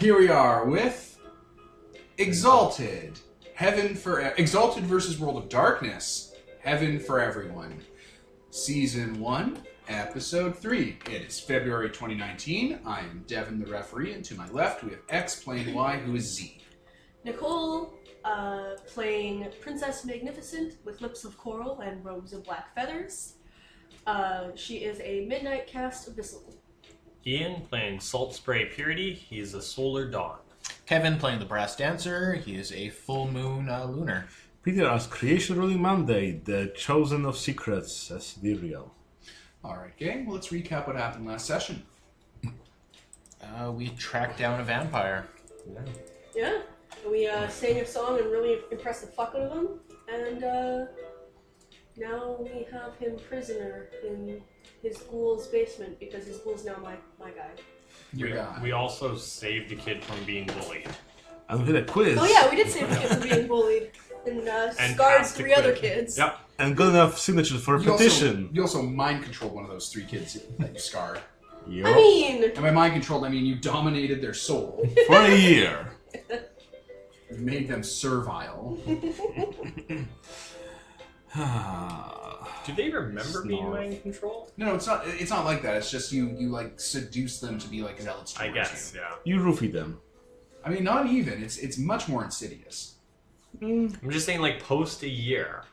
Here we are with Exalted. Exalted versus World of Darkness. Heaven for Everyone. Season 1, Episode 3. It is February 2019. I am Devin, the referee, and to my left we have X playing Y, who is Z. Nicole, playing Princess Magnificent with lips of coral and robes of black feathers. She is a midnight cast abyssal. Ian, playing Salt Spray Purity. He's a solar dawn. Kevin, playing the brass dancer. He is a full moon lunar. Peter as Creation Ruling Mandate, the chosen of secrets as the real. Alright, gang, well, let's recap what happened last session. We tracked down a vampire. Yeah. We sang a song and really impressed the fuck out of him. And now we have him prisoner in his ghoul's basement because his ghoul's now my guy. We also saved a kid from being bullied. And we did a quiz. Oh yeah, we did save a kid from being bullied. And scarred 3 other kids. Yep. And good enough signatures for a petition. You also mind controlled one of those 3 kids that you scarred. Yep. I mean... And by mind controlled, I mean you dominated their soul. For a year. You made them servile. Do they remember being mind controlled? No, it's not like that. It's just you like seduce them to be like zealots towards I guess, you. yeah. You roofie them. I mean, not even. It's much more insidious. I'm just saying, like, post a year,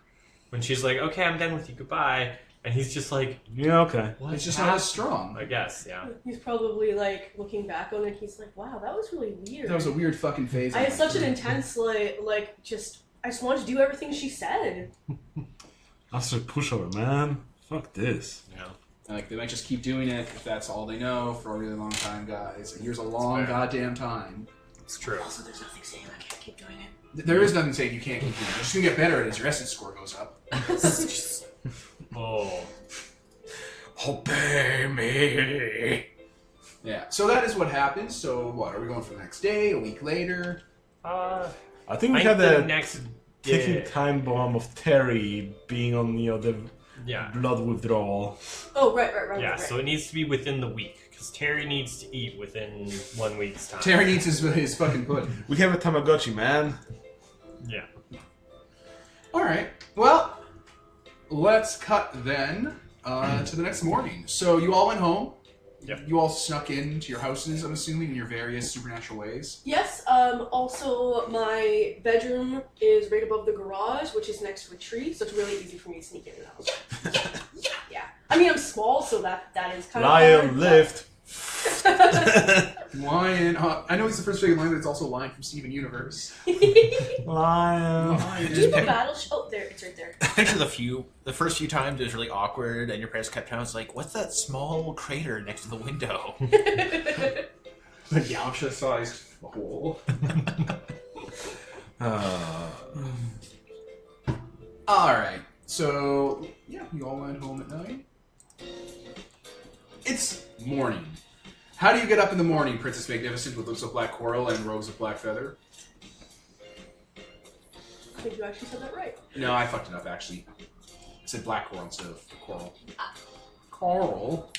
when she's like, okay, I'm done with you, goodbye, and he's just like, Yeah, okay. It's just not as strong. I guess, yeah. He's probably like looking back on it, he's like, wow, that was really weird. That was a weird fucking phase. I had such an intense I just wanted to do everything she said. That's a pushover, man. Fuck this. Yeah. Like, they might just keep doing it if that's all they know for a really long time, guys. And here's a long goddamn time. It's true. Also, there's nothing saying I can't keep doing it. There is nothing saying you can't keep doing it. You're just gonna get better as your essence score goes up. Oh. Obey me. Yeah. So that is what happened. So what? Are we going for the next day? A week later? I think we I had think a the next ticking day. time bomb of Terry being on the Yeah. blood withdrawal. Oh, right. Yeah, right. so it needs to be within the week, because Terry needs to eat within 1 week's time. Terry needs his fucking pudding. We have a Tamagotchi, man. Yeah. Alright. Well, let's cut then to the next morning. So you all went home. Yep. You all snuck into your houses, I'm assuming, in your various supernatural ways. Yes, also my bedroom is right above the garage, which is next to a tree, so it's really easy for me to sneak in and out. Yeah. I mean, I'm small, so that is kind of Lion hard, lift. Lion. I know he's the first big line, but it's also a line from Steven Universe. Lion. Do you have a battleship? Oh, there, it's right there. Picture the first few times it was really awkward, and your parents kept telling us, like, what's that small crater next to the window? The Yamcha-sized hole. Alright. So, yeah, you all went home at night. It's morning. How do you get up in the morning, Princess Magnificent, with lips of black coral and robes of black feather? I think you actually said that right. No, I fucked it up, actually. I said black coral instead of coral. Coral?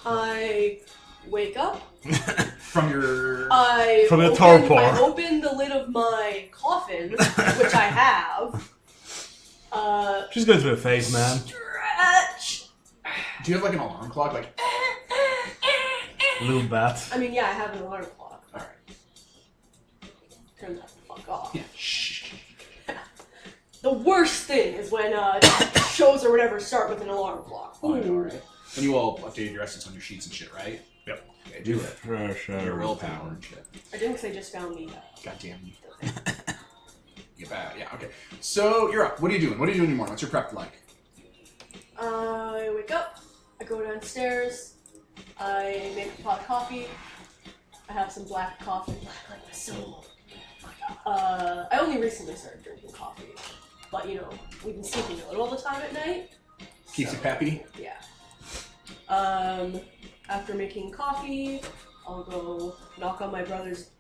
I wake up. From your... From your torpor. I open the lid of my coffin, which I have. She's going through a phase, man. Stretch! Do you have, like, an alarm clock? Like... Little bat. I mean, yeah, I have an alarm clock. Alright. Turn that the fuck off. Yeah. Shh. The worst thing is when shows or whatever start with an alarm clock. Alright. And you all updated your essence on your sheets and shit, right? Yep. Okay, do it. Your willpower and shit. I didn't because I just found the... God damn you. Get back. Yeah, okay. So, you're up. What are you doing? What are you doing in the morning? What's your prep like? I wake up, I go downstairs, I make a pot of coffee, I have some black coffee, black like my soul. I only recently started drinking coffee, but you know, we've been sleeping a little all the time at night. Keeps you peppy? Yeah. After making coffee, I'll go knock on my brother's...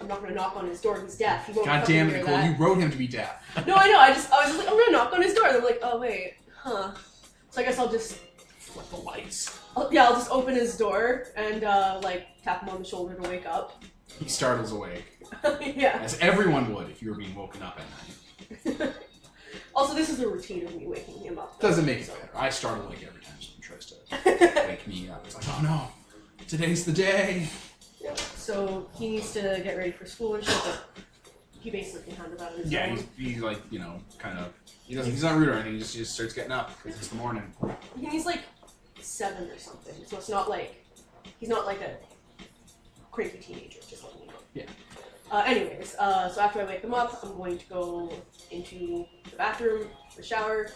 I'm not going to knock on his door, he's deaf. He won't God come damn near it, Nicole, that. you wrote him to be deaf. No, I know, I was just like, I'm going to knock on his door, and I'm like, oh wait, huh. So I guess I'll just Flip the lights. I'll just open his door and like tap him on the shoulder to wake up. He startles awake, Yeah. as everyone would if you were being woken up at night. Also, this is a routine of me waking him up. Doesn't make it better. I startle awake every time someone tries to wake me up. It's like, oh no, today's the day. Yeah. So he needs to get ready for school and shit, but he basically can handle that on his Yeah, own. he's like, you know, kind of. He's not rude or anything. He just starts getting up because it's the morning. He's like 7 or something, so it's not like he's not like a cranky teenager. Just letting you know. Yeah. Anyways, so after I wake him up, I'm going to go into the bathroom, the shower.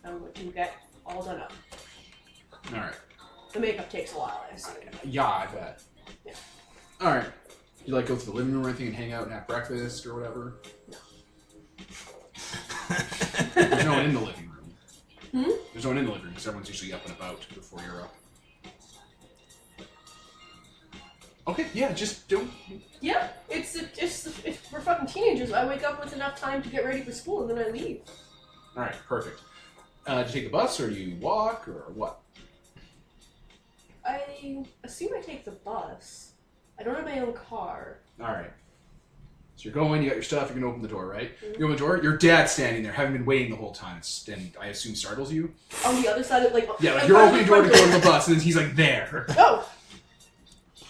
I'm going to get all done up. All right. The makeup takes a while, I assume. Yeah, I bet. Yeah. All right. You like go to the living room or anything and hang out and have breakfast or whatever? No. There's no one in the living room. Hmm? There's no one in the living room because everyone's usually up and about before you're up. Okay, yeah, just don't. Yeah, it's we're fucking teenagers. I wake up with enough time to get ready for school and then I leave. All right, perfect. Do you take the bus or do you walk or what? I assume I take the bus. I don't have my own car. All right. So you're going, you got your stuff, you're gonna open the door, right? You open the door, your dad's standing there, having been waiting the whole time, and I assume startles you? On the other side of like Yeah, like in you're front of opening the door to front go to the bus, and then he's like there. Oh.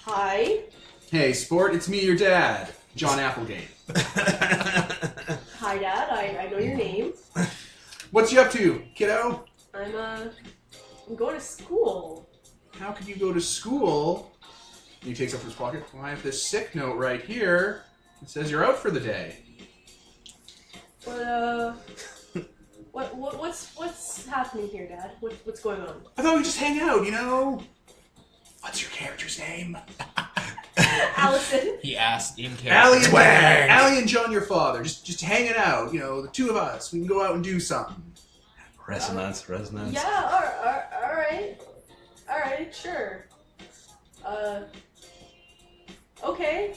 Hi. Hey, sport, it's me, your dad, John Applegate. Hi, Dad. I know your name. What's you up to, kiddo? I'm going to school. How can you go to school? And he takes up from his pocket. Well, I have this sick note right here. It says you're out for the day. But what's happening here, Dad? What's going on? I thought we'd just hang out, you know? What's your character's name? Allison. He asked in character. Allie and John, your father. Just hanging out, you know, the two of us. We can go out and do something. Resonance. Yeah. All right. Sure. Okay.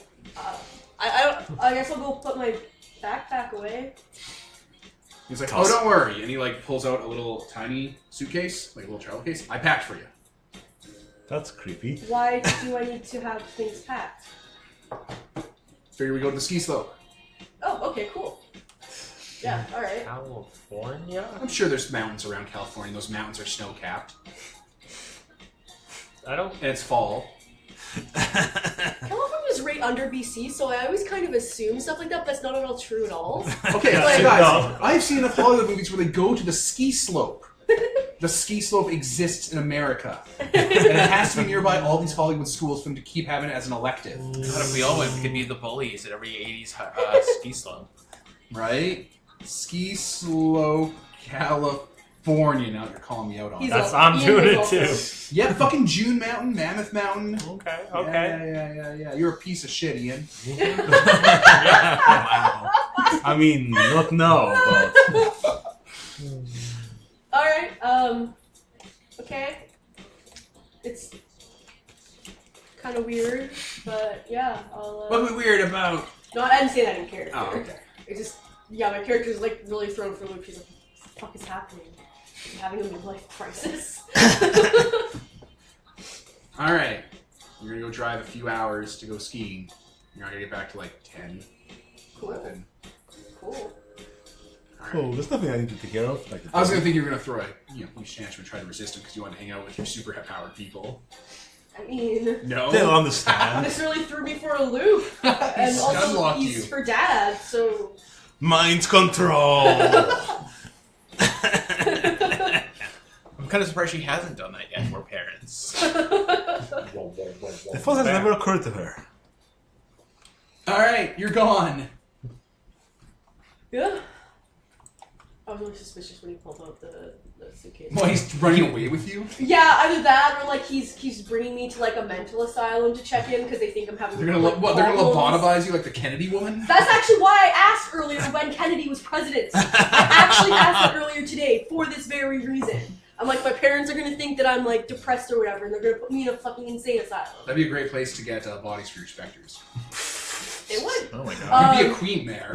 I guess I'll go put my backpack away. He's like, oh, don't worry. And he, like, pulls out a little tiny suitcase, like a little travel case. I packed for you. That's creepy. Why do I need to have things packed? Figure we go to the ski slope. Oh, okay, cool. Yeah, all right. California? I'm sure there's mountains around California. Those mountains are snow-capped. I don't... And it's fall. California's right under BC, so I always kind of assume stuff like that, but that's not at all true at all. Okay, Like- guys, I've seen enough Hollywood movies where they go to the ski slope. The ski slope exists in America. And it has to be nearby all these Hollywood schools for them to keep having it as an elective. God, if we all went, we could be the bullies at every 80s ski slope. Right? Ski slope, California. Now you're calling me out on He's that. I'm Ian doing is it also- too. Yeah, fucking June Mountain, Mammoth Mountain. Okay. Yeah. You're a piece of shit, Ian. Wow. I mean, not now, but All right. Okay. It's kind of weird, but yeah, I'll. What was weird about... No, I didn't say that in character. Oh, okay. It's just, yeah, my character's like really thrown for a loop. She's like, what the fuck is happening? I'm having a midlife crisis. Alright. You're gonna go drive a few hours to go skiing. You're not gonna get back to like 10, Cool. 11. Cool. Alright. cool. There's nothing I need to take care of. Like I was gonna think you were gonna throw a huge chance to try to resist him because you want to hang out with your super powered people. I mean, No. They'll understand. this really threw me for a loop. And He's also, unlocked he's you. for Dad, so. Mind control. I'm kind of surprised she hasn't done that yet. We're parents. The thought has never occurred to her. Alright, you're gone. Yeah. I was really suspicious when he pulled out the suitcase. Well, he's running away with you? Yeah, either that or like he's bringing me to like a mental asylum to check in because they think I'm having. They're gonna like, they're gonna problems. lobotomize you like the Kennedy woman? That's actually why I asked earlier when Kennedy was president. I actually asked that earlier today for this very reason. I'm like, my parents are gonna think that I'm like depressed or whatever, and they're gonna put me in a fucking insane asylum. That'd be a great place to get bodies for your specters. It would. Oh my god. You'd be a queen there.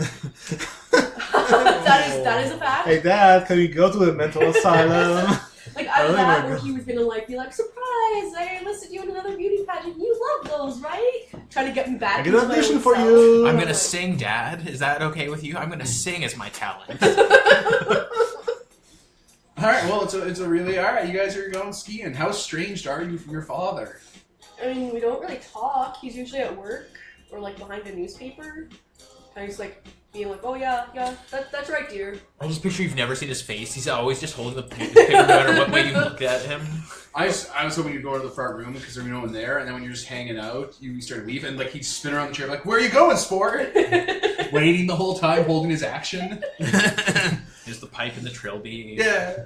that is a fact. Hey, Dad, can we go to the mental asylum? Like Either Oh that, my or God. he was gonna like be like, surprise! I enlisted you in another beauty pageant. You love those, right? Trying to get me back. I can into my audition old for self. you. I'm Like- gonna sing, Dad. Is that okay with you? I'm gonna sing as my talent. All right. Well, it's a really all right. You guys are going skiing. How estranged are you from your father? I mean, we don't really talk. He's usually at work or like behind a newspaper. Kind of just like being like, oh yeah, that's right, dear. I just picture you've never seen his face. He's always just holding the paper no matter what way you look at him. I was hoping you'd go to the front room because there's no one there, and then when you're just hanging out, you start leaving, and like he'd spin around the chair, like, "Where are you going, sport?" Waiting the whole time, holding his action. There's the pipe and the trilby. Yeah.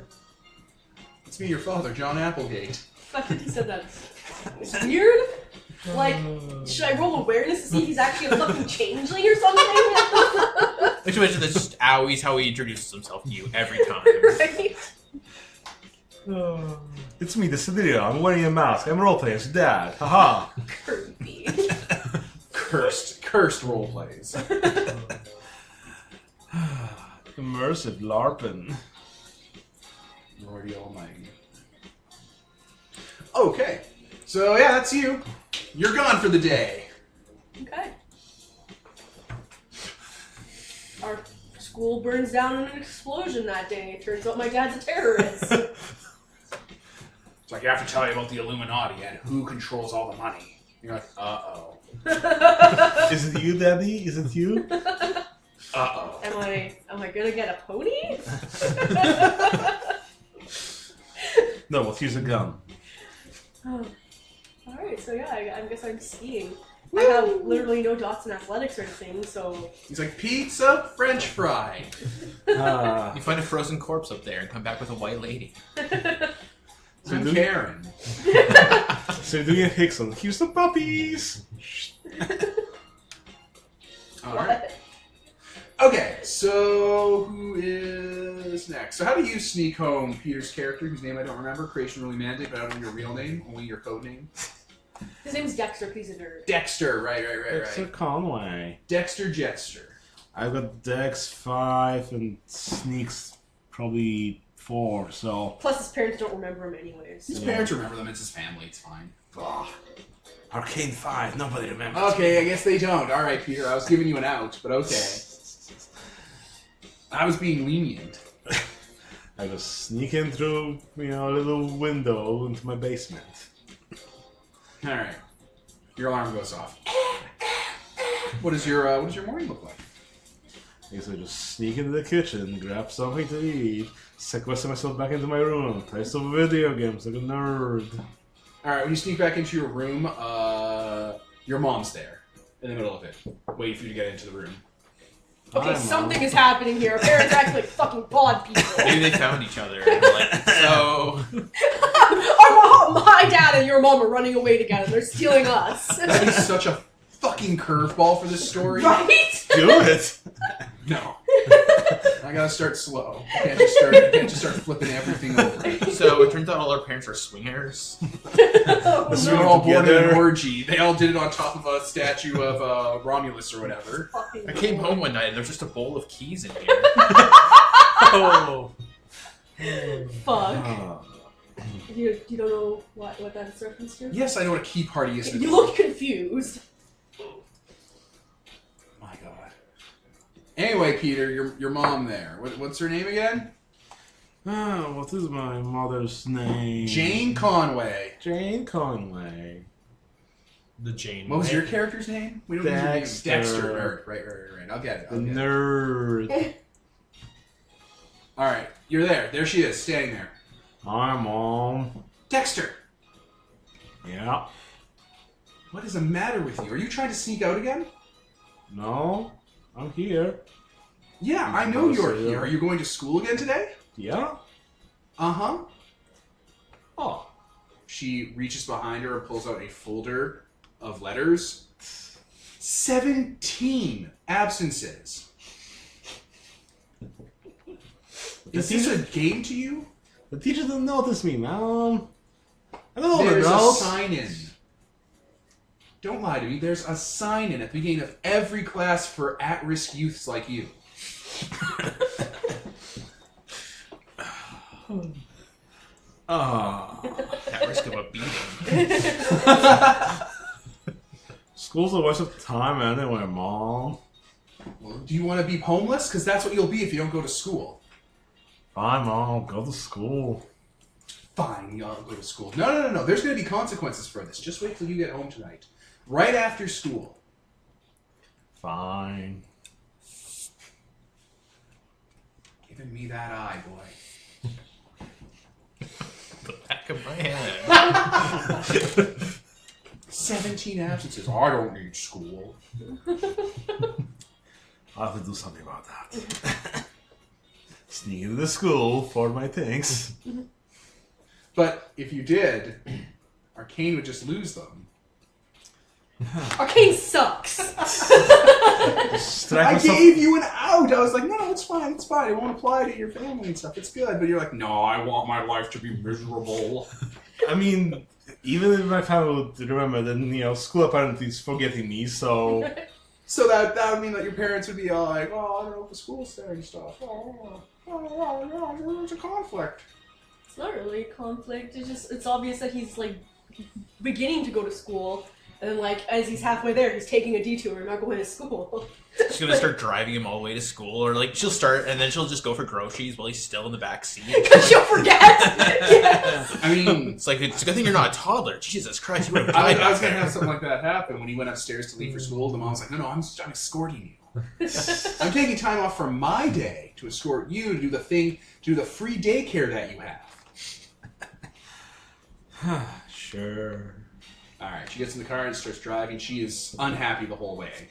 It's me, your father, John Applegate. The fact that he said that is weird. Like, should I roll awareness to see if he's actually a fucking changeling or something? I can imagine that's just how he introduces himself to you every time. Right? It's me, the Sidiria. I'm wearing a mask. I'm roleplaying as dad. Haha. Creepy. Cursed role plays. Immersive LARPing. Lordy Almighty. Okay, so yeah, that's you. You're gone for the day. Okay. Our school burns down in an explosion that day. Turns out my dad's a terrorist. It's like, I have to tell you about the Illuminati and who controls all the money. You're like, uh-oh. Is it you, Daddy? Is it you? Uh-oh. Am I gonna get a pony? No, well, use a gun. Alright, so yeah, I guess I'm skiing. I have literally no dots in athletics or anything, so... He's like, pizza, French fry. You find a frozen corpse up there and come back with a white lady. So I'm do- Karen. So you're doing a Hickson. Here's the puppies. Alright. Okay, so who is next? So how do you sneak home Peter's character, whose name I don't remember? Creation really mandate, but I don't know your real name, only your code name. His name's Dexter, because he's a nerd. Dexter, right. Dexter Conway. Dexter Jetster. I've got Dex 5 and Sneaks probably 4, so... Plus his parents don't remember him anyways. His parents remember them, it's his family, it's fine. Ugh. Arcane 5, nobody remembers. Okay, I guess they don't. Alright, Peter, I was giving you an out, but okay. I was being lenient. I was sneaking through, a little window into my basement. Alright. Your alarm goes off. What does your morning look like? I guess I just sneak into the kitchen, grab something to eat, sequester myself back into my room, play some video games like a nerd. Alright, when you sneak back into your room, your mom's there. In the middle of it. Waiting for you to get into the room. Okay, Hi, Mom. something is happening here. Our parents act like fucking pod people. Maybe they found each other and were like, so... My dad and your mom are running away together. They're stealing us. That is such a fucking curveball for this story. Right? Do it! No. I gotta start slow. I can't just start flipping everything over. So it turns out all our parents are swingers. This They is were all born in together. an orgy. They all did it on top of a statue of Romulus or whatever. Fucking I came Lord. home one night and there's just a bowl of keys in here. Oh. Fuck. Ah. You don't know what that's reference to? Yes, I know what a key party is. You look confused. My God. Anyway, Peter, your mom there. What's her name again? What is my mother's name? Jane Conway. Jane Conway. The Jane. What was way. your character's name? We don't use your name. Dexter. Dexter. Right. I'll get it. The nerd. All right, you're there. There she is, standing there. Hi, Mom. Dexter, Yeah. what is the matter with you? Are you trying to sneak out again? No, I'm here. Yeah, I know you're Yeah. here. Are you going to school again today? Yeah? Uh-huh. Oh. She reaches behind her and pulls out a folder of letters. 17 absences. Is this a game to you? The teacher didn't notice me, Mom. I don't know the There's a notes. sign-in. Don't lie to me. There's a sign-in at the beginning of every class for at-risk youths like you. Ah. At risk of a beating. School's a waste of time anyway, Mom. Well, do you want to be homeless? Because that's what you'll be if you don't go to school. Fine, Mom. I'll go to school. Fine, y'all go to school. No. There's going to be consequences for this. Just wait till you get home tonight. Right after school. Fine. Giving me that eye, boy. The back of my hand. 17 absences. I don't need school. I'll have to do something about that. Sneak into the school for my things. But if you did, Arcane would just lose them. Arcane sucks. I gave you an out. I was like, no, it's fine. It won't apply to your family and stuff. It's good. But you're like, no, I want my life to be miserable. I mean, even if my family would remember, then, school apparently is forgetting me, so... So that would mean that your parents would be all like, oh, I don't know if the school's there and stuff. There's a conflict. It's not really a conflict. It's obvious that he's like beginning to go to school, and like as he's halfway there, he's taking a detour and not going to school. She's gonna start driving him all the way to school, or like she'll start and then she'll just go for groceries while he's still in the back seat. Because she'll forget. Yes. I mean, It's a good thing you're not a toddler. Jesus Christ, you would have I died. was going to have something like that happen when he went upstairs to leave for school. The mom was like, no, I'm escorting you. I'm taking time off from my day to escort you to do the free daycare that you have. Sure. Alright, she gets in the car and starts driving. She is unhappy the whole way.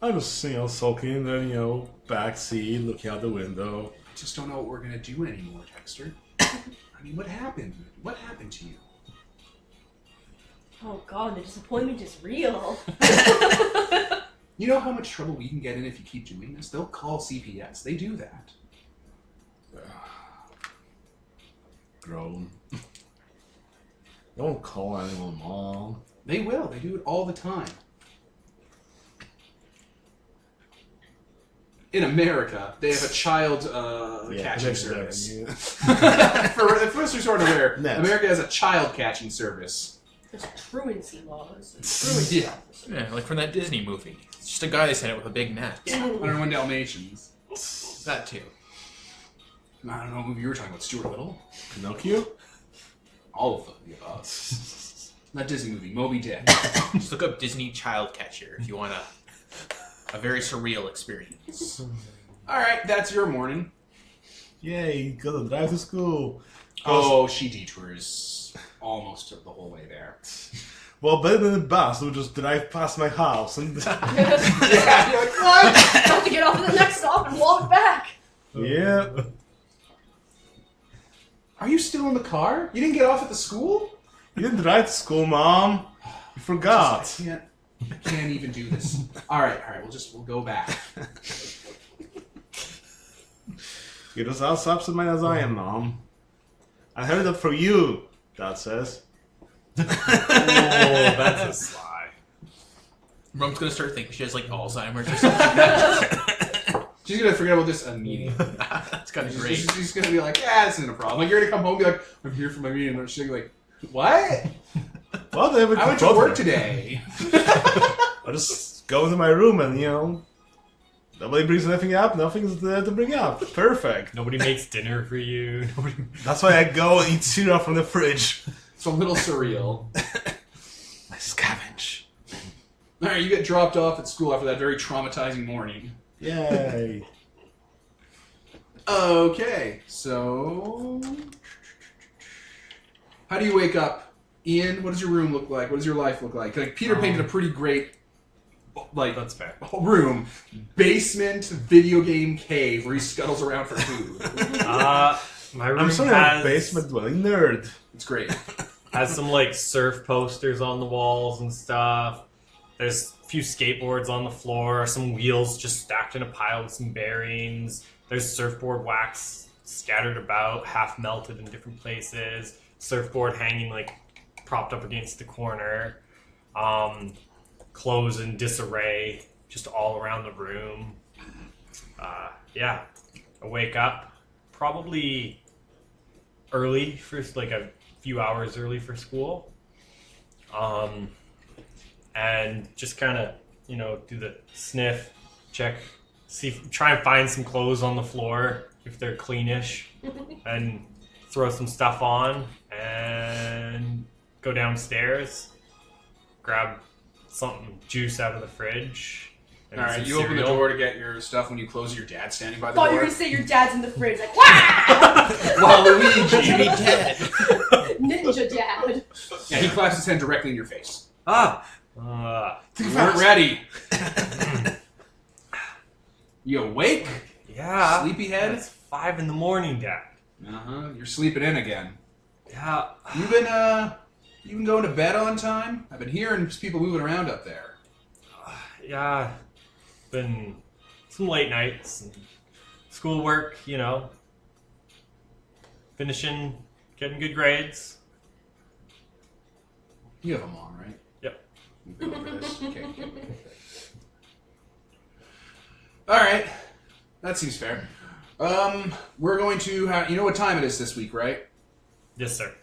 I'm just, sulking in the, back seat, looking out the window. I just don't know what we're going to do anymore, Dexter. I mean, what happened? What happened to you? Oh god, the disappointment is real. You know how much trouble we can get in if you keep doing this? They'll call CPS. They do that. Grown. Don't call anyone, Mom. They will. They do it all the time. In America, they have a child catching service. For those who sort of aware, America has a child catching service. There's truancy laws. Yeah. Yeah, like from that Disney movie. It's just a guy sent it with a big net. 101 Dalmatians. That too. I don't know what movie you were talking about. Stuart Little? Pinocchio? All of them. Yeah. Not Disney movie. Moby Dick. Just look up Disney Child Catcher if you want a very surreal experience. Alright, that's your morning. Yay, gotta drive to school. Oh, she detours almost the whole way there. Well, better than the bus, we'll just drive past my house and... Yeah, you're like, what? Have to get off at the next stop and walk back. Yeah. Are you still in the car? You didn't get off at the school? You didn't drive to school, Mom. You forgot. I can't even do this. Alright, we'll go back. You're just as absent-minded as I am, Mom. I heard that for you, Dad says. Oh, that's a sly. Mom's gonna start thinking she has like Alzheimer's or something. She's gonna forget about this immediately. That's kind of great. She's gonna be like, yeah, this isn't a problem. Like, you're gonna come home and be like, I'm here for my meeting. And she's gonna be like, what? Well, they I went to work today. I'll just go into my room and, nobody brings anything up, nothing's there to bring up. Perfect. Nobody makes dinner for you. That's why I go and eat cereal from the fridge. It's a little surreal. I scavenge. Alright, you get dropped off at school after that very traumatizing morning. Yay. Okay, so... How do you wake up? Ian, what does your room look like? What does your life look like? Like, Peter painted a pretty great, That's fair. room. Basement, video game cave where he scuttles around for food. My room I'm sort of a basement dwelling nerd. It's great. has some like surf posters on the walls and stuff. There's a few skateboards on the floor, some wheels just stacked in a pile with some bearings. There's surfboard wax scattered about, half melted in different places. Surfboard hanging like propped up against the corner. Clothes in disarray just all around the room. Yeah, I wake up probably early for like a few hours early for school, and just kind of do the sniff, check, try and find some clothes on the floor if they're cleanish, and throw some stuff on and go downstairs, grab something juice out of the fridge. And All right, some you open the cereal. door to get your stuff. When you close, your dad's standing by I the thought you door. were gonna say your dad's in the fridge, like wow, Waluigi. You'd be dead. ninja dad. Yeah, he claps his hand directly in your face. You You weren't ready. You awake? Yeah. Sleepyhead? It's 5 a.m, Dad. You're sleeping in again. Yeah. You've been going to bed on time? I've been hearing people moving around up there. Yeah. Been some late nights and schoolwork, finishing, getting good grades. You have a mom, right? Yep. You've been over this. Okay. All right. That seems fair. We're going to have... You know what time it is this week, right? Yes, sir.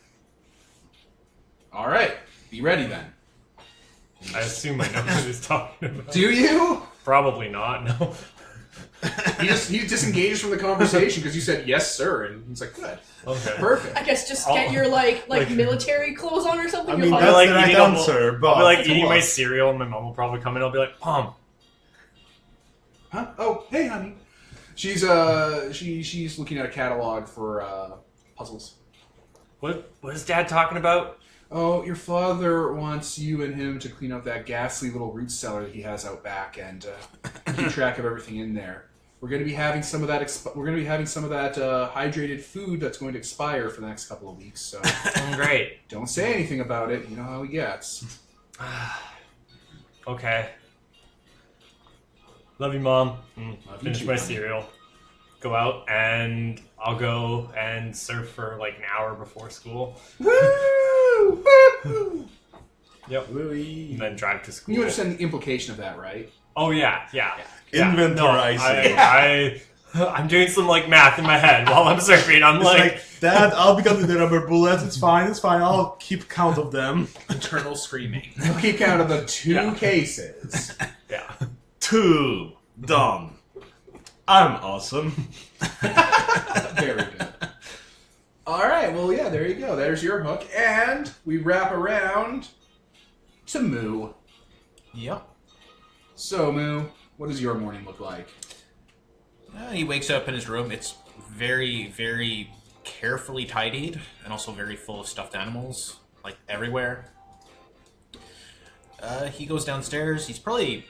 All right. Be ready then. I assume I know what he's talking about. Do you? Probably not, no. He disengaged from the conversation because you said yes, sir, and he's like, good, Okay. perfect. I guess just get your like military clothes on or something. I You're mean, fine. that's like the right eating a answer, but... I'll be like it's a eating my lot. cereal, and my mom will probably come in. I'll be like, Mom. Huh? Oh, hey, honey. She's she's looking at a catalog for puzzles. What is Dad talking about? Oh, your father wants you and him to clean up that ghastly little root cellar that he has out back and keep track of everything in there. We're going to be having some of that. Hydrated food that's going to expire for the next couple of weeks. So Great. don't say anything about it. You know how he gets. Okay. Love you, Mom. Love you Finish too, my honey. cereal. Go out, and I'll go and surf for like an hour before school. Woo! Woo! Yep. Woo-wee. And then drive to school. You understand the implication of that, right? Oh, yeah. No, Inventorizing. I'm doing some like math in my head while I'm surfing. I'm It's like, Dad, I'll be cutting the rubber bullets. It's fine. I'll keep count of them. Internal screaming. Keep count of the two Yeah. cases. yeah. 2 done. I'm awesome. Very good. All right, well, yeah, there you go. There's your hook. And we wrap around to Moo. Yep. So, Moo, what does your morning look like? He wakes up in his room. It's very, very carefully tidied and also very full of stuffed animals, like everywhere. He goes downstairs. He's probably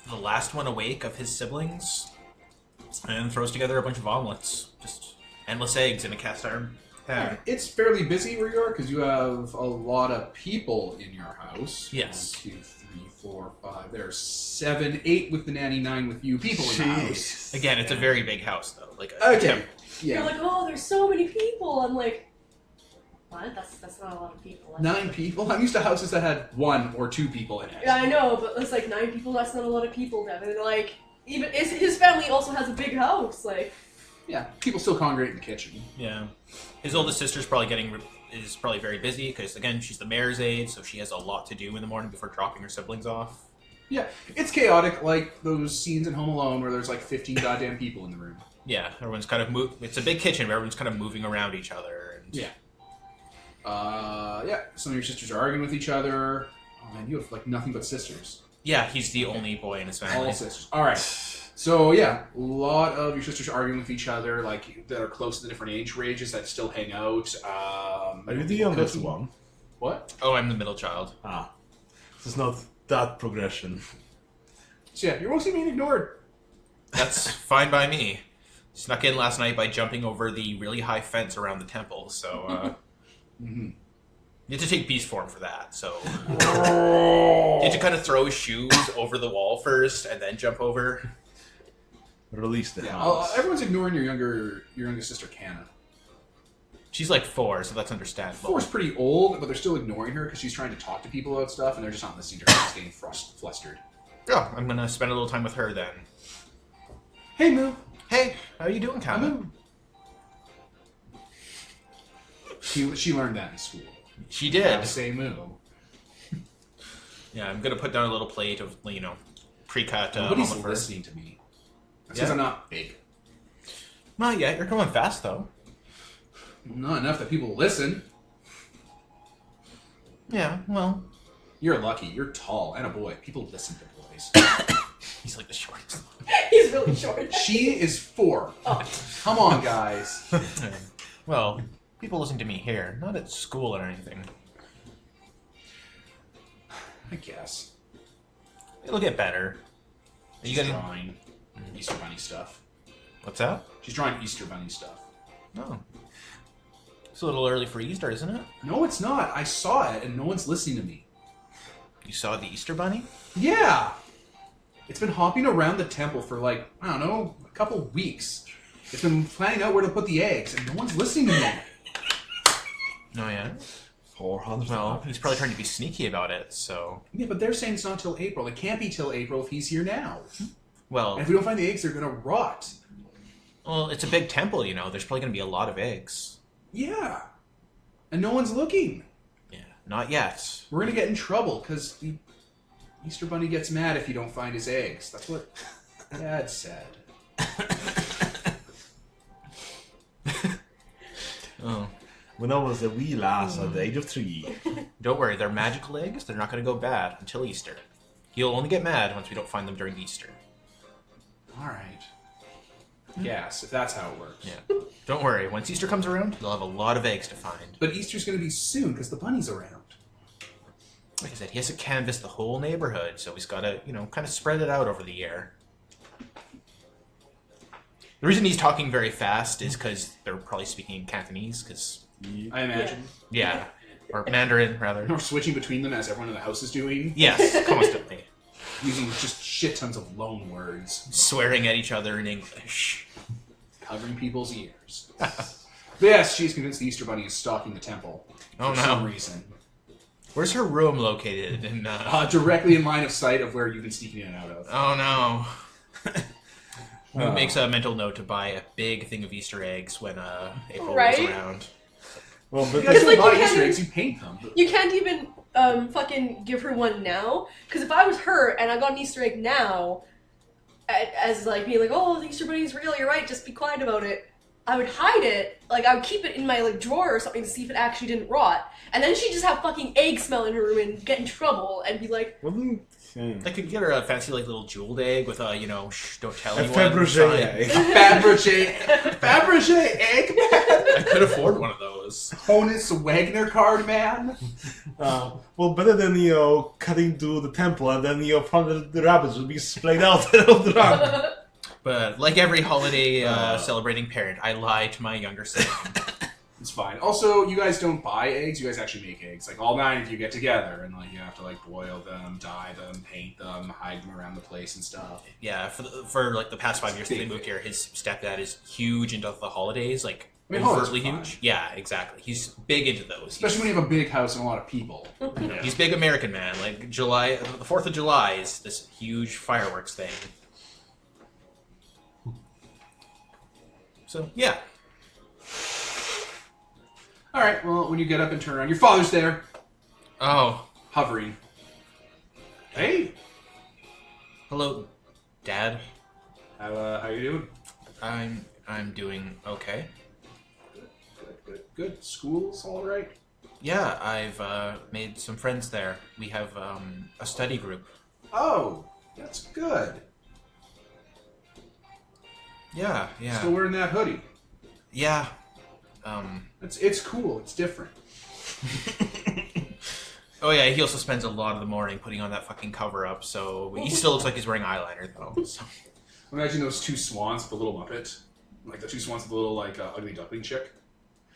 the last one awake of his siblings and throws together a bunch of omelets. Just endless eggs in a cast iron pan. It's fairly busy where you are because you have a lot of people in your house. Yes. 1, 2, 3, 4, 5. There's 7, 8 with the nanny, 9 with you people in the house. Again, it's a very big house, though. Like a Okay. temp- You're Yeah. like, oh, there's so many people. I'm like, what? That's not a lot of people. 9 people? I'm used to houses that had 1 or 2 people in it. Yeah, I know, but it's like 9 people. That's not a lot of people, Devin. Like, even his family also has a big house. Like, Yeah, people still congregate in the kitchen. Yeah. His oldest sister's probably is probably very busy because, again, she's the mayor's aide, so she has a lot to do in the morning before dropping her siblings off. Yeah, it's chaotic like those scenes in Home Alone where there's like 15 goddamn people in the room. Yeah, everyone's kind of it's a big kitchen, but everyone's kind of moving around each other. And Yeah. Yeah, some of your sisters are arguing with each other. Oh man, you have like nothing but sisters. Yeah, he's the only boy in his family. All sisters. Alright. So yeah, a lot of your sisters arguing with each other, like that are close to the different age ranges that still hang out. Are you the youngest cooking. one? What? Oh, I'm the middle child. Ah. It's not that progression. So yeah, you're mostly being ignored. That's fine by me. Snuck in last night by jumping over the really high fence around the temple, so Mm-hmm. you have to take beast form for that. So you have to kind of throw his shoes over the wall first and then jump over. Release the Yeah, house. everyone's ignoring your youngest sister, Canna. She's like 4, so that's understandable. 4's pretty old, but they're still ignoring her because she's trying to talk to people about stuff, and they're just not listening to her. She's getting flustered. Oh, I'm gonna spend a little time with her then. Hey, Moo. Hey, how you doing, Kama? Moo. She learned that in school. She How did. to say moo. Yeah, I'm gonna put down a little plate of, pre-cut Nobody's omelet first. listening to me. That's because Yeah. I'm not big. Not yet. You're coming fast, though. Not enough that people listen. Yeah, well, You're lucky. You're tall and a boy. People listen to boys. he's like the shortest. He's really short. She is 4. Oh. Come on, guys. Well, people listen to me here, not at school or anything. I guess. It'll get better. Are you She's getting... drawing Easter Bunny stuff. What's that? She's drawing Easter Bunny stuff. No. It's a little early for Easter, isn't it? No, it's not. I saw it, and no one's listening to me. You saw the Easter Bunny? Yeah! It's been hopping around the temple for, like, I don't know, a couple weeks. It's been planning out where to put the eggs, and no one's listening to me. Oh, yeah? 400. Well, he's probably trying to be sneaky about it, so... Yeah, but they're saying it's not till April. It can't be till April if he's here now. Well, And if we don't find the eggs, they're gonna rot. it's a big temple, There's probably going to be a lot of eggs. Yeah. And no one's looking. Yeah, not yet. We're gonna get in trouble, because the Easter Bunny gets mad if you don't find his eggs. That's what Dad said. Oh. When I was a wee lass at the age of 3. Don't worry, they're magical eggs. They're not going to go bad until Easter. He'll only get mad once we don't find them during Easter. Alright. Yes, if that's how it works. Yeah. Don't worry, once Easter comes around, you'll have a lot of eggs to find. But Easter's gonna be soon, because the bunny's around. Like I said, he has to canvass the whole neighborhood, so he's got to, kind of spread it out over the year. The reason he's talking very fast is because they're probably speaking in Cantonese, because, I imagine. yeah, or Mandarin, rather. We're switching between them as everyone in the house is doing, Yes, constantly. using just shit tons of loan words, Swearing at each other in English. covering people's ears. But yes, she's convinced the Easter Bunny is stalking the temple Oh, for some no. reason. Where's her room located? In, Directly in line of sight of where you've been sneaking in and out of. Oh, no. Who makes a mental note to buy a big thing of Easter eggs when April Right? rolls around? Well, You but guys like don't buy you Easter can't- eggs, you paint them. You can't even fucking give her one now, because if I was her and I got an Easter egg now, as like being like, oh, the Easter Bunny's real, you're right, just be quiet about it. I would hide it, like I would keep it in my like drawer or something to see if it actually didn't rot, and then she'd just have fucking egg smell in her room and get in trouble and be like, wasn't I could get her a fancy, like, little jeweled egg with a, shh, don't tell a anyone. Fabergé sign. egg. Fabergé egg man? I could afford one of those. Honus Wagner card man? Well, better than, cutting to the temple and then, probably the rabbits would be splayed out and all drunk. But like every holiday celebrating parent, I lie to my younger son. It's fine. Also, you guys don't buy eggs, you guys actually make eggs. Like, all 9 of you get together, and, like, you have to, like, boil them, dye them, paint them, hide them around the place and stuff. Yeah, for like the past 5 years that they moved here, his stepdad is huge into the holidays, like I mean, holidays overtly are fine. huge. Yeah, exactly. He's big into those. Especially when you have a big house and a lot of people. He's big American man. Like July, the 4th of July is this huge fireworks thing. So yeah. Alright, well, when you get up and turn around, your father's there, Oh, hovering. Hey! hello, Dad. How you doing? I'm doing okay. Good. School's alright? Yeah, I've made some friends there. We have a study group. Oh, that's good. Yeah. Still wearing that hoodie. Yeah. It's cool. It's different. Oh yeah, he also spends a lot of the morning putting on that fucking cover up, so he still looks like he's wearing eyeliner though. So. Imagine those 2 swans with the little Muppet. Like the 2 swans with the little, like, ugly duckling chick.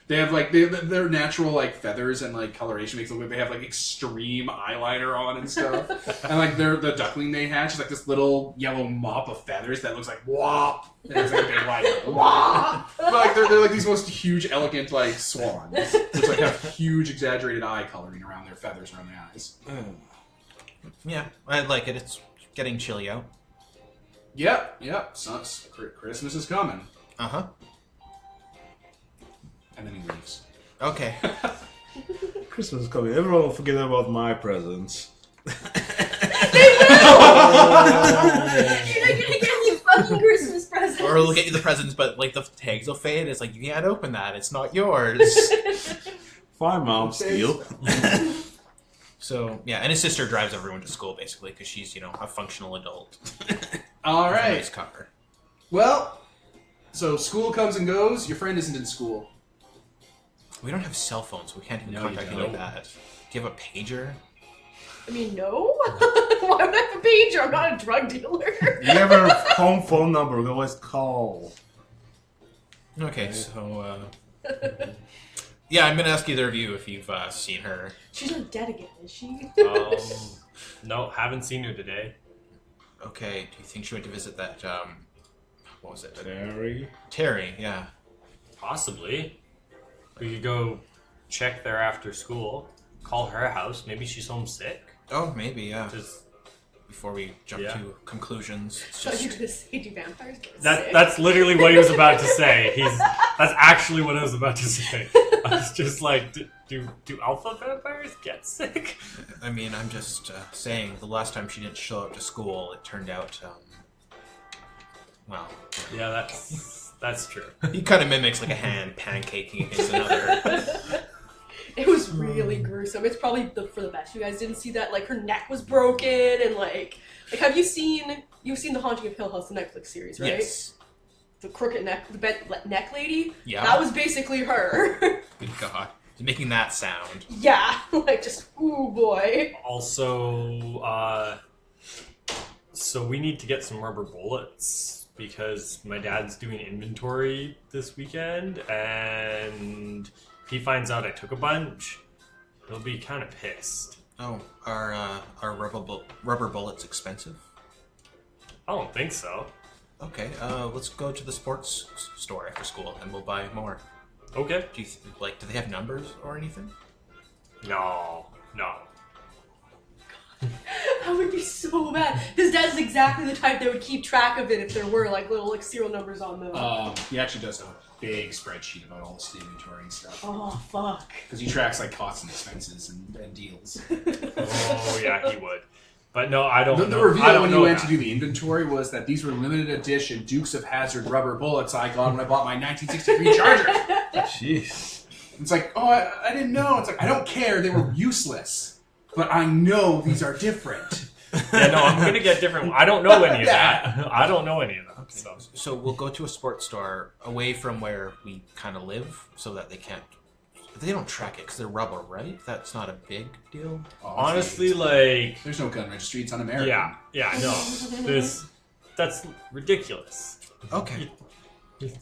They have, like, their natural, like, feathers and, like, coloration makes it look like they have, like, extreme eyeliner on and stuff. And, like, the duckling they hatch is, like, this little yellow mop of feathers that looks like, wop! And it's, like, a big, like, wop! But, like, they're, like, these most huge, elegant, like, swans. Which, like, have huge, exaggerated eye coloring around their feathers, around their eyes. Yeah, I like it. It's getting chilly out. Yep. Christmas is coming. Uh-huh. And then he leaves. Okay. Christmas is coming. Everyone will forget about my presents. You're not gonna get any fucking Christmas presents. Or we'll get you the presents, but like the tags will fade. It's like you can't open that. It's not yours. Fine, Mom. Steal. So yeah, and his sister drives everyone to school basically because she's a functional adult. All With a right. nice car. Well, so school comes and goes. Your friend isn't in school. We don't have cell phones. We can't even No, contact you you like don't. that. Do you have a pager? I mean, no. Why would I have a pager? I'm not a drug dealer. You have her home phone number. We always call. Okay, so yeah, I'm gonna ask either of you if you've seen her. She's not dead again, is she? No, haven't seen her today. Okay, do you think she went to visit that what was it? Terry. Terry, yeah. Possibly. We could go check there after school. Call her house. Maybe she's homesick. Oh, maybe, yeah. Just Before we jump Yeah. to conclusions. It's So you're just gonna say, do vampires get that. sick? That's literally what he was about to say. That's actually what I was about to say. I was just like, do alpha vampires get sick? I mean, I'm just saying, the last time she didn't show up to school, it turned out, well, Yeah, that's true. he kind of mimics like a hand pancaking against another. It was really gruesome. It's probably for the best. You guys didn't see that? Like, her neck was broken, and like have you've seen The Haunting of Hill House, the Netflix series, right? Yes. The crooked neck, the neck lady? Yeah. That was basically her. Good God. He's making that sound. Yeah, like just, ooh boy. Also, so we need to get some rubber bullets because my dad's doing inventory this weekend, and if he finds out I took a bunch, he'll be kind of pissed. Oh, are rubber bullets expensive? I don't think so. Okay, let's go to the sports store after school and we'll buy more. Okay. Do you do they have numbers or anything? No. That would be so bad. His dad's exactly the type that would keep track of it if there were like little serial numbers on them. He actually does have a big spreadsheet about all the inventory and stuff. Oh fuck. Because he tracks like costs and expenses and deals. Oh yeah, he would. But no, I don't The know. reveal I don't when he know went that. to do the inventory was that these were limited edition Dukes of Hazzard rubber bullets I got when I bought my 1963 Charger. Jeez. It's like, oh, I didn't know. It's like, I don't care. They were useless. But I know these are different. Yeah, no, I'm gonna get different. I don't know any of that. I don't know any of that. Okay. So we'll go to a sports store away from where we kind of live so that they can't... They don't track it because they're rubber, right? That's not a big deal? Honestly, like, There's no gun registry. It's un-American. yeah, no, that's ridiculous. Okay.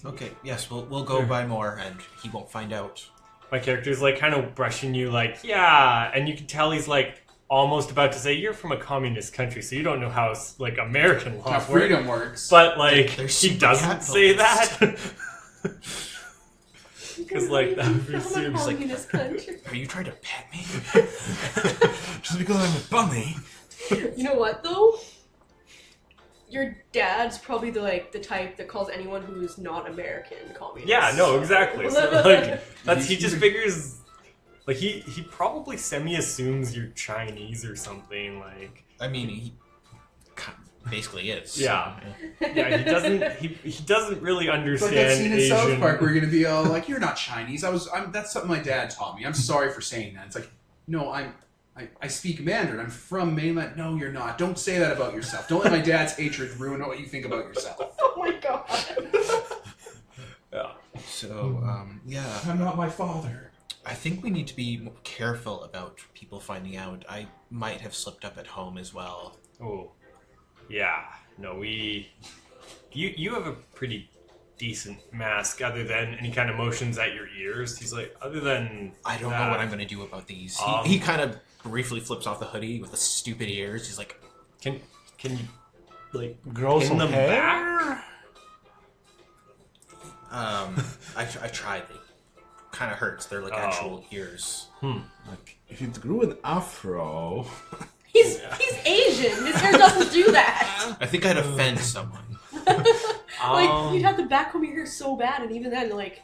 Okay, yes, we'll go buy more and he won't find out. My character's like kind of brushing you, like, yeah, and you can tell he's like almost about to say, "You're from a communist country, so you don't know how like American How laws work." freedom works. But like, They're he super doesn't say that. Because like, that would be I'm a serious, like- communist country. Are you trying to pet me? Just because I'm a bunny. You know what though? Your dad's probably the type that calls anyone who's not American communist. Yeah, no, exactly. So like, he just figures, like he probably semi-assumes you're Chinese or something. Like, I mean, he basically is. Yeah. yeah, he doesn't really It's understand like that scene in Asian. South Park where you're gonna be all like, "You're not Chinese." That's something my dad taught me. I'm sorry for saying that. It's like, no, I speak Mandarin. I'm from mainland. No, you're not. Don't say that about yourself. Don't let my dad's hatred ruin what you think about yourself. Oh my god. Yeah. So, yeah. I'm not my father. I think we need to be more careful about people finding out. I might have slipped up at home as well. Oh, yeah. No, you have a pretty decent mask, other than any kind of motions at your ears. He's like, other than I don't know what I'm going to do about these. He kind of briefly flips off the hoodie with the stupid ears. He's like, Can you like Grow pin some them hair? back? I tried. They kind of hurts. They're like actual ears. Like, if it grew an afro... He's Asian. His hair doesn't do that. I think I'd offend someone. Like you'd have to backcomb your hair so bad, and even then, like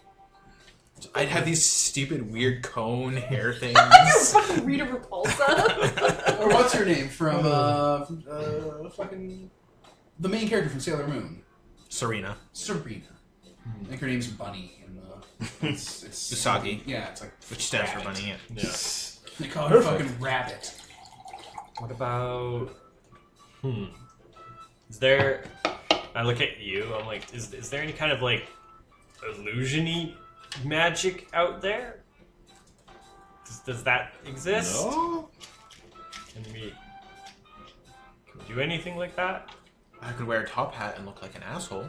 I'd have these stupid, weird cone hair things. Fucking Rita Repulsa. Or what's her name from fucking the main character from Sailor Moon, Serena. Sabrina. I think her name's Bunny in the. It's Usagi. Yeah, it's like Which stands for rabbit. bunny. Yeah. They call her fucking Rabbit. What about? Is there? I look at you. I'm like, is there any kind of like illusion-y magic out there? Does that exist? No? Can we do anything like that? I could wear a top hat and look like an asshole.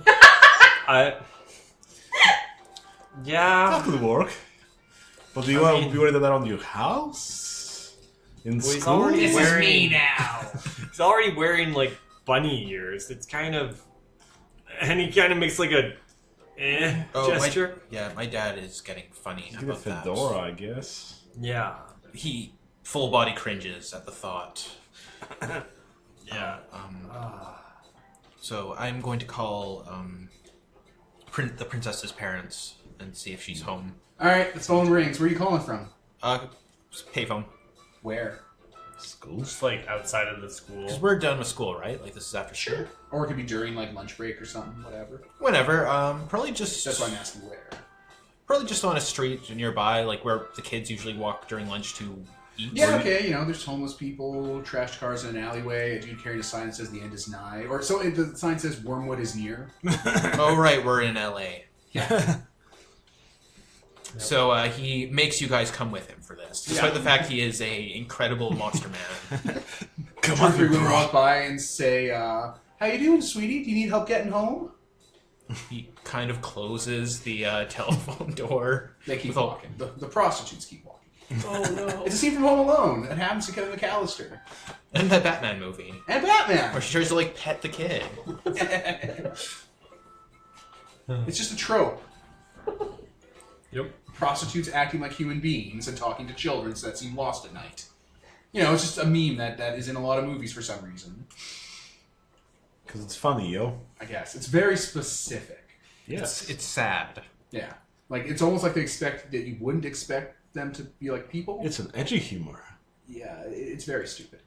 Yeah. That could work. But do you I want mean- to do that on your house? In Well, he's school? already This is wearing- me now. He's already wearing like bunny ears. It's kind of, and he kind of makes like a gesture. My dad is getting funny Get a about that. fedora, I guess. Yeah. He full body cringes at the thought. Yeah. So I'm going to call the princess's parents and see if she's home. All right, the phone rings. Where are you calling from? Payphone. Where? School? Just like outside of the school. Because we're done with school, right? Like this is after school. Or it could be during like lunch break or something. Whatever. Whenever. Probably just. That's why I'm asking where. Probably just on a street nearby, like where the kids usually walk during lunch to eat. Yeah, okay, you know, there's homeless people, trashed cars in an alleyway, a dude carrying a sign that says the end is nigh. Or so the sign says Wormwood is near. Oh, right, we're in LA. Yeah. So he makes you guys come with him for this, despite the fact he is a incredible monster man. Come Two or three women walk by and say, how you doing, sweetie? Do you need help getting home? He kind of closes the telephone door. They keep With all- walking. The prostitutes keep walking. Oh no. It's a scene from Home Alone that happens to Kevin McAllister. And the Batman movie, And where Batman! she tries to like pet the kid. It's just a trope. Yep. Prostitutes acting like human beings and talking to children so that seem lost at night. You know, it's just a meme that is in a lot of movies for some reason. Because it's funny, yo. I guess. It's very specific. Yes. It's sad. Yeah. Like, it's almost like they expect that you wouldn't expect them to be like people. It's an edgy humor. Yeah, it's very stupid.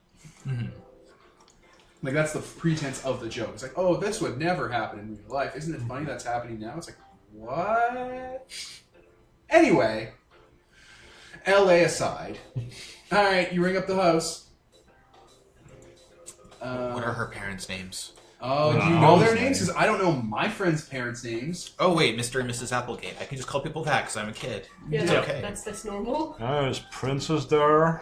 Like, that's the pretense of the joke. It's like, oh, this would never happen in real life. Isn't it funny that's happening now? It's like, what? Anyway, LA aside. Alright, you ring up the house. What are her parents' names? Oh, do you know their names? Because I don't know my friends' parents' names. Oh wait, Mr. and Mrs. Applegate. I can just call people that because I'm a kid. Yeah, It's no, okay. that's normal. There's Princess there.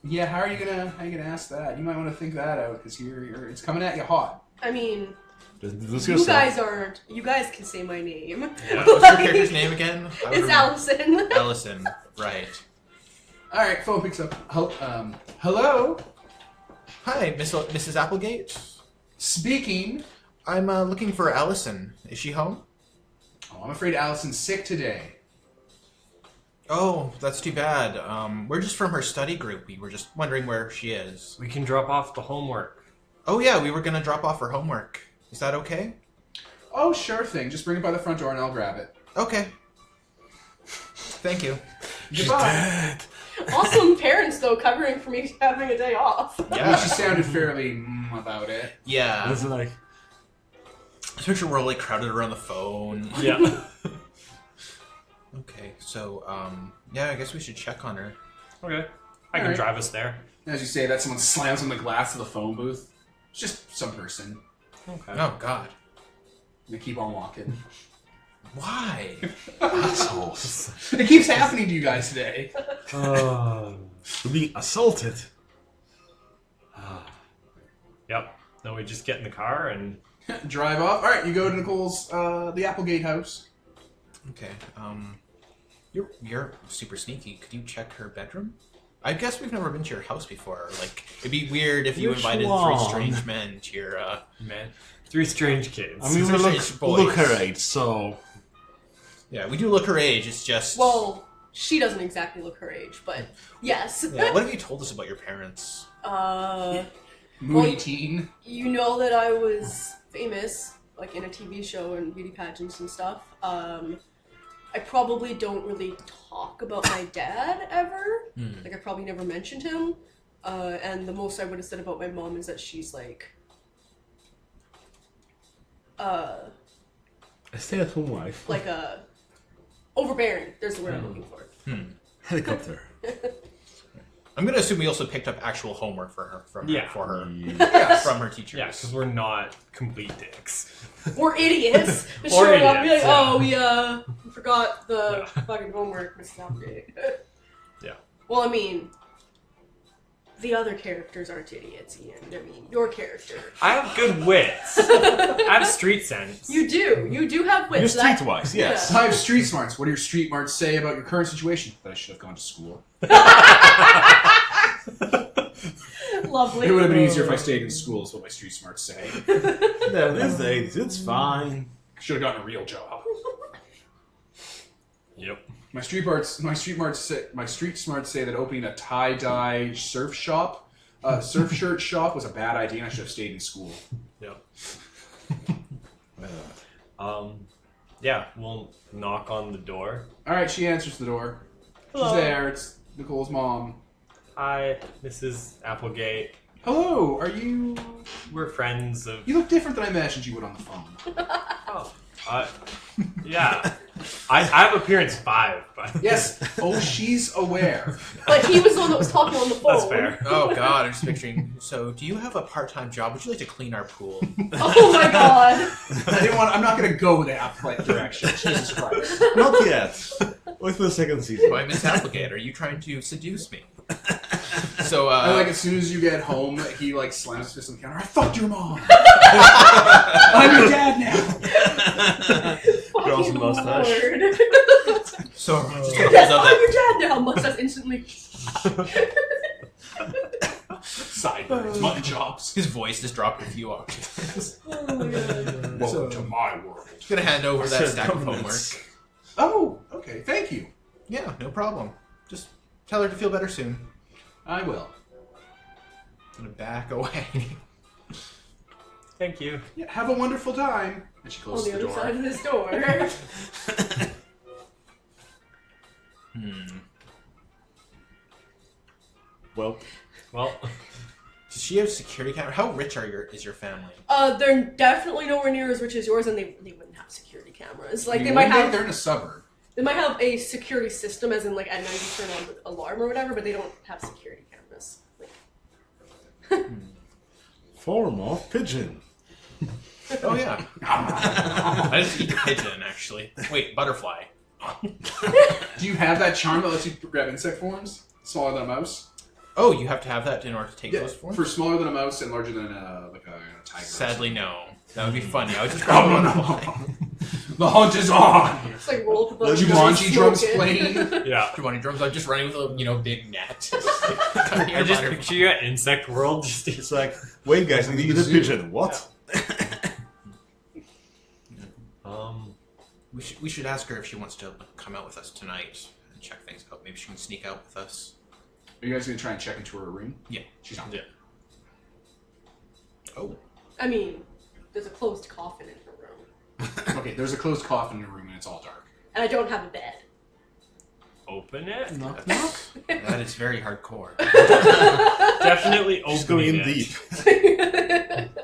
Yeah, how are you gonna ask that? You might want to think that out because it's coming at you hot. I mean, This you guys aren't. You guys can say my name. Yeah. What's your character's name again? I would It's remember. Allison. Allison. Right. All right, phone picks up. Hello, Hi, Mrs. Applegate. speaking. I'm looking for Allison. Is she home? Oh, I'm afraid Allison's sick today. Oh, that's too bad. We're just from her study group. We were just wondering where she is. We can drop off the homework. Oh yeah, we were gonna drop off her homework. Is that okay? Oh, sure thing. Just bring it by the front door and I'll grab it. Okay. Thank you. Goodbye. Awesome parents though, covering for me having a day off. Yeah. She sounded fairly about it. Yeah. It's like, This picture we're all like crowded around the phone. Yeah. Okay, so yeah, I guess we should check on her. Okay. I can Alright. drive us there. As you say that, someone slams on the glass of the phone booth. It's just some person. Okay. Oh God. They keep on walking. Why? assholes. It keeps happening to you guys today. You're being assaulted. Yep. Then we just get in the car and Drive off. All right, you go to Nicole's, the Applegate house. Okay. You're super sneaky. Could you check her bedroom? I guess we've never been to your house before. Like, it'd be weird if you Which invited one? 3 strange men to your. man, 3 strange kids. I mean, These are we strange look boys. her age, so... Yeah, we do look her age. It's just. Well, she doesn't exactly look her age, but yes. Yeah, what have you told us about your parents? Moody Well- teen. You know that I was famous, like in a TV show and beauty pageants and stuff. I probably don't really talk about my dad ever. Like, I probably never mentioned him. And the most I would have said about my mom is that she's like, A stay-at-home wife. like overbearing. There's the word I'm looking for. Helicopter. I'm gonna assume we also picked up actual homework for her from Yeah. from her teachers. Yeah, because we're not complete dicks. Or idiots. Just Or showing up and be like, idiots, yeah. oh, we forgot the fucking homework, Mrs. Applegate. Yeah. Well, I mean, the other characters aren't idiots, Ian. I mean, your character. I have good wits. I have street sense. You do. You do have wits. You're streetwise, yes. I have street smarts. What do your street smarts say about your current situation? That I should have gone to school. Lovely. It would have been easier if I stayed in school, is what my street smarts say. Yeah, it's the 80s. It's fine. Should have gotten a real job. Yep. My street smarts say that opening a tie-dye surf shirt shop was a bad idea, and I should have stayed in school. Yep. Yeah, we'll knock on the door. All right, she answers the door. Hello. She's there. It's Nicole's mom. Hi, Mrs. Applegate. Hello. Are you? We're friends of... You look different than I imagined you would on the phone. Oh. Yeah. I have appearance 5, but... Yes. Oh, she's aware. But he was the one that was talking on the phone. That's fair. Oh God, I'm just picturing. So, do you have a part-time job? Would you like to clean our pool? Oh my god. I'm not going to go that direction. Jesus Christ. Not yet. Wait for the second season. Why, Miss Applegate, are you trying to seduce me? So, I like as soon as you get home, he like slams his fist on the counter. I fucked your mom. I'm your dad now. Gross Fucking mustache. Lord. so just Yes, holds out I'm that. your dad now. Mustache instantly. Sideburns, mutton chops. His voice just dropped a few octaves. Oh my god. Welcome to my world. Just gonna hand over that Said stack of homework. governance. Oh, okay. Thank you. Yeah, no problem. Just tell her to feel better soon. I will. I'm gonna back away. Thank you. Yeah, have a wonderful time. And she On closes the the other door. side of this door. Well, Does she have security camera? How rich is your family? They're definitely nowhere near as rich as yours, and they wouldn't have security cameras. Like, I mean, they might one day have they're in a suburb. They might have a security system, as in like at night you turn on the alarm or whatever, but they don't have security cameras. Like, form of pigeon. Oh yeah. I just eat the pigeon actually. Wait, butterfly. Do you have that charm that lets you grab insect forms? Smaller than a mouse? Oh, you have to have that in order to take Yeah, those forms? for smaller than a mouse and larger than a tiger. Sadly, no. That would be funny. I would just Oh, no. The hunt is on! it's like roll up a The bunch of Jumanji drums smoke it. playing. Yeah. Jumanji drums. I'm just running with a big net. I just picture you at Insect World. Just It's like, wait guys, I need a Zoo. pigeon. What? We should ask her if she wants to come out with us tonight and check things out. Maybe she can sneak out with us. Are you guys going to try and check into her room? Yeah. She's not. Yeah. Oh. I mean, there's a closed coffin in her room, Okay, there's a closed coffin in her room and it's all dark. and I don't have a bed. open it. Knock knock. That is very hardcore. Definitely She's going opening in it. deep.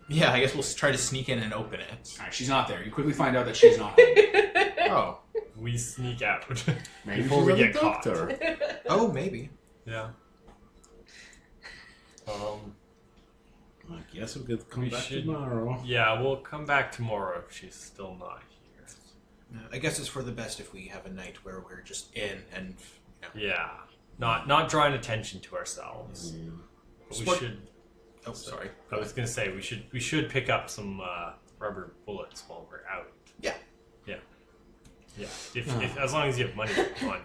Yeah, I guess we'll try to sneak in and open it. Alright, she's not there. You quickly find out that she's not home. Oh. We sneak out Maybe before she's we at get the caught. doctor. Oh, maybe. Yeah. I guess we could come We back should- tomorrow. Yeah, we'll come back tomorrow if she's still not here. I guess it's for the best if we have a night where we're just in and, Yeah. Not drawing attention to ourselves. But we Sport- should. Oh, sorry. I was gonna say we should pick up some rubber bullets while we're out. Yeah. Yeah. If as long as you have money on you.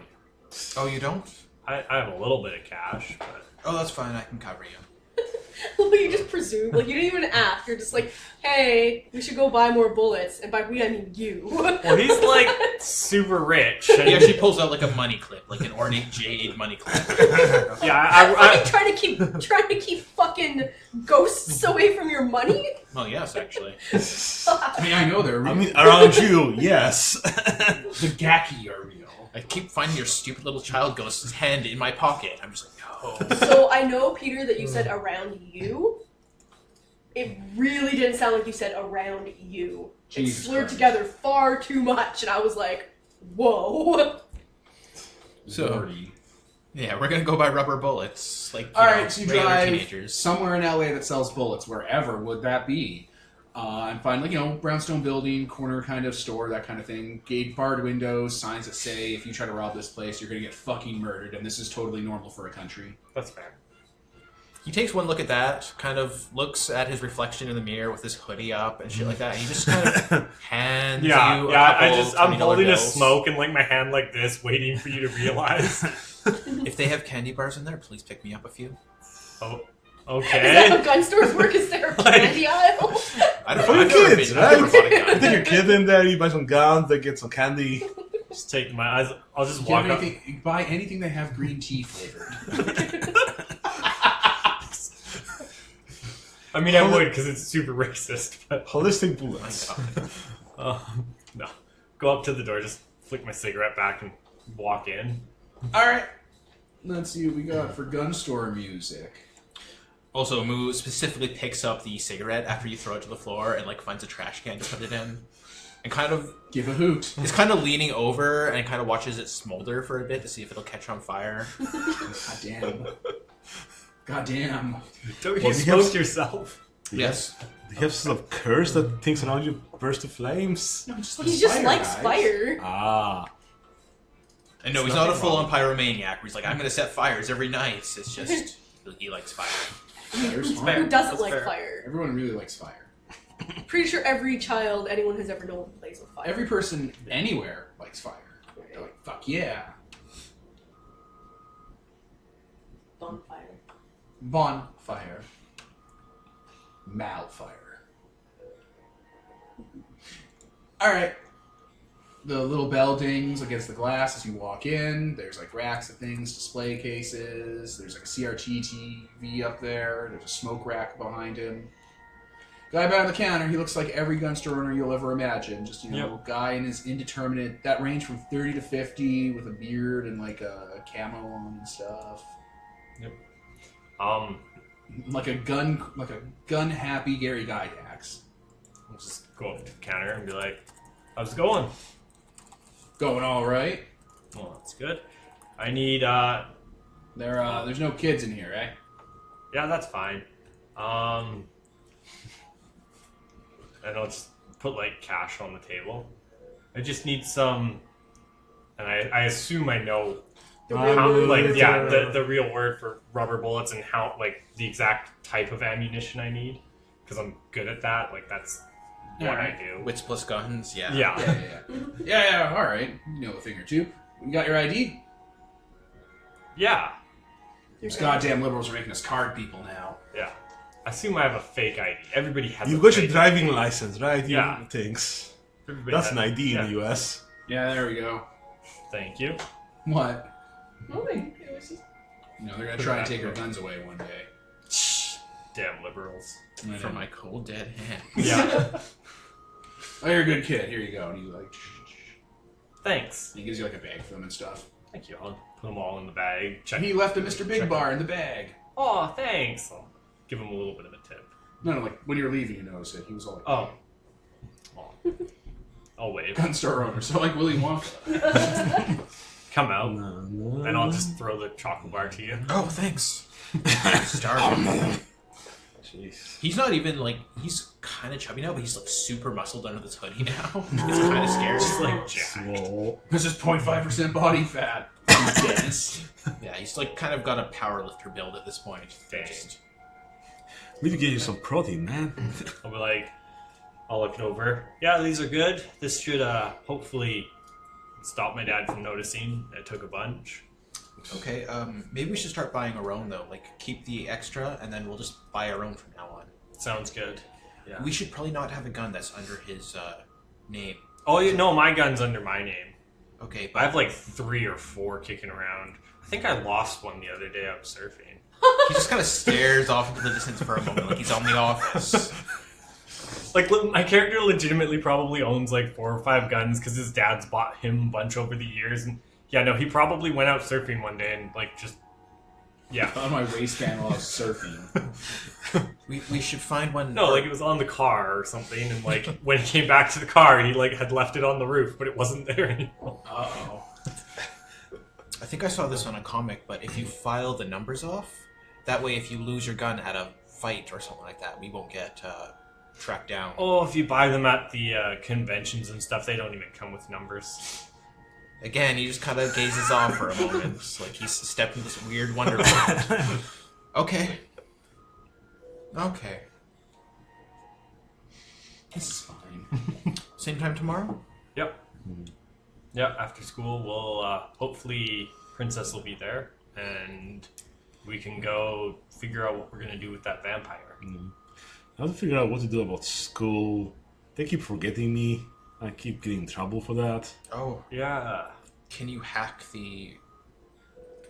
Oh, you don't? I have a little bit of cash, but Oh, that's fine. I can cover you. You just presume, like you didn't even ask. You're just like, hey, we should go buy more bullets, and by we I mean you. Well, he's like super rich. And He actually pulls out like a money clip, like an ornate jade money clip. yeah, I'm trying to keep fucking ghosts away from your money. Well, yes, actually. I mean, I know they're real. I mean, around you, yes. the Gaki are real. I keep finding your stupid little child ghost's hand in my pocket. I'm just like, no. So I know, Peter, that you said around you. It really didn't sound like you said around you. Jesus It slurred Christ. together far too much, and I was like, whoa. So, Lordy. yeah, we're gonna go buy rubber bullets. Like, All right, so you regular drive teenagers. somewhere in LA that sells bullets. Wherever would that be? And find, like, brownstone building, corner kind of store, that kind of thing. Gate barred windows, signs that say, if you try to rob this place, you're going to get fucking murdered, and this is totally normal for a country. that's fair. He takes one look at that, kind of looks at his reflection in the mirror with his hoodie up and shit like that, and he just kind of hands you a couple I'm $20 holding a bills. smoke and like my hand like this, waiting for you to realize. If they have candy bars in there, please pick me up a few. Oh, Is that okay. how gun stores work? Is there a candy aisle? I don't For know. the I've never kids, been- I've never right? bought a You gun. take your kid in there, you buy some guns, they get some candy. Just take my eyes. I'll just Do you walk have up. anything, buy anything they have green tea flavored. I mean, I would because it's super racist, but Holistic My bullets. God. no. Go up to the door, just flick my cigarette back, and walk in. Alright. Let's see what we got for gun store music. Also, Moo specifically picks up the cigarette after you throw it to the floor and like finds a trash can to put it in, and kind of Give a hoot. is kind of leaning over and kind of watches it smolder for a bit to see if it'll catch on fire. God damn. God damn. Don't you Well, smoke yourself? Yes. Do you have some sort of curse that things around you burst to flames? No, just He just likes guys. fire. Ah. And no, he's not a full-on pyromaniac where he's like, I'm gonna set fires every night. It's just he likes fire. Fire's fine. fair. Who doesn't That's like fair. fire? Everyone really likes fire. Pretty sure every child anyone has ever known plays with fire. Every person anywhere likes fire. They're like, fuck yeah. Bonfire. Bonfire. Malfire. Alright. The little bell dings against the glass as you walk in. There's like racks of things, display cases. There's like a CRT TV up there. There's a smoke rack behind him. Guy behind the counter, he looks like every gun store owner you'll ever imagine. Just, guy in his indeterminate, that range from 30 to 50 with a beard and like a camo on and stuff. Like a gun happy Gary Gygax. I'll just go up to the counter and be like, "How's it going?" Going all right. Well, that's good. I need. There's no kids in here, eh? Yeah, that's fine. And I'll just put like cash on the table. I just need some, and I assume I know how, like the real word for rubber bullets and how like the exact type of ammunition I need because I'm good at that. Like that's what Alright. I do. Wits plus guns, yeah. Yeah. Yeah, all right. You know a thing or two. You got your ID? Yeah. These goddamn liberals are making us card people now. Yeah. I assume I have a fake ID. Everybody has. You've a got your fake driving license, right? Yeah. Things. Everybody That's has- an ID yeah. in the US. Yeah, there we go. Thank you. What? Nothing. It was just They're gonna try and take our guns away one day. Damn liberals. From my cold dead hand. Yeah. Oh, you're a good kid. Here you go. And he like, Thanks. he gives you like a bag for them and stuff. Thank you. I'll put them all in the bag. Check. He left a Mr. Big check Bar in the bag. Oh, thanks. I'll give him a little bit of a tip. No, like when you're leaving, you notice it. He was all like, Oh. I'll wave. gun store owner. So like Willy Wonka. Come out, No. and I'll just throw the chocolate bar to you. Oh, thanks. Starving. Jeez. He's not even like he's kind of chubby now, but he's like super muscled under this hoodie now. It's kind of scary. Just like jacked. Swole. This is 0.5% body fat. Dennis. Yeah, he's like kind of got a power lifter build at this point. Dang. Just- We need to get you some protein, man. I'll be like, I'll look it over. Yeah, these are good. This should hopefully stop my dad from noticing. I took a bunch. Okay, maybe we should start buying our own, though. Like, keep the extra, and then we'll just buy our own from now on. Sounds good. Yeah. We should probably not have a gun that's under his name. Oh, no, my gun's under my name. Okay, I but have like 3 or 4 kicking around. I think I lost one the other day out surfing. he just kind of stares off into the distance for a moment, like he's on The Office. Like, my character legitimately probably owns like 4 or 5 guns because his dad's bought him a bunch over the years. And yeah, no, he probably went out surfing one day and like just, yeah. On my waistband while I was surfing. We should find one. No, like it was on the car or something, and like when he came back to the car, he like had left it on the roof, but it wasn't there anymore. Uh-oh. I think I saw this on a comic, but if you file the numbers off, that way if you lose your gun at a fight or something like that, we won't get tracked down. Oh, if you buy them at the conventions and stuff, they don't even come with numbers. Again, he just kind of gazes off for a moment, it's like he's stepped into this weird wonderland. Okay. Okay. This is fine. Same time tomorrow? Yep. Yeah, after school, we'll hopefully Princess will be there, and we can go figure out what we're gonna do with that vampire. I have to figure out what to do about school. They keep forgetting me. I keep getting in trouble for that. Oh, Yeah. can you hack the...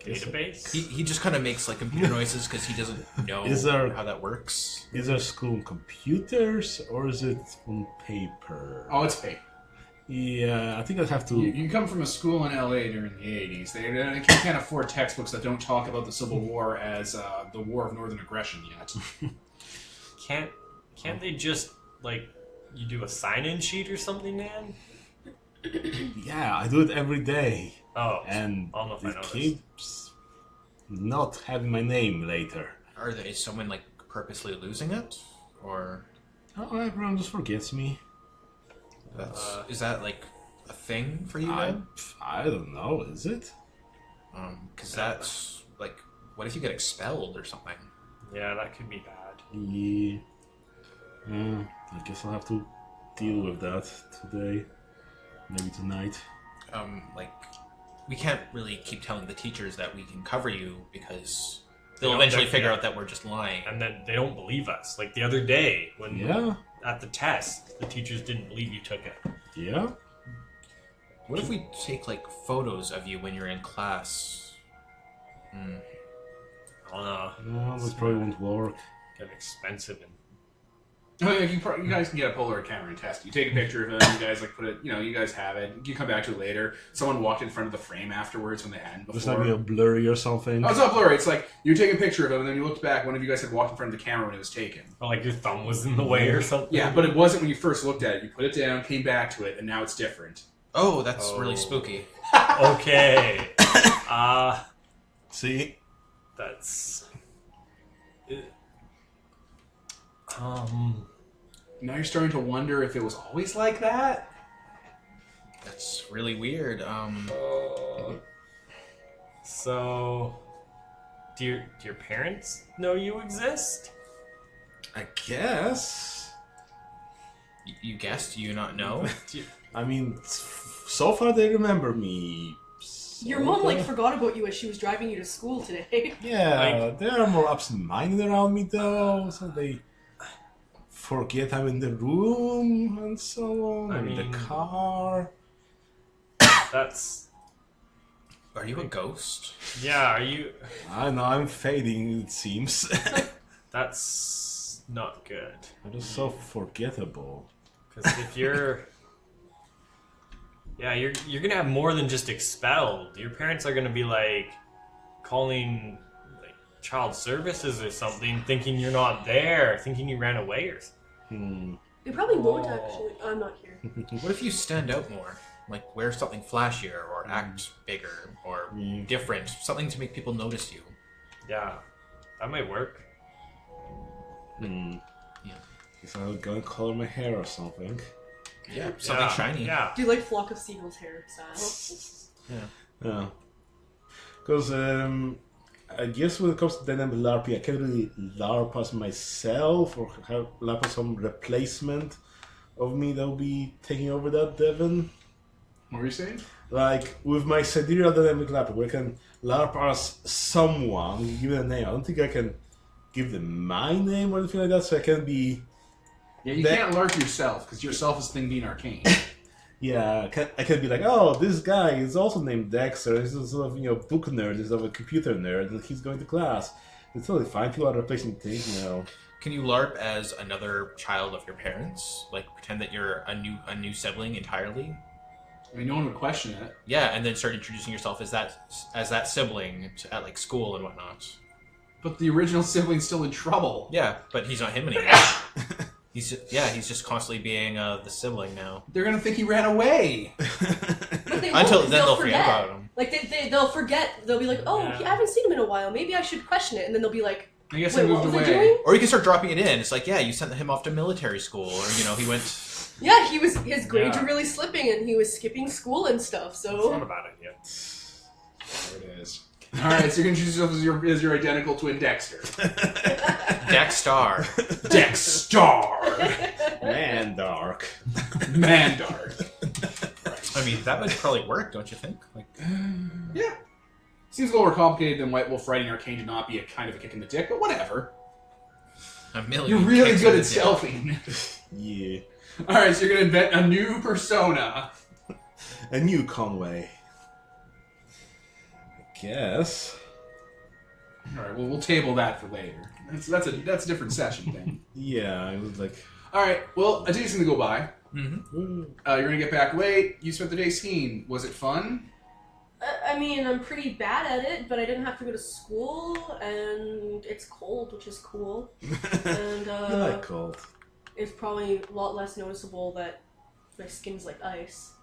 Database? He just kind of makes like computer noises because he doesn't know Is there- how that works. Is there school on computers or is it on paper? Oh, it's fake. Yeah, I think I'd have to. You come from a school in LA during the 80s. They can't afford textbooks that don't talk about the Civil War as the War of Northern Aggression yet. Can't they just like you do a sign-in sheet or something, man? Yeah, I do it every day. Oh, And I don't know if I it know this. keeps not having my name later. Is someone like purposely losing it? Or Oh, everyone just forgets me. is that like a thing for you I, then? I don't know, is it? Because that's like, what if you get expelled or something? Yeah, that could be bad. Yeah. I guess I'll have to deal with that today. Maybe tonight. Like, we can't really keep telling the teachers that we can cover you because They they'll don't eventually think- figure yeah. out that we're just lying. And then they don't believe us. Like the other day when Yeah, at the test, the teachers didn't believe you took it. yeah. What if we take like photos of you when you're in class? I don't know. No, that probably won't work. Get expensive and Oh, yeah, you guys can get a Polaroid camera and test. You take a picture of it, you guys like put it, you guys have it. You come back to it later. Someone walked in front of the frame afterwards when they hadn't before. Just like a blurry or something. Oh, it's not blurry. It's like you take a picture of him and then you looked back. One of you guys had walked in front of the camera when it was taken. or like your thumb was in the way or something. Yeah, but it wasn't when you first looked at it. You put it down, came back to it, and now it's different. Oh, that's Oh. really spooky. Okay. See? That's Now you're starting to wonder if it was always like that. That's really weird. so do your parents know you exist? I guess. You guessed? Do you not know? I mean, so far they remember me. Your mom like sorta. forgot about you as she was driving you to school today. Yeah, they are more absent-minded around me though, so they forget I'm in the room and so on, I in mean- the car. That's Are you a ghost? yeah. Are you? I know, I'm fading, it seems. That's not good. I'm just so forgettable. Because if you're, yeah, you're gonna have more than just expelled. Your parents are gonna be like calling like child services or something, thinking you're not there, thinking you ran away or something. They probably won't actually. I'm not here. What if you stand out more? Like wear something flashier or act bigger or different. Something to make people notice you. Yeah, that might work. Yeah. Yeah. Guess I'll go and color my hair or something. Yeah, something Yeah, shiny. Yeah. Do you like Flock of Seagulls hair style? Yeah. Because, I guess when it comes to dynamic LARPing, I can't really LARP as myself or have LARP as some replacement of me that will be taking over that Devon. What were you saying? Like, with my sidereal dynamic laptop, where I can LARP as someone, give it a name. I don't think I can give them my name or anything like that, so I can be... Yeah, you can't LARP yourself, because yourself is the thing being arcane. Yeah, I can be like, oh, this guy is also named Dexter. He's a sort of, book nerd. He's sort of a computer nerd, and he's going to class. It's totally fine. People are replacing things, Can you LARP as another child of your parents? Like, pretend that you're a new sibling entirely? I mean, no one would question it. Yeah, and then start introducing yourself as that sibling at like school and whatnot. But the original sibling's still in trouble. Yeah, but he's not him anymore. He's just constantly being the sibling now. They're gonna think he ran away. But they Until won't, then, they'll forget. forget about him. Like they'll forget. They'll be like, "Oh, I haven't seen him in a while. Maybe I should question it." And then they'll be like, I guess "Wait, he moved what was away. I doing?" Or you can start dropping it in. It's like, yeah, you sent him off to military school, or he went. Yeah, his grades Yeah. were really slipping, and he was skipping school and stuff. It's So not about it yet. There it is. Alright, so you're gonna introduce yourself as your identical twin Dexter. Dexstar. Dexstar! Man, dark. Mandark. I mean, that would probably work, don't you think? Like, Yeah. Seems a little more complicated than White Wolf writing Arcane to not be a kind of a kick in the dick, but whatever. a million. You're really kicks good in at the dick. stealthing. Yeah. Alright, so you're gonna invent a new persona. A new Conway. I guess. Alright, well, we'll table that for later. That's a different session thing. Yeah, I was like... Alright, well, a day's gonna go by. Mm-hmm. You're gonna get back late. You spent the day skiing. Was it fun? I mean, I'm pretty bad at it, but I didn't have to go to school, and it's cold, which is cool. And I like cold. it's probably a lot less noticeable that my skin's like ice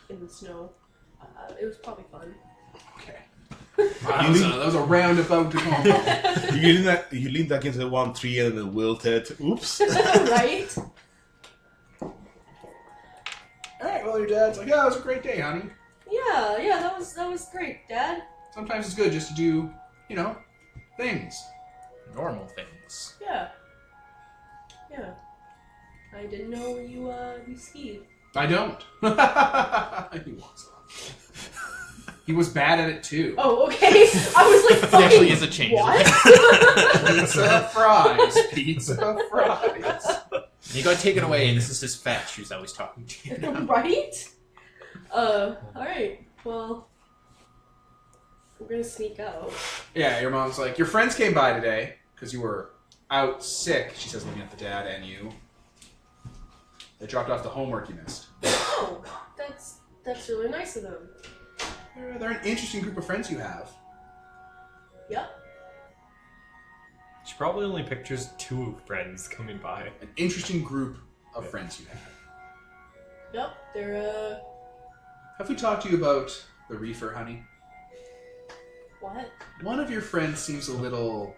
in the snow. It was probably fun. Okay. Wow, that was a roundabout to come. You leaned back into one tree and then wilted. Oops. Right? Alright, well, your dad's like, yeah, it was a great day, honey. Yeah, that was great, Dad. Sometimes it's good just to do, things. Normal things. Yeah. I didn't know you skied. I don't. He walks off. He was bad at it, too. Oh, okay. I was like, He fucking, actually is a change. what? Pizza fries. Pizza fries. He got taken away, and this is his fetch who's always talking to you. Right? Alright. Well, we're gonna sneak out. Yeah, your mom's like, your friends came by today because you were out sick, she says, looking at the dad and you. They dropped off the homework you missed. Oh, that's really nice of them. They're an interesting group of friends you have. Yep. She probably only pictures 2 friends coming by. An interesting group of friends you have. Yep. They're Have we talked to you about the reefer, honey? what? One of your friends seems a little...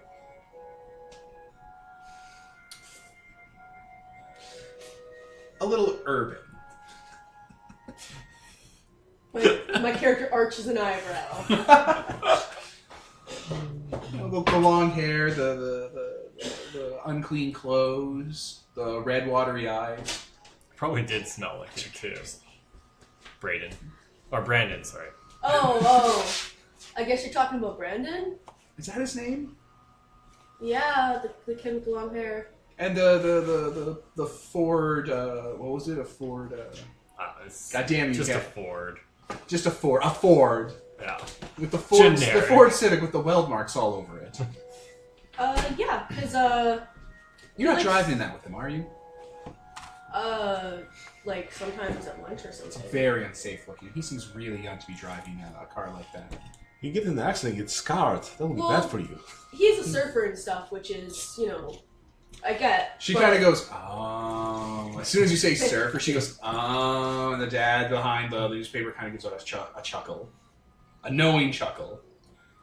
urban. My character arches an eyebrow. The long hair, the unclean clothes, the red watery eyes. Probably did smell like it too. Braden. Or Brandon, sorry. Oh. I guess you're talking about Brandon? Is that his name? Yeah, the kid with the long hair. And the Ford, what was it? A Ford, It's God damn you, just a Kev. Ford. Just a Ford. Yeah. With the Ford, Generic. the Ford Civic with the weld marks all over it. Yeah, because, You're not Like- driving in that with him, are you? like sometimes at lunch or It's something. very unsafe looking. He seems really young to be driving a car like that. You get in an accident, you get scarred. That would be Well- bad for you. He's a surfer and stuff, which is, I get. She but- kind of goes, oh. As soon as you say surfer, she goes, oh. And the dad behind the newspaper kind of gives out a chuckle. A knowing chuckle.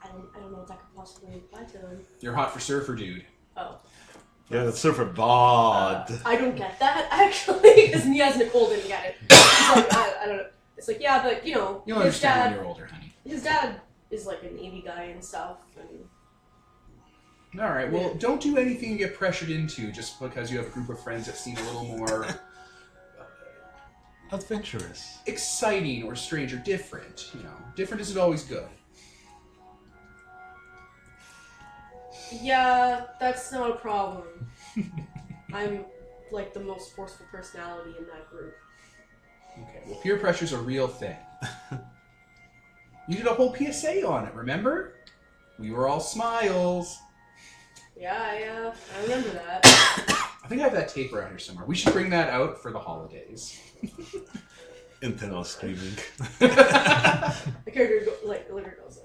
I don't know what that could possibly apply to them. You're hot for surfer, dude. Oh. Yeah, the surfer bod. I don't get that, actually, because me as Nicole didn't get it. It's like, I don't know. It's like, yeah, but, You'll his understand when dad, you're older, honey. his dad is like a Navy guy and stuff, and All right, well, don't do anything you get pressured into just because you have a group of friends that seem a little more adventurous. exciting or strange or different. You know, different isn't always good. Yeah, that's not a problem. I'm like the most forceful personality in that group. Okay, well, peer pressure's a real thing. You did a whole PSA on it, remember? We were all smiles. Yeah, I remember that. I think I have that tape around here somewhere. We should bring that out for the holidays. Internal screaming. The character literally goes,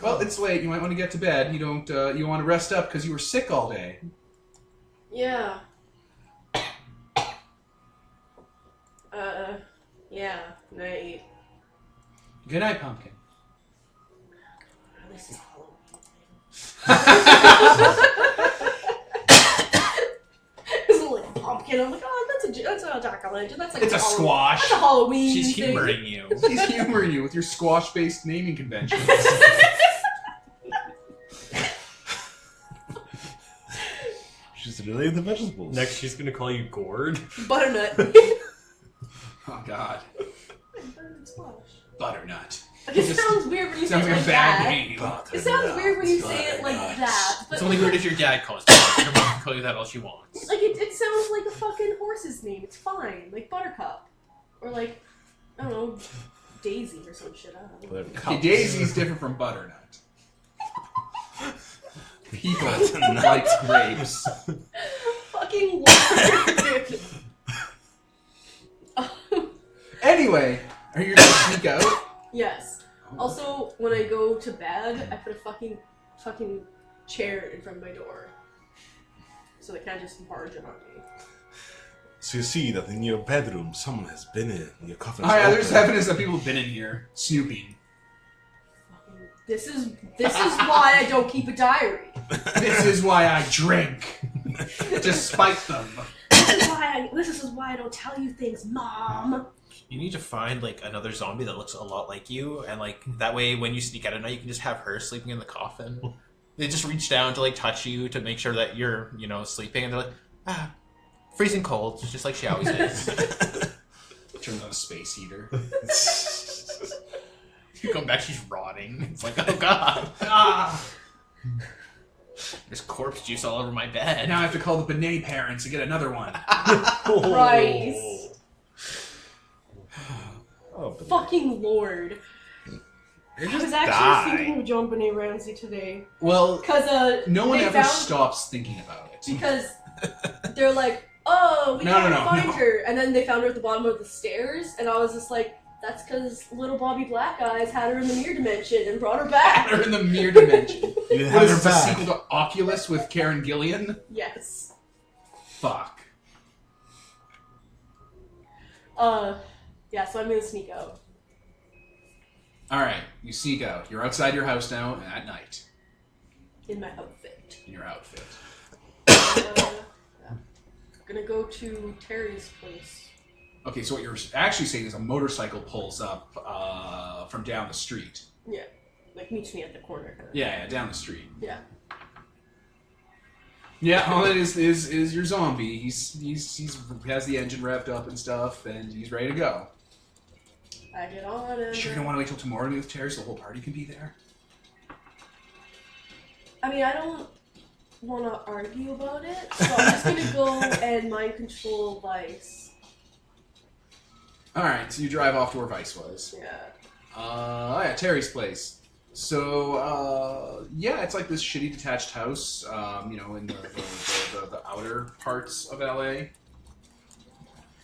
Well, it's late. You might want to get to bed. You don't. You want to rest up because you were sick all day. yeah. Yeah, night. Good night, pumpkin. This is It's like a pumpkin. I'm like, oh, that's a jack-o'-lantern. That's like It's a squash. That's a Halloween She's thing. humoring you. He's humoring you with your squash-based naming conventions. She's related to vegetables. Next, she's gonna call you Gourd. Butternut. Oh God, Butternut squash. butternut. It sounds weird when you say Sounds it like like a bad that. name. It sounds weird when you say it like that. But It's only weird if your dad calls you. Your mom can call you that all she wants. like it sounds like a fucking horse's name. It's fine. Like Buttercup. Or like, I don't know, Daisy or some shit. I don't know. Okay, Daisy's different from butternut. People like grapes. Fucking Lord. Anyway, are you gonna sneak out? Yes. Also, when I go to bed, I put a fucking chair in front of my door. So they can't just barge in on me. So you see that in your bedroom, someone has been in. Your coffin's Oh yeah, there's open. evidence that people have been in here snooping. Fucking, this is why I don't keep a diary. This is why I drink. To spite them. This is why I don't tell you things, Mom. You need to find like another zombie that looks a lot like you, and like that way, when you sneak out at night, you can just have her sleeping in the coffin. They just reach down to like touch you to make sure that you're, sleeping, and they're like, freezing cold, just like she always is. Turns on a space heater. You come back, she's rotting. It's like, oh god, there's corpse juice all over my bed. Now I have to call the Benet parents to get another one. Christ. Oh, but Fucking Lord. I was actually thinking of John Benet Ramsey today. Well, Because no one they ever found- stops thinking about it. Because they're like, oh, we No, gotta no, no, find no. her. And then they found her at the bottom of the stairs, and I was just like, that's because little Bobby Black Eyes had her in the mirror dimension and brought her back. Her in the mirror dimension. you What have is her this, a back. sequel to Oculus with Karen Gillian? Yes. Fuck. Yeah, so I'm gonna sneak out. Alright, you sneak out. You're outside your house now at night. In my outfit. In your outfit. Yeah. Gonna go to Terry's place. Okay, so what you're actually saying is a motorcycle pulls up from down the street. Yeah. Like, meets me at the corner. Kind of. Yeah, down the street. Yeah. Yeah, all it is your zombie. He's has the engine revved up and stuff, and he's ready to go. I get on and... Sure, you don't want to wait till tomorrow to meet with Terry so the whole party can be there? I mean, I don't want to argue about it, so I'm just gonna go and mind control Vice. Alright, so you drive off to where Vice was. Yeah. Yeah, Terry's place. So, yeah, it's like this shitty detached house, in the outer parts of LA.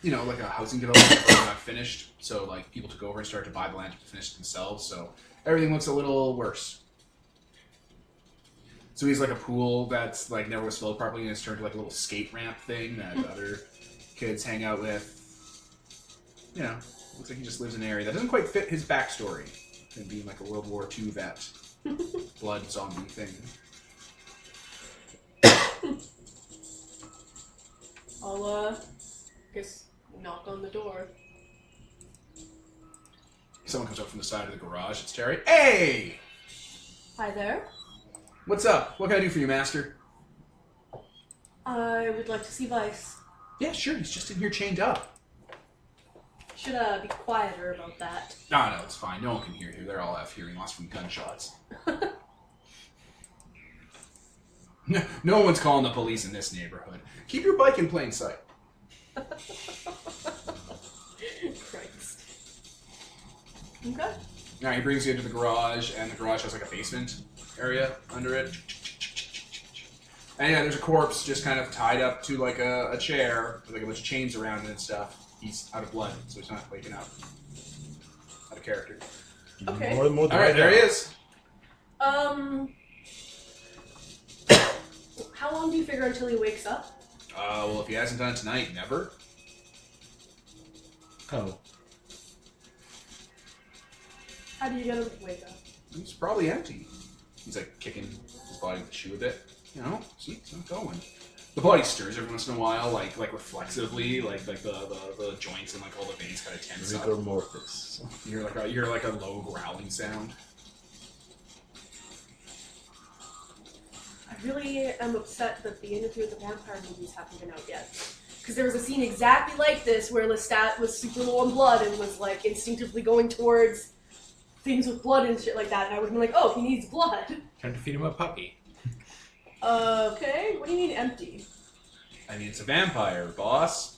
Like a housing development that was not finished. So, like, people took over and started to buy the land to finish it themselves. So, everything looks a little worse. So he's like a pool that's, like, never was filled properly, and it's turned to, like, a little skate ramp thing that other kids hang out with. Looks like he just lives in an area that doesn't quite fit his backstory. Him being, like, a World War II vet. Blood zombie thing. I'll, guess knock on the door. Someone comes up from the side of the garage. It's Terry. Hey! Hi there. What's up? What can I do for you, master? I would like to see Vice. Yeah, sure. He's just in here chained up. Should be quieter about that. No, it's fine. No one can hear you. They're all have hearing loss from gunshots. No one's calling the police in this neighborhood. Keep your bike in plain sight. Christ. Okay. Now he brings you into the garage, and the garage has like a basement area under it. And yeah, there's a corpse just kind of tied up to like a chair with like a bunch of chains around it and stuff. He's out of blood, so he's not waking up. Out of character. Okay. More and more. All right, there he is. How long do you figure until he wakes up? Well, if he hasn't done it tonight, never. Oh. How do you get him to wake up? He's probably empty. He's like kicking his body with the shoe a bit. You know, see, it's not going. The body stirs every once in a while, like reflexively, like the joints and like all the veins kind of tense up. Rigor mortis. You hear like a low growling sound. I really am upset that the Interview with the Vampire movies haven't been out yet. Because there was a scene exactly like this where Lestat was super low on blood and was like instinctively going towards things with blood and shit like that, and I would have been like, oh, he needs blood. Time to feed him a puppy. Okay, what do you mean empty? I mean, it's a vampire, boss. ...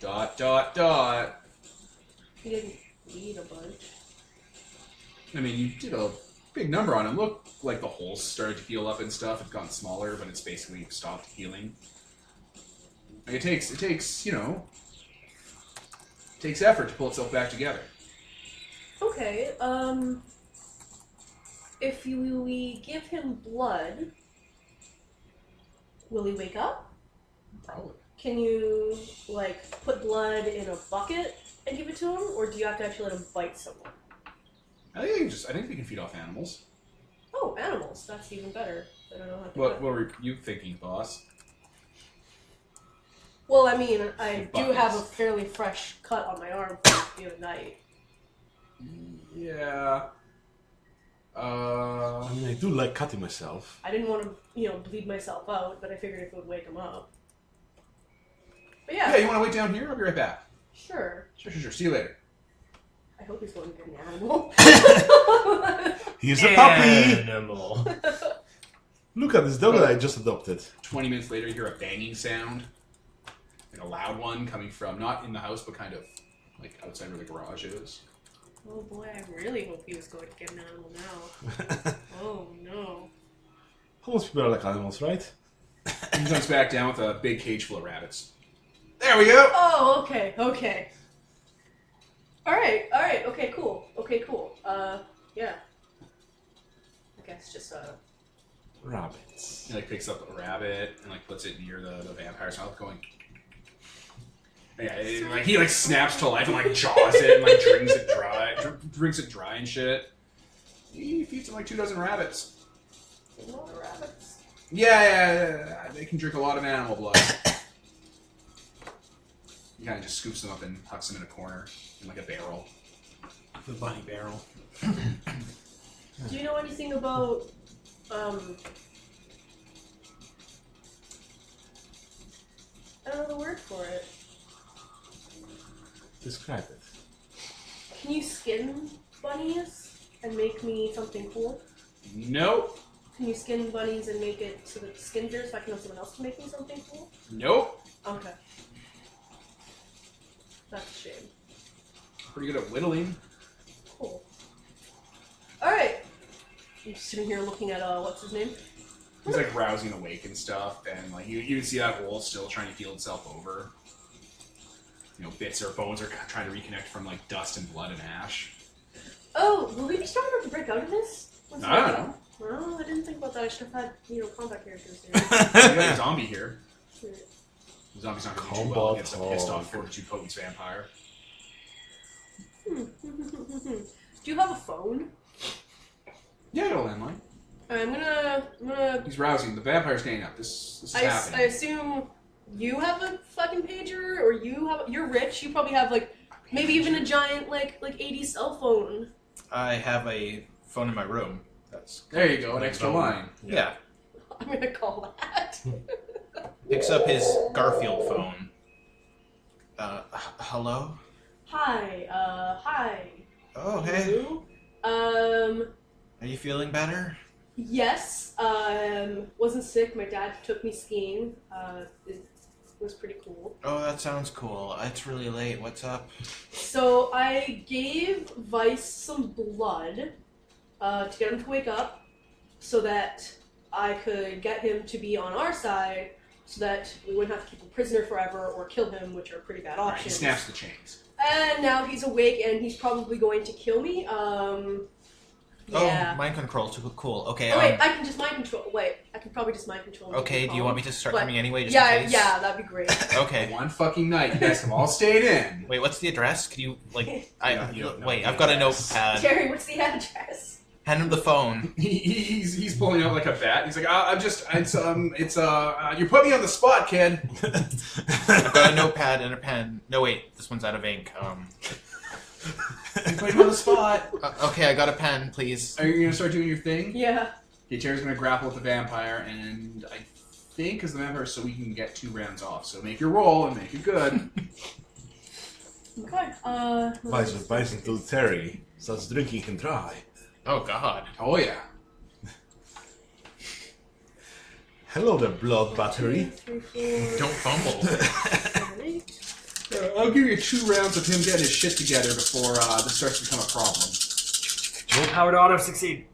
He didn't eat a bunch. I mean, you did a big number on him. Look, like the holes started to heal up and stuff. It's gotten smaller, but it's basically stopped healing. Like it takes, you know, takes effort to pull itself back together. Okay, if we give him blood, will he wake up? Probably. Can you, like, put blood in a bucket and give it to him, or do you have to actually let him bite someone? I think we can feed off animals. Oh, animals. That's even better. I don't know how to What were you thinking, boss? Well, I mean, I do Buckets. have a fairly fresh cut on my arm from the other night. Yeah. I mean, I do like cutting myself. I didn't want to, bleed myself out, but I figured it would wake him up. But yeah, Yeah, you want to wait down here? I'll be right back. sure. Sure. See you later. I hope he's going to get an animal. He's a puppy! Animal. Look at this dog that I just adopted. 20 minutes later, you hear a banging sound. Like a loud one coming from, not in the house, but kind of like outside where the garage is. Oh boy, I really hope he was going to get an animal now. Oh no. Most people are like animals, right? He comes back down with a big cage full of rabbits. There we go! Oh, okay. Alright, okay, cool. Yeah. I guess just, Rabbits. He like picks up a rabbit and like puts it near the vampire's mouth, going. Yeah, he like snaps to life and like jaws it and like drinks it dry and shit. He feeds him like 24 rabbits. a lot of rabbits. Yeah, they can drink a lot of animal blood. He kind of just scoops them up and hucks them in a corner in like a barrel. The bunny barrel. Do you know anything about, I don't know the word for it. Describe it. Can you skin bunnies and make me something cool? Nope. Can you skin bunnies and make it so that the skin's there so I can have someone else to make me something cool? Nope. Okay. That's a shame. Pretty good at whittling. Cool. Alright. I'm just sitting here looking at, what's his name? He's like rousing awake and stuff, and like you can see that hole still trying to heal itself over. You know, bits or bones are trying to reconnect from like dust and blood and ash. Oh, will we be strong enough to break out of this? I don't know. Well, I didn't think about that. I should have had, combat characters here. You got a zombie here. Shit. The zombie's not going to do too Combat well against a pissed hog. off Fortitude Potent's vampire. Do you have a phone? Yeah, I got a landline. I'm gonna. He's rousing. The vampire's getting up. This is I happening. assume you have a fucking pager, or you're rich. You probably have maybe even a giant like 80s cell phone. I have a phone in my room. That's There you go, an extra line. Yeah. I'm gonna call that. Picks up his Garfield phone. Hello? Hi. Hi. Oh, hey. Hello? Are you feeling better? Yes. Wasn't sick. My dad took me skiing. It was pretty cool. Oh, that sounds cool. It's really late. What's up? So I gave Vice some blood to get him to wake up, so that I could get him to be on our side, so that we wouldn't have to keep him prisoner forever or kill him, which are pretty bad Alright, he options. snaps the chains. And now he's awake, and he's probably going to kill me. Yeah. Oh, mind control. Cool. Okay. Oh wait, I can just mind control. Wait, I can probably just mind control. and Okay, keep do you calm. want me to start But- coming anyway, just Yeah, in case? yeah, that'd be great. Okay. One fucking night, you guys have all stayed in. Wait, what's the address? Could you, like... You don't know Wait, the I've got a address. notepad. Terry, what's the address? Hand him the phone. He's pulling out like a bat. He's like, you put me on the spot, kid. I've got a notepad and a pen. No, wait, this one's out of ink. You put me on the spot. Okay, I got a pen, please. Are you gonna start doing your thing? Yeah. Okay, Terry's gonna grapple with the vampire, and I think as the vampire, so we can get 2 rounds off. So make your roll and make it good. Okay. Vice was biting to Terry, starts drinking him dry. Oh, God. Oh yeah. Hello there, blood battery. 2, 3, 4, Don't fumble. 7, 8. I'll give you 2 rounds of him getting his shit together before this starts to become a problem. Willpower to auto succeed.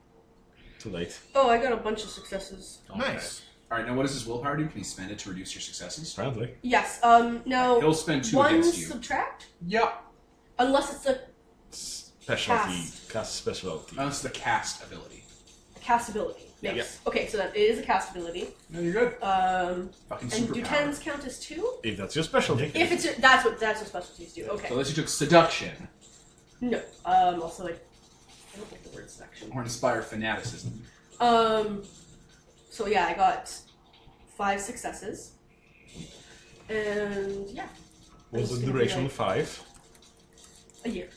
Too late. Oh, I got a bunch of successes. Nice. Alright, now what does his willpower do? Can he spend it to reduce your successes? Apparently. Yes. Now He'll spend 2 one against you. subtract, Yep. unless it's a Specialty. Cast specialty. That's the cast ability. cast ability. Yes. Yep. Okay, so that is a cast ability. No, you're good. Fucking Fucking and do superpower. tens count as 2? If that's your specialty. If it's that's what specialties do. Okay. So unless you took seduction No. Also like I don't like the word seduction. or inspire fanaticism. So yeah, I got 5 successes. And yeah. Was It's the gonna be duration like 5? a year.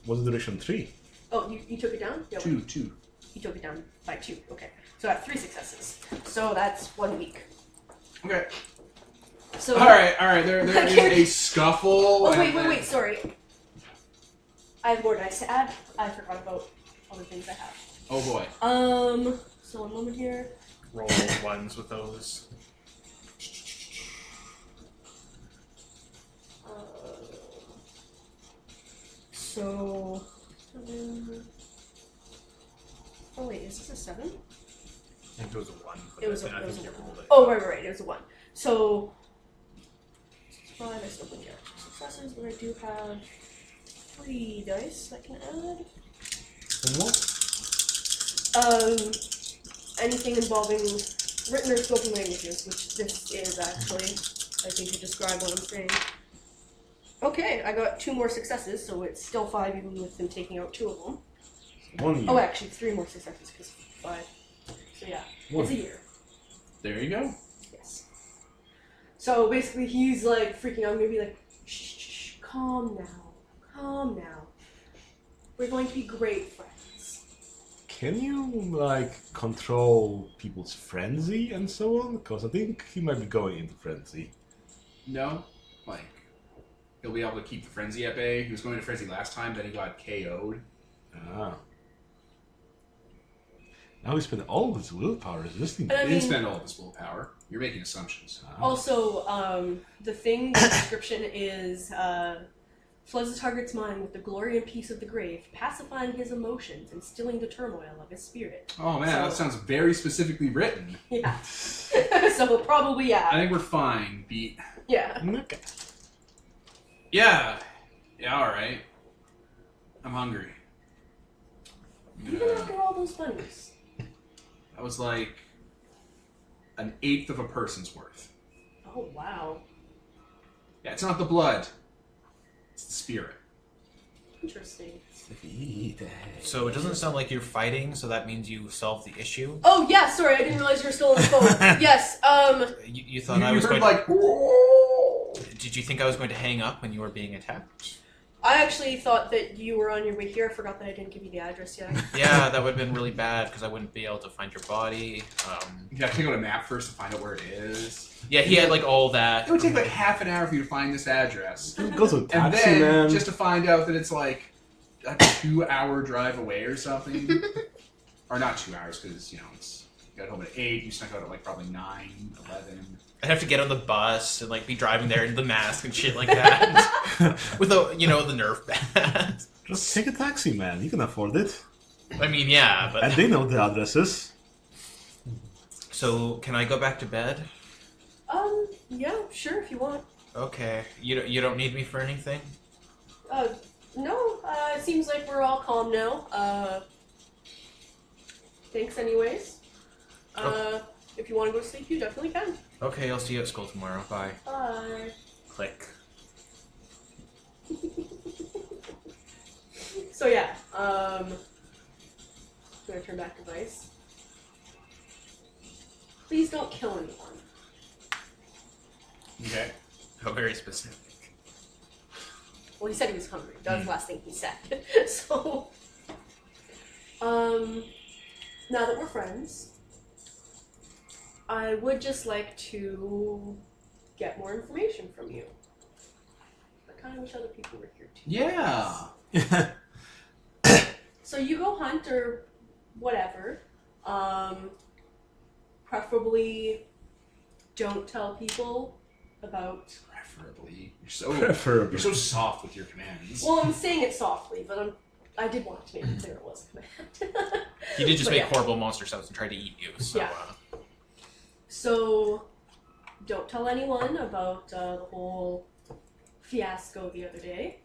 Was the duration 3? Oh, you took it down? Yeah, 2, 2. you took it down by 2. Okay. So I have 3 successes. So that's 1 week. Okay. So Alright. There is a scuffle. Oh and wait, sorry. I have more dice to add. I forgot about other things I have. Oh boy. So 1 moment here. Roll ones with those. So 7. Oh wait, is this a 7? I think it was a 1. But It was I a think you 1. rolled it. Oh right, it was a 1. So 5. I still don't get successes, but I do have 3 dice I can add. And what? Anything involving written or spoken languages, which this is actually. I think to describe what I'm saying. Okay, I got 2 more successes, so it's still 5 even with him taking out 2 of them. 1 year. Oh, actually, 3 more successes because 5. So yeah, One. it's a year. There you go. Yes. So basically, he's like freaking out, maybe like, shh, calm now. We're going to be great friends. Can you, like, control people's frenzy and so on? Because I think he might be going into frenzy. No. Like, he'll be able to keep the frenzy at bay. He was going to frenzy last time, then he got KO'd. Ah. Now he's spent all of his willpower resisting And I He it. didn't mean- spend all of his willpower. You're making assumptions. Ah. Also, the thing, the description is, floods the target's mind with the glory and peace of the grave, pacifying his emotions and stilling the turmoil of his spirit. Oh man, that sounds very specifically written. Yeah. So probably, I yeah. think we're fine, Beat. Yeah. Okay. Yeah. Yeah, alright. I'm hungry. Even after all those bunnies. That was like an 1/8 of a person's worth. Oh, wow. Yeah, it's not the blood. It's the spirit. Interesting. So it doesn't sound like you're fighting, so that means you solved the issue. Oh, yeah, sorry, I didn't realize you were still on the phone. Yes, You thought You I was heard going like, "Whoa!" Did you think I was going to hang up when you were being attacked? I actually thought that you were on your way here. I forgot that I didn't give you the address yet. Yeah, that would have been really bad because I wouldn't be able to find your body. You have to take out a map first to find out where it is. Yeah, he had like all that. It would take like half an hour for you to find this address. Go to a And taxi, then, man. just to find out that it's like a 2-hour drive away or something. Or not 2 hours, because, you know, it's, you got home at 8, you snuck out at like probably 9, 11. I'd have to get on the bus and like be driving there in the mask and shit like that. With the, you know, the Nerf bat. Just take a taxi, man. You can afford it. I mean, yeah, but... And they know the addresses. So, can I go back to bed? Yeah, sure, if you want. Okay. You don't need me for anything? No, it seems like we're all calm now. Thanks anyways. If you want to go to sleep, you definitely can. Okay, I'll see you at school tomorrow. Bye. Bye. Click. So yeah, I'm gonna turn back to Vice. Please don't kill anyone. Okay. Oh, very specific. Well, he said he was hungry. That was the last thing he said. So, now that we're friends, I would just like to get more information from you. I kind of wish other people were here too. Yeah. So you go hunt or whatever. Preferably don't tell people about... Preferably. Preferably. You're so soft with your commands. Well, I'm saying it softly, but I did want to make it clear it was a command. He did just But make yeah. horrible monster sounds and try to eat you. So, Yeah. So, don't tell anyone about the whole fiasco the other day.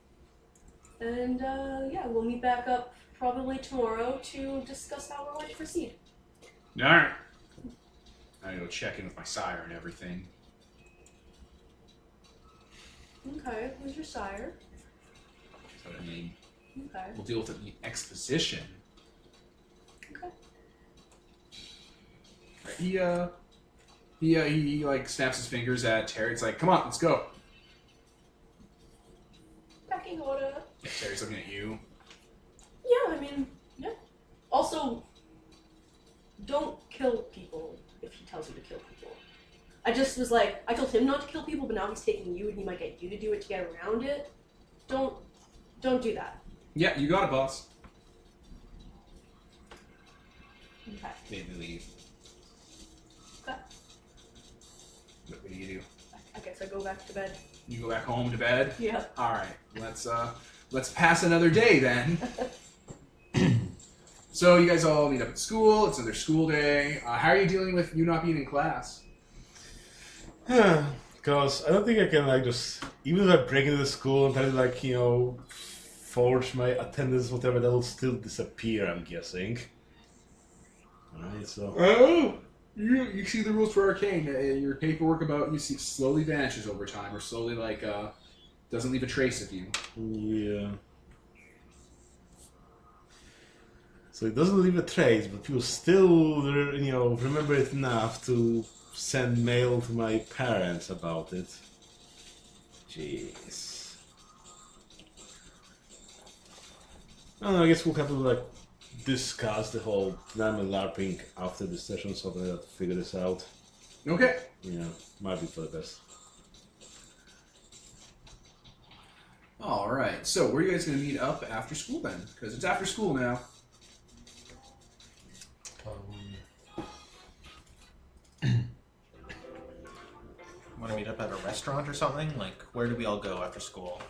And, yeah, we'll meet back up probably tomorrow to discuss how we're going to proceed. Alright. I gotta go check in with my sire and everything. Okay, who's your sire? That's what I mean. Okay. We'll deal with it in the exposition. Okay. He like snaps his fingers at Terry. It's like, come on, let's go. Packing order. Yeah, Terry's looking at you. Yeah, I mean, yeah. Also, don't kill people if he tells you to kill people. I just was like, I told him not to kill people, but now he's taking you and he might get you to do it to get around it. Don't do that. Yeah, you got it, boss. Okay. They leave. Okay. What do you do? I guess I go back to bed. You go back home to bed? Yeah. Alright, let's pass another day then. So you guys all meet up at school, it's another school day. How are you dealing with you not being in class? Because I don't think I can, like, just... Even if I break into the school and try to, like, you know, forge my attendance, whatever, that will still disappear, I'm guessing. Alright, so... Oh! You see the rules for Arcane. Your paperwork about you see slowly vanishes over time, or slowly, like, doesn't leave a trace of you. Yeah. So it doesn't leave a trace, but people still, you know, remember it enough to send mail to my parents about it. Jeez. I don't know, I guess we'll have to, like, discuss the whole diamond LARPing after the session, so I have to figure this out. Okay. Yeah, might be for the best. Alright, so where are you guys going to meet up after school then? Because it's after school now. Want to meet up at a restaurant or something? Like, where do we all go after school?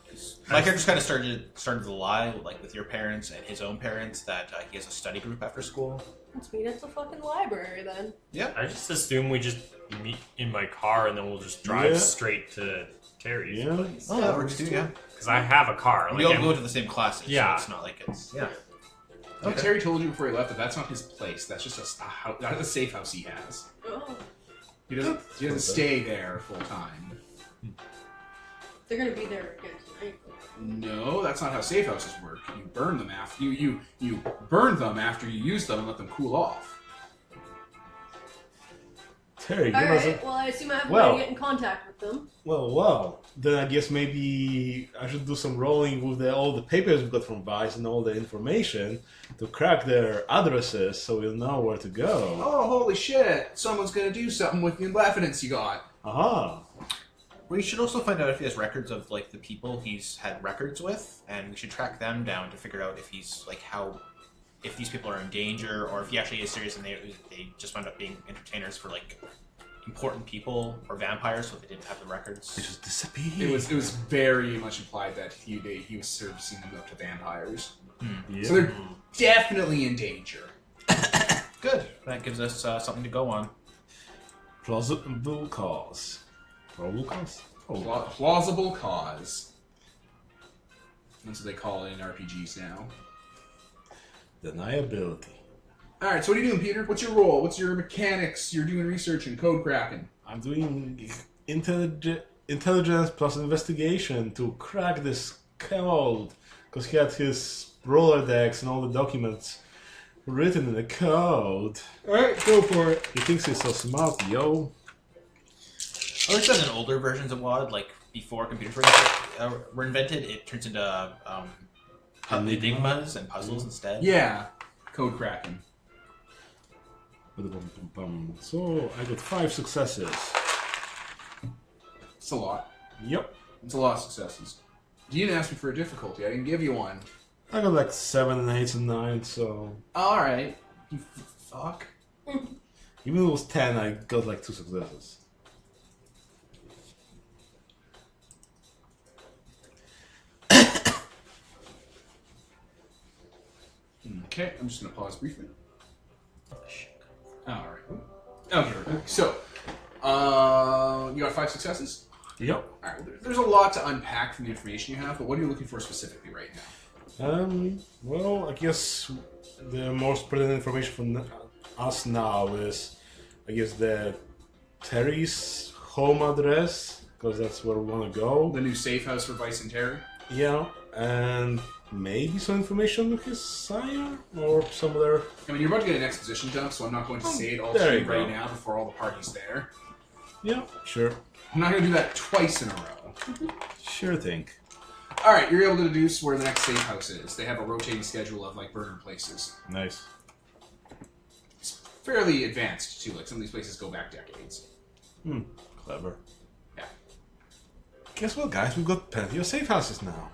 'Cause my character's kind of started to lie, like with your parents and his own parents, that he has a study group after school. Let's meet at the fucking library then. Yeah. I just assume we just meet in my car and then we'll just drive Yeah. straight to Terry's Yeah. place. Oh, that works too. Yeah. Because I have a car. We Like, all go to the same classes. Yeah. So it's not like it's Yeah, Terry told you before he left that that's not his place. That's just a house, that's a safe house he has. Oh, He doesn't stay there full time. they're gonna be there again tonight. No, that's not how safe houses work. You burn them after you burn them after you use them and let them cool off. Terry, give us a... Alright, well, I assume I have a Well. way to get in contact with them. Well. Then I guess maybe I should do some rolling with all the papers we got from Vice and all the information to crack their addresses so we'll know where to go. Oh, holy shit! Someone's gonna do something with the evidence you got. Aha. We should also find out if he has records of like the people he's had records with, and we should track them down to figure out if he's like if these people are in danger, or if he actually is serious and they just wound up being entertainers for like important people or vampires, so they didn't have the records. They just disappeared. It was very much implied that he was servicing them up to vampires. Yeah. So they're definitely in danger. Good. That gives us something to go on. Plausible cause. Probable cause? Plausible cause. That's what they call it in RPGs now. Deniability. Alright, so what are you doing, Peter? What's your role? What's your mechanics? You're doing research and code cracking. I'm doing intelligence plus investigation to crack this code. Because he had his Rolodex and all the documents written in the code. Alright, go for it. He thinks he's so smart, yo. I learned that in older versions of WoD, like before computers were invented, it turns into enigmas and puzzles instead. Yeah, code cracking. So I got 5 successes. It's a lot. Yep. It's a lot of successes. You didn't ask me for a difficulty. I didn't give you one. I got like 7 and 8 and 9, so... Alright. You fuck. Even if it was 10, I got like 2 successes. Okay, I'm just going to pause briefly. Alright. Okay, so, you got 5 successes? Yep. Alright, well, there's a lot to unpack from the information you have, but what are you looking for specifically right now? Well, I guess the most pertinent information from us now is, I guess, the Terry's home address, because that's where we want to go. The new safe house for Vice and Terry? Yeah, and maybe some information on his sire or some other... I mean, you're about to get an exposition dump, so I'm not going to say it all there to you you right go. now before all the parties there. Yeah, sure. I'm not going to do that twice in a row. Sure thing. Alright, you're able to deduce where the next safe house is. They have a rotating schedule of, like, burner places. Nice. It's fairly advanced, too. Like, some of these places go back decades. Clever. Yeah. Guess what, guys? We've got plenty of safe houses now.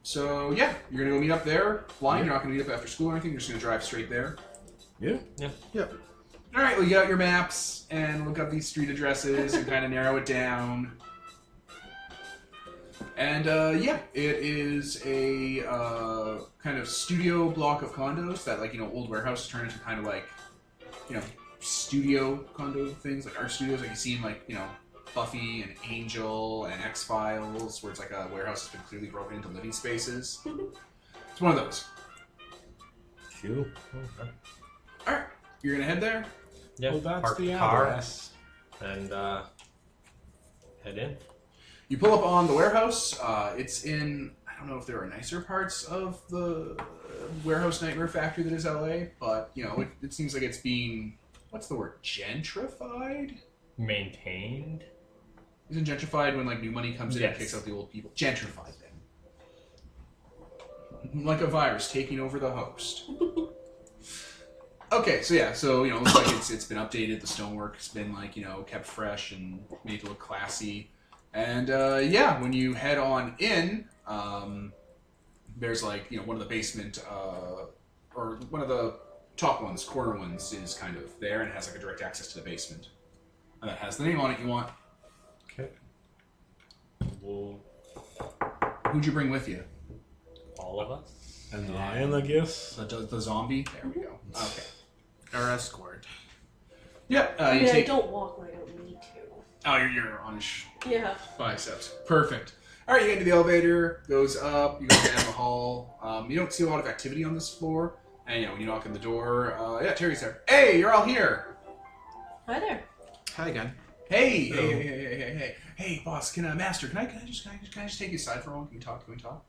So, yeah, you're going to go meet up there. Blind, you're not going to meet up after school or anything. You're just going to drive straight there. Yeah? Yep. Alright, well, you got your maps and look up these street addresses and kind of narrow it down. And, yeah, it is a kind of studio block of condos that, like, old warehouses turn into kind of like, studio condo things, like art studios, like you see in, like, Buffy and Angel and X-Files, where it's like a warehouse that's been clearly broken into living spaces. It's one of those. Cool. Alright, you're gonna head there? Yeah, Well, that's park the the car address. and head in. You pull up on the warehouse. It's in, I don't know if there are nicer parts of the warehouse nightmare factory that is LA, but, it seems like it's being, what's the word, gentrified? Maintained. Isn't gentrified when, like, new money comes in and Yes. kicks out the old people? Gentrified, then. Like a virus taking over the host. Okay, so yeah, it looks like it's been updated. The stonework's been, like, kept fresh and made to look classy. And, yeah, when you head on in, there's, like, one of the basement, or one of the top ones, corner ones, is kind of there and has, like, a direct access to the basement. And that has the name on it you want. Okay. We'll, Who'd you bring with you? all of us. And Ryan, I guess. The zombie? There we go. Okay. Our escort. Yep. I You mean, I take... don't walk when I don't need to. Oh, you're on his Yeah. biceps. Perfect. All right, you get into the elevator, goes up, you go down the hall. You don't see a lot of activity on this floor. And, when you knock on the door, yeah, Terry's there. Hey, you're all here. Hi there. Hi again. Hey, boss, Master, can I just take you aside for a moment? Can we talk?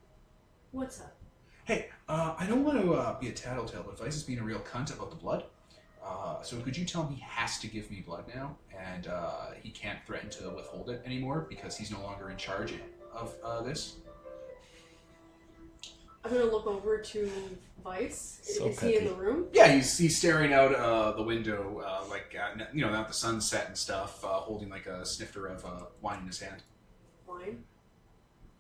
What's up? Hey, I don't want to be a tattletale, but Vice is being a real cunt about the blood. So could you tell him he has to give me blood now, and he can't threaten to withhold it anymore because he's no longer in charge of this? I'm gonna look over to Vice. So Is he in petty. the room? Yeah, he's staring out the window, out the sunset and stuff, holding like a snifter of wine in his hand. Wine.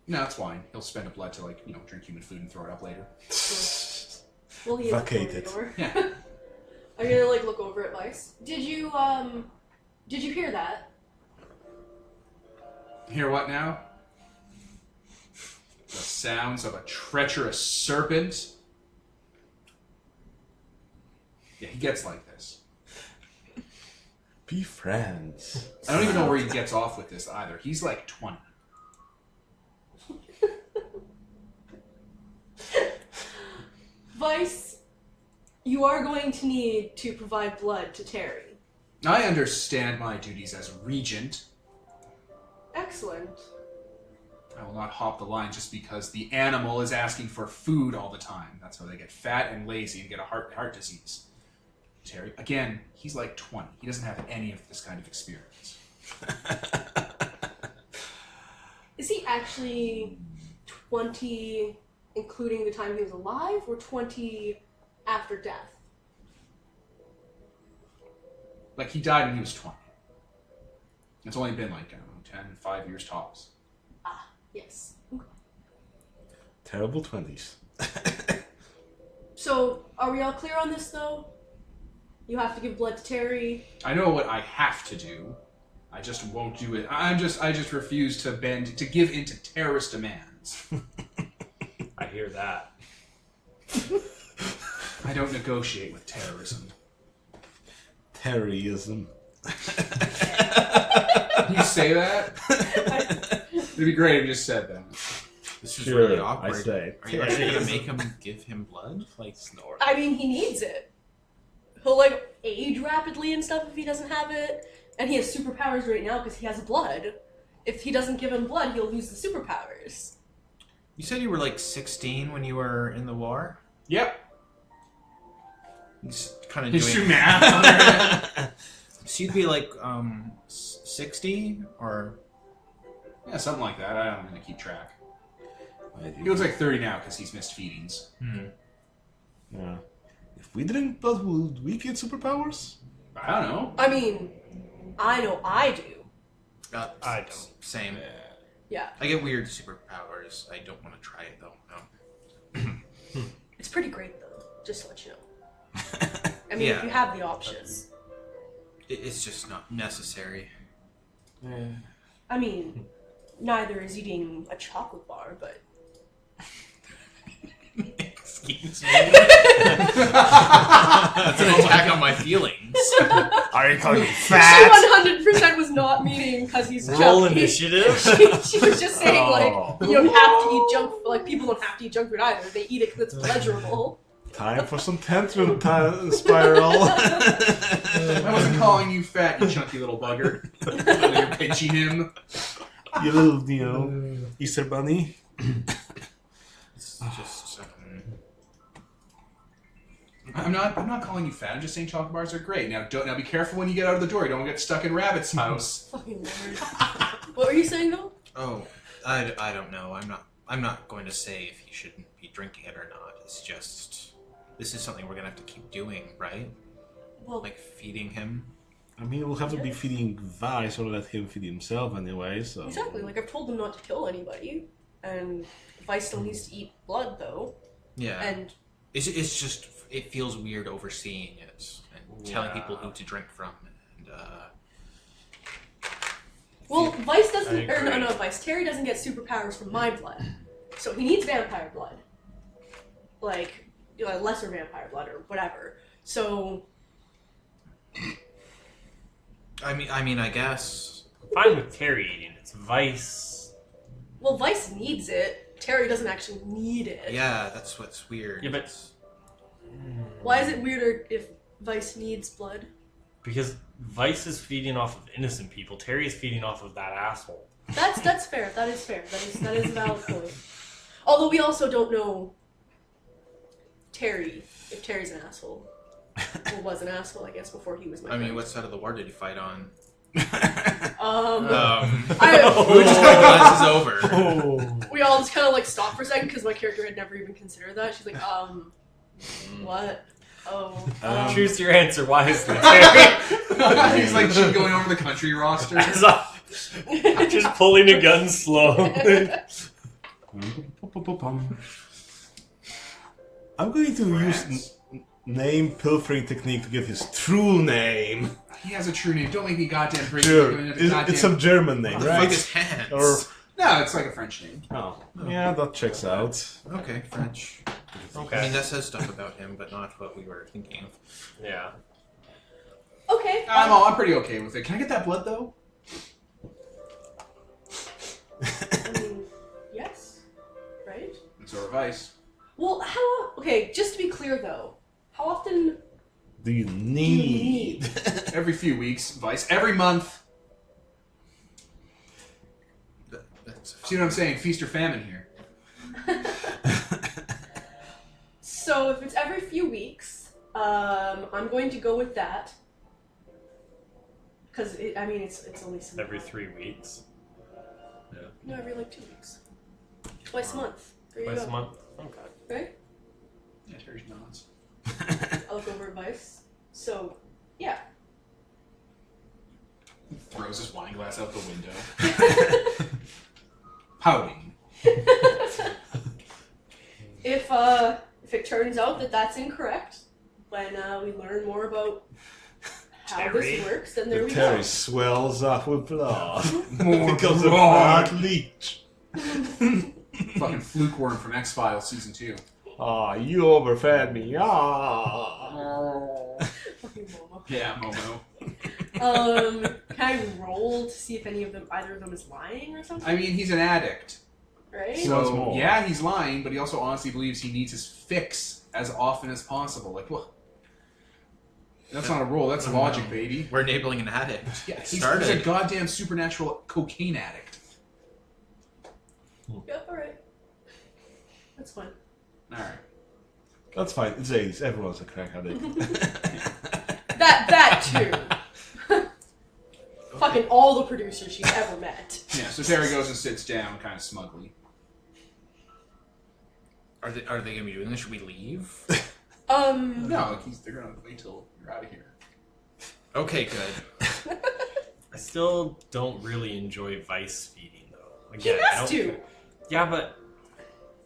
No, it's wine. He'll spend a blood to drink human food and throw it up later. Well, he is at the Vacated. door. Yeah. I'm gonna look over at Vice. Did you hear that? Hear what now? The sounds of a treacherous serpent. Yeah, he gets like this. Be friends. I don't even know where he gets off with this either. He's like 20. Vice, you are going to need to provide blood to Terry. I understand my duties as regent. Excellent. I will not hop the line just because the animal is asking for food all the time. That's how they get fat and lazy and get a heart disease. Terry, again, he's like 20. He doesn't have any of this kind of experience. Is he actually 20, including the time he was alive, or 20 after death? Like, he died when he was 20. It's only been like, I don't know, 10, 5 years tops. Ah, yes. Okay. Terrible 20s. So, are we all clear on this, though? You have to give blood to Terry. I know what I have to do. I just won't do it. I just refuse to give in to terrorist demands. I hear that. I don't negotiate with terrorism. Terrorism. Can you say that? It'd be great if you just said that. This is Sure, really awkward. I say. Are you actually gonna make him give him blood? Like Snore. I mean, he needs it. He'll, age rapidly and stuff if he doesn't have it. And he has superpowers right now because he has blood. If he doesn't give him blood, he'll lose the superpowers. You said you were like 16 when you were in the war. Yep. Just kind of He's doing too mad. So you'd be like 60 or Yeah, something like that. I'm gonna keep track. He looks like 30 now because he's missed feedings. Yeah. If we drink blood, would we get superpowers? I don't know. I mean, I know I do. I don't. Same. Yeah. I get weird superpowers. I don't want to try it though. No. It's pretty great, though, just to let you know. I mean, Yeah. if you have the options. It's just not necessary. I mean, neither is eating a chocolate bar, but... Excuse me. That's an attack on my feelings. Are you calling me She fat? 100% was not meaning because he's Roll chubby. initiative. She was just saying, Oh. you don't have to eat junk... people don't have to eat junk food either. They eat it because it's pleasurable. Time for some tantrum spiral. I wasn't calling you fat, you chunky little bugger. You're pinching him. You little, Easter bunny. It's just I'm not calling you fat. I'm just saying chocolate bars are great. Now be careful when you get out of the door. You don't get stuck in Rabbit's house. Fucking Lord. What were you saying, though? Oh, I don't know. I'm not going to say if he shouldn't be drinking it or not. It's just this is something we're gonna have to keep doing, right? Well, Like feeding him. I mean, we'll have to be feeding Vice or let him feed himself anyway, so... exactly. I've told them not to kill anybody. And Vice still needs to eat blood, though. Yeah. And It's just it feels weird overseeing it and telling people who to drink from and well, Vice doesn't, I or agree. no, Vice. Terry doesn't get superpowers from my blood, so he needs vampire blood, lesser vampire blood or whatever. So, I mean I guess Fine with Terry eating it. It's Vice. well, Vice needs it. Terry doesn't actually need it. yeah, that's what's weird. Yeah, but Why is it weirder if Vice needs blood? because Vice is feeding off of innocent people, Terry is feeding off of that asshole. That's fair. That is fair. That is a valid point. Although we also don't know Terry if Terry's an asshole. Well, was an asshole, I guess, before he was my I mean, friend. what side of the war did he fight on? We We just just got glasses over. all just kind of like stopped for a second because my character had never even considered that. She's like, what? Oh. Choose your answer wisely, Terry. He's like going over the country roster. Just pulling a gun slowly. I'm going to use name pilfering technique to get his true name. He has a true name. Don't make me goddamn break. Sure, it's some German name, Fuck right? his hands. Or No, it's like a French name. oh, yeah, that checks out. Okay, French. Okay. I mean, that says stuff about him, but not what we were thinking of. Yeah. Okay. I'm pretty okay with it. Can I get that blood though? I mean, yes. Right? It's our advice. Well, okay, just to be clear though, how often Do you need? Every few weeks, Vice. Every month. That's See what I'm saying? Feast or famine here. So if it's every few weeks, I'm going to go with that. Because, I mean, it's only some... Every 3 weeks. No, every like 2 weeks. Twice a month. There you Twice go. a month? Okay. Right? Yeah, Terry's nods. I look over advice. So, yeah. Throws his wine glass out the window. Pouting. If it turns out that that's incorrect, when we learn more about how Terry. this works, then there The we Terry go. swells up with blood. More Because of blood. blood leech. Fucking fluke worm from X-Files season 2. Ah, you overfed me. Ah. Fucking Momo. Yeah, Momo. Can I roll to see if either of them is lying or something? I mean, he's an addict. Right? So- Once So, more. yeah, he's lying, but he also honestly believes he needs his fix as often as possible. Like, what? That's not a rule. That's logic, baby. We're enabling an addict. Yeah, It he's started. a goddamn supernatural cocaine addict. Yeah, alright. That's fine. All right. That's fine. It's 80s. Everyone's a crack addict. That too. Fucking all the producers she's ever met. Yeah. So Terry goes and sits down, kind of smugly. Are they going to be doing this? Should we leave? No, like they're gonna wait till you're out of here. Okay, good. I still don't really enjoy vice feeding, though. He Again, I has don't- to. Yeah, but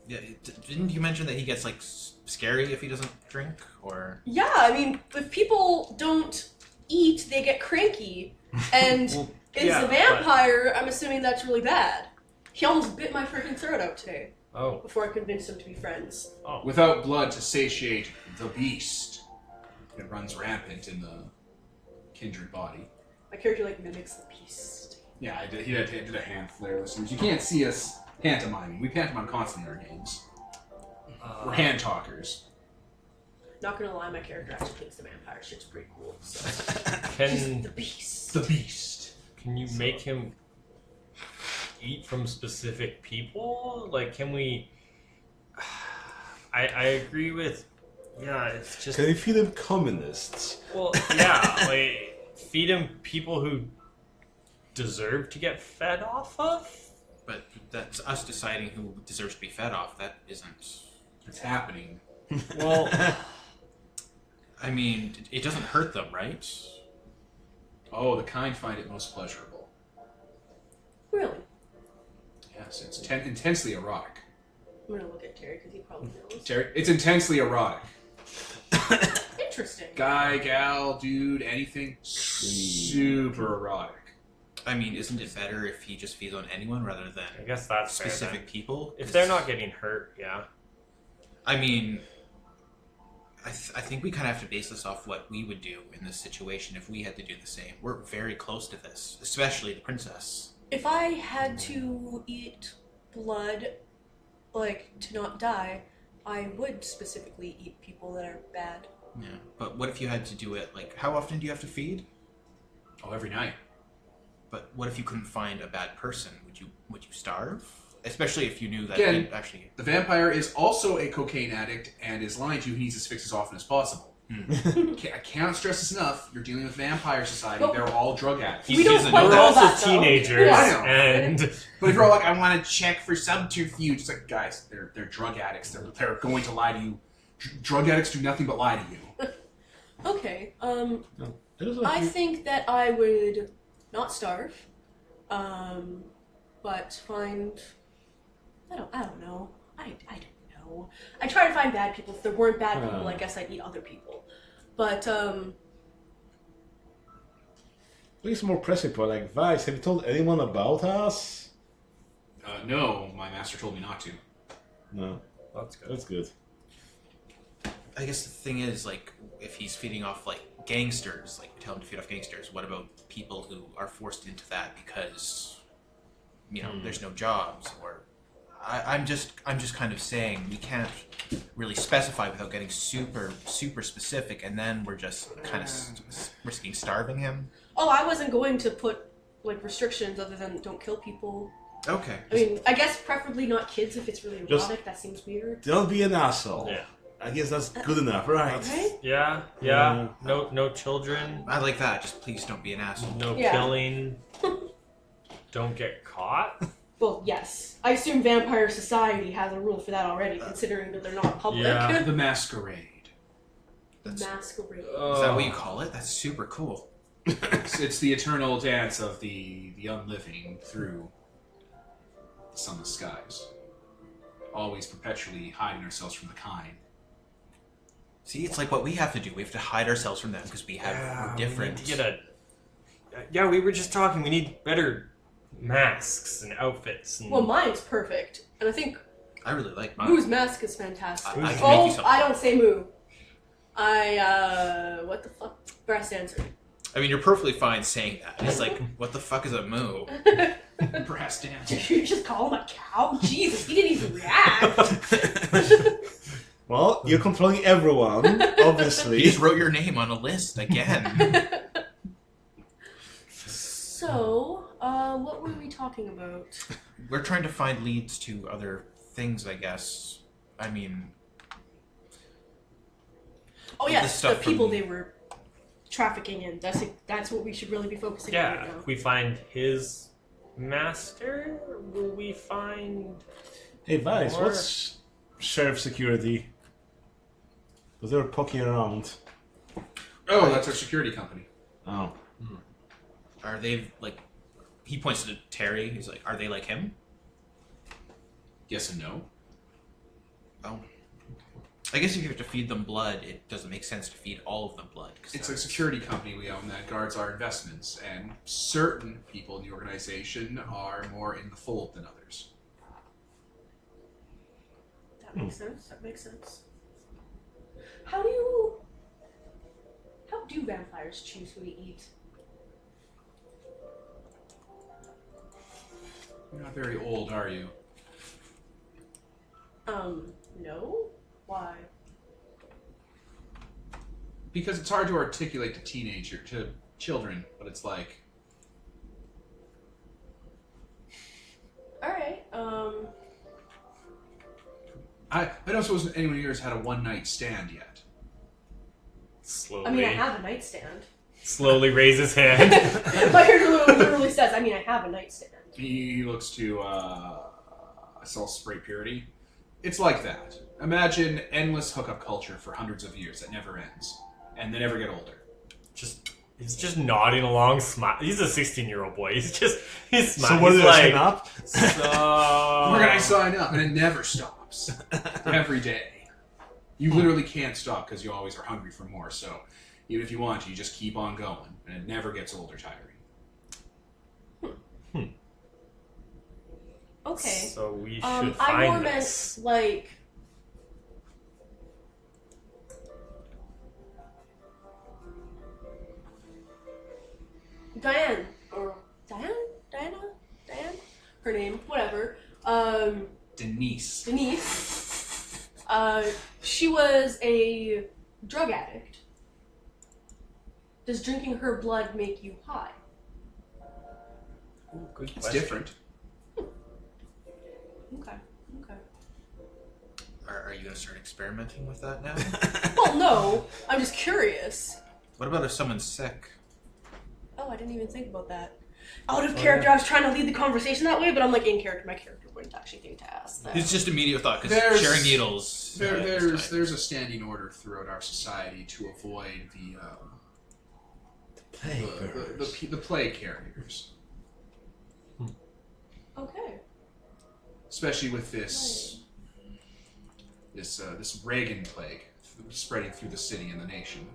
Yeah, didn't you mention that he gets like scary if he doesn't drink? Or Yeah, I mean, if people don't eat, they get cranky. And Well, as yeah, a vampire, I'm assuming that's really bad. He almost bit my freaking throat out today oh, before I convinced him to be friends. Without blood to satiate the beast, it runs rampant in the kindred body. My character like mimics the beast. Yeah, he did a hand flare, listeners. You can't see us pantomiming. We pantomime constantly in our games. We're hand talkers. Not gonna lie, my character actually thinks the vampire shit's pretty cool. So. can The beast. The beast. can you make him eat from specific people? Like, can we? I agree with. Yeah, it's just Can you feed them communists? well, yeah, like feed him people who deserve to get fed off of. but that's us deciding who deserves to be fed off. That isn't. It's happening. Well, I mean, it doesn't hurt them, right? Oh, the kind find it most pleasurable. Really? Yes, it's intensely erotic. I'm gonna look at Terry because he probably knows. Terry, it's intensely erotic. Interesting. Guy, gal, dude, anything. Super erotic. I mean, isn't it better if he just feeds on anyone rather than I guess that's fair, specific then. people? If they're not getting hurt, yeah. I mean, I think we kind of have to base this off what we would do in this situation if we had to do the same. We're very close to this, especially the princess. If I had to eat blood, like, to not die, I would specifically eat people that are bad. Yeah, but what if you had to do it, like, how often do you have to feed? Oh, every night. But what if you couldn't find a bad person? Would you starve? Especially if you knew that Again, he'd actually... The vampire is also a cocaine addict and is lying to you. He needs his fix as often as possible. I cannot stress this enough. You're dealing with Vampire Society. Nope. They're all drug addicts. We don't He's quite We're know also that, though. teenagers, I know. and But if you're all like, I want to check for subterfuge, it's like, guys, they're drug addicts. They're going to lie to you. Drug addicts do nothing but lie to you. Okay. No, it is I like think that I would not starve, but find. I don't know. I don't know. I try to find bad people. If there weren't bad people, I guess I'd eat other people. But Please more pressing point. Like, Vice, have you told anyone about us? No, my master told me not to. No. that's good. That's good. I guess the thing is, like, if he's feeding off like gangsters, like tell him to feed off gangsters. What about people who are forced into that because, you know, there's no jobs? Or I'm just kind of saying we can't really specify without getting super specific, and then we're just kind of risking starving him. oh, I wasn't going to put like restrictions other than don't kill people. Okay. I mean, I guess preferably not kids if it's really Just- erotic. That seems weird. Don't be an asshole. Yeah. I guess that's good enough, right? Right? Yeah. No children. I like that. Just please don't be an asshole. No Yeah. killing. Don't get caught. Well, yes. I assume Vampire Society has a rule for that already, considering that they're not public. Yeah. The Masquerade. That's, Masquerade. is that what you call it? That's super cool. It's the eternal dance of the unliving through the sunless skies. Always perpetually hiding ourselves from the kind. See, it's like what we have to do. We have to hide ourselves from them because we're different. We need to get we were just talking. We need better masks and outfits. And Well, mine's perfect. And I think I really like mine. Moo's mask is fantastic. I can make you Oh, something. I don't say Moo. What the fuck? Breast answer. I mean, you're perfectly fine saying that. It's like, what the fuck is a moo? Brass dance. Did you just call him a cow? Jesus, he didn't even react. Well, you're controlling everyone, obviously. You just wrote your name on a list again. So, what were we talking about? We're trying to find leads to other things, I guess. I mean, Oh The yes, the stuff people from- they were trafficking in. That's what we should really be focusing on right yeah, now. if we find his master, will we find? Hey, Vice, More- what's sheriff security? Because they were poking around. Oh, that's our security company. Oh. are they like? He points to Terry. He's like, "Are they like him?" Yes and no. Oh. I guess if you have to feed them blood, it doesn't make sense to feed all of them blood. 'Cause It's a that's- security company we own that guards our investments, and certain people in the organization are more in the fold than others. That makes sense. That makes sense. How do vampires choose who to eat? You're not very old, are you? No. Why? Because it's hard to articulate to children, but it's like, All right. I don't suppose anyone of yours had a one-night stand yet. Slowly, I mean, I have a nightstand. slowly raise his hand. My character literally says, "I mean, I have a nightstand." He looks to Assault Spray Purity. It's like that. Imagine endless hookup culture for hundreds of years that never ends, and they never get older. He's just nodding along, smile. He's a 16-year-old boy. He's So smiling. what He's did I like, sign up? So We're gonna sign up, and it never stops. Every day. You literally can't stop because you always are hungry for more. So even if you want to, you just keep on going, and it never gets old or tiring. Okay. So we should I more find meant this. like. Diane, or Diana, her name, whatever. Denise. Denise. She was a drug addict. Does drinking her blood make you high? Ooh, good It's question. different. Okay. Are you going to start experimenting with that now? Well, no. I'm just curious. What about if someone's sick? Oh, I didn't even think about that. Out of character, I was trying to lead the conversation that way, but I'm like in character. My character wouldn't actually think to ask that. It's just immediate thought, because There's- sharing needles... There's a standing order throughout our society to avoid the plague carriers, Okay. especially with this Reagan plague spreading through the city and the nation.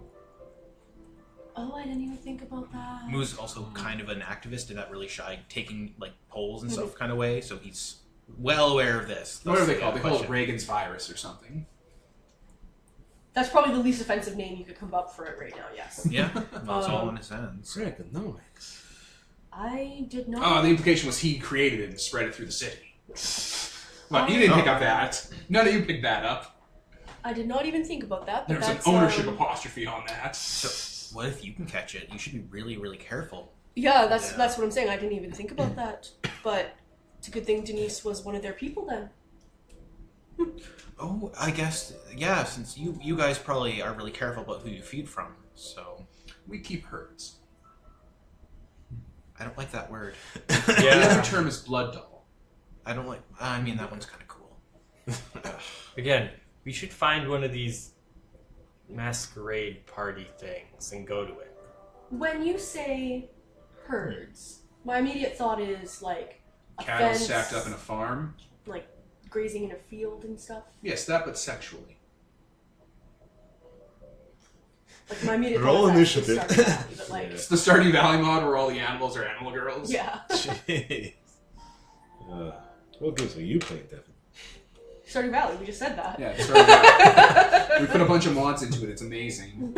Oh, I didn't even think about that. Moo's also kind of an activist in that really shy, taking like polls and stuff kind of way, so he's well aware of this. What are they That's called? the They call it question. Reagan's virus or something. That's probably the least offensive name you could come up for it right now, yes. Yeah, that's all in his hands. Economics. I did not... Oh, the implication was he created it and spread it through the city. Well, you didn't pick up that. None of you picked that up. I did not even think about that, but There's an that's... ownership apostrophe on that. So, what if you can catch it? You should be really, really careful. Yeah, that's what I'm saying. I didn't even think about that. But it's a good thing Denise was one of their people then. Oh, I guess, yeah, since you guys probably are really careful about who you feed from, so... We keep herds. I don't like that word. The Yeah. other term is blood double. I don't like... I mean, that one's kind of cool. Again, we should find one of these masquerade party things and go to it. When you say herds, my immediate thought is like a Cattle fence, stacked up in a farm. like grazing in a field and stuff. Yes, that, but sexually. Like my immediate Roll thought is initiative. actually Stardew Valley, but like It's the Stardew Valley mod where all the animals are animal girls. yeah, Jeez. What games are you playing, Devin? Stardew Valley. We just said that. Yeah, it's Stardew Valley. We put a bunch of mods into it. It's amazing.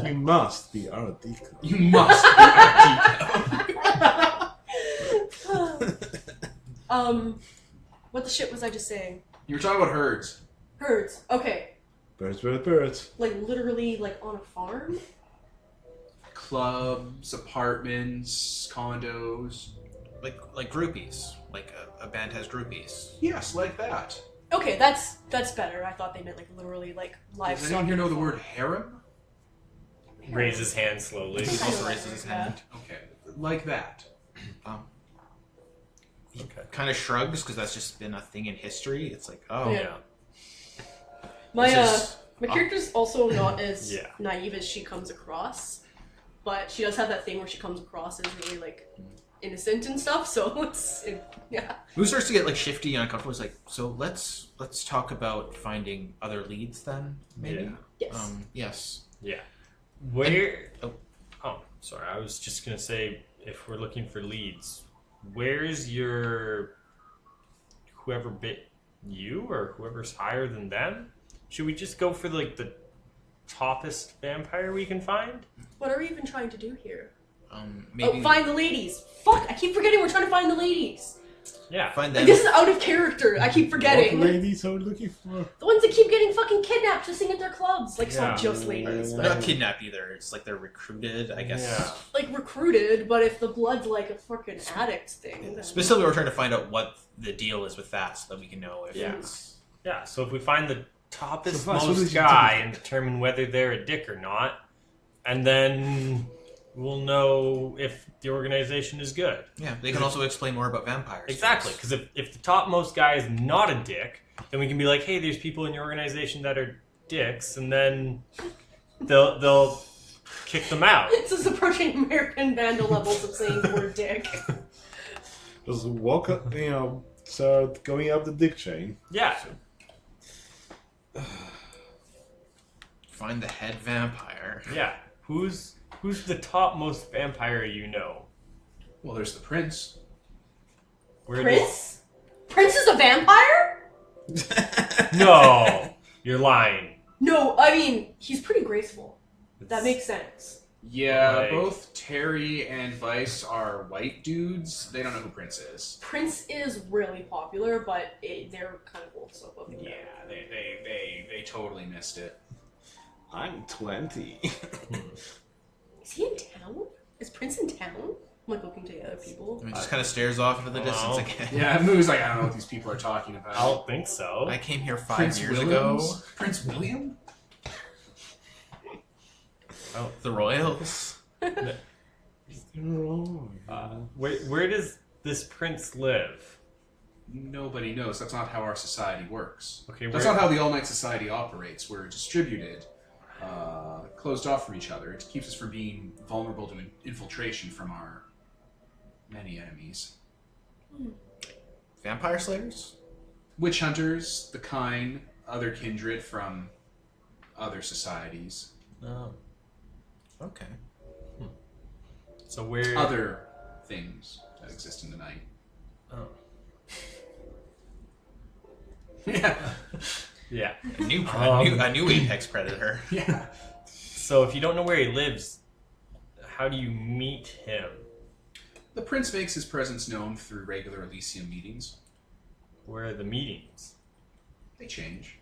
You must be our deacon. You must be What the shit was I just saying? You were talking about herds. Herds. Okay, Birds, birds, birds. like literally like on a farm. Clubs, apartments, condos. Like groupies. Like a band has groupies. Yes, like that. Okay, that's better. I thought they meant like literally like livestock. Does anyone here know the word harem? Raise his hand slowly. He I know also that raises his word, hand. Okay, like that. Okay. Kind of shrugs, because that's just been a thing in history. It's like, oh, Yeah. Yeah. My This is- my character's also not as Yeah. naive as she comes across, but she does have that thing where she comes across as really like innocent and stuff. So yeah. Who starts to get like shifty and uncomfortable? It's like, so let's talk about finding other leads then, maybe. Yeah. Yes. Yes. Yeah. Where? Oh. Oh, sorry. I was just gonna say, if we're looking for leads, where's your whoever bit you or whoever's higher than them? Should we just go for like the toppest vampire we can find? What are we even trying to do here? Maybe Oh, find the ladies. Fuck! I keep forgetting we're trying to find the ladies. Yeah. find Like, them. this is out of character. I keep forgetting. What ladies are we looking for? The ones that keep getting fucking kidnapped to sing at their clubs. Like, it's not Yeah. just ladies, They're but not kidnapped either. It's like they're recruited, I guess. Yeah. like recruited. But if the blood's like a fucking addict thing, then... Specifically, we're trying to find out what the deal is with that, so that we can know if Yeah. it's... Yeah. So if we find the toppest So far, so most this is guy different. and determine whether they're a dick or not, and then we'll know if the organization is good. Yeah, they can also explain more about vampires. Exactly, because if the topmost guy is not a dick, then we can be like, hey, there's people in your organization that are dicks, and then they'll kick them out. This is approaching American Vandal levels of saying the word dick. Just walk up, start going up the dick chain. Yeah. Find the head vampire. Yeah. Who's the topmost vampire you know? Well, there's the prince. Where Prince? Prince is a vampire? No, you're lying. No, I mean, he's pretty graceful. That makes sense. Yeah, Like- both Terry and Vice are white dudes. They don't know who Prince is. Prince is really popular, but they're kind of old, so both of them. Yeah, they totally missed it. I'm 20. Is he in town? Is Prince in town? I'm like looking to the other people. And it just kind of stares off into the distance Wow. again. Yeah, Moo's like, I don't know what these people are talking I about. don't think so. I came here 5 Prince years Williams? ago. Prince William? Oh, The Royals. where does this prince live? Nobody knows. That's not how our society works. Okay, That's where- not how the All Night Society operates. We're distributed, closed off from each other. It keeps us from being vulnerable to infiltration from our many enemies. Vampire Slayers? Witch hunters, the kind, other kindred from other societies. Oh, Okay. so where? Other things that exist in the night. Oh, Yeah. yeah. A new apex predator. Yeah. So if you don't know where he lives, how do you meet him? The prince makes his presence known through regular Elysium meetings. Where are the meetings? They change.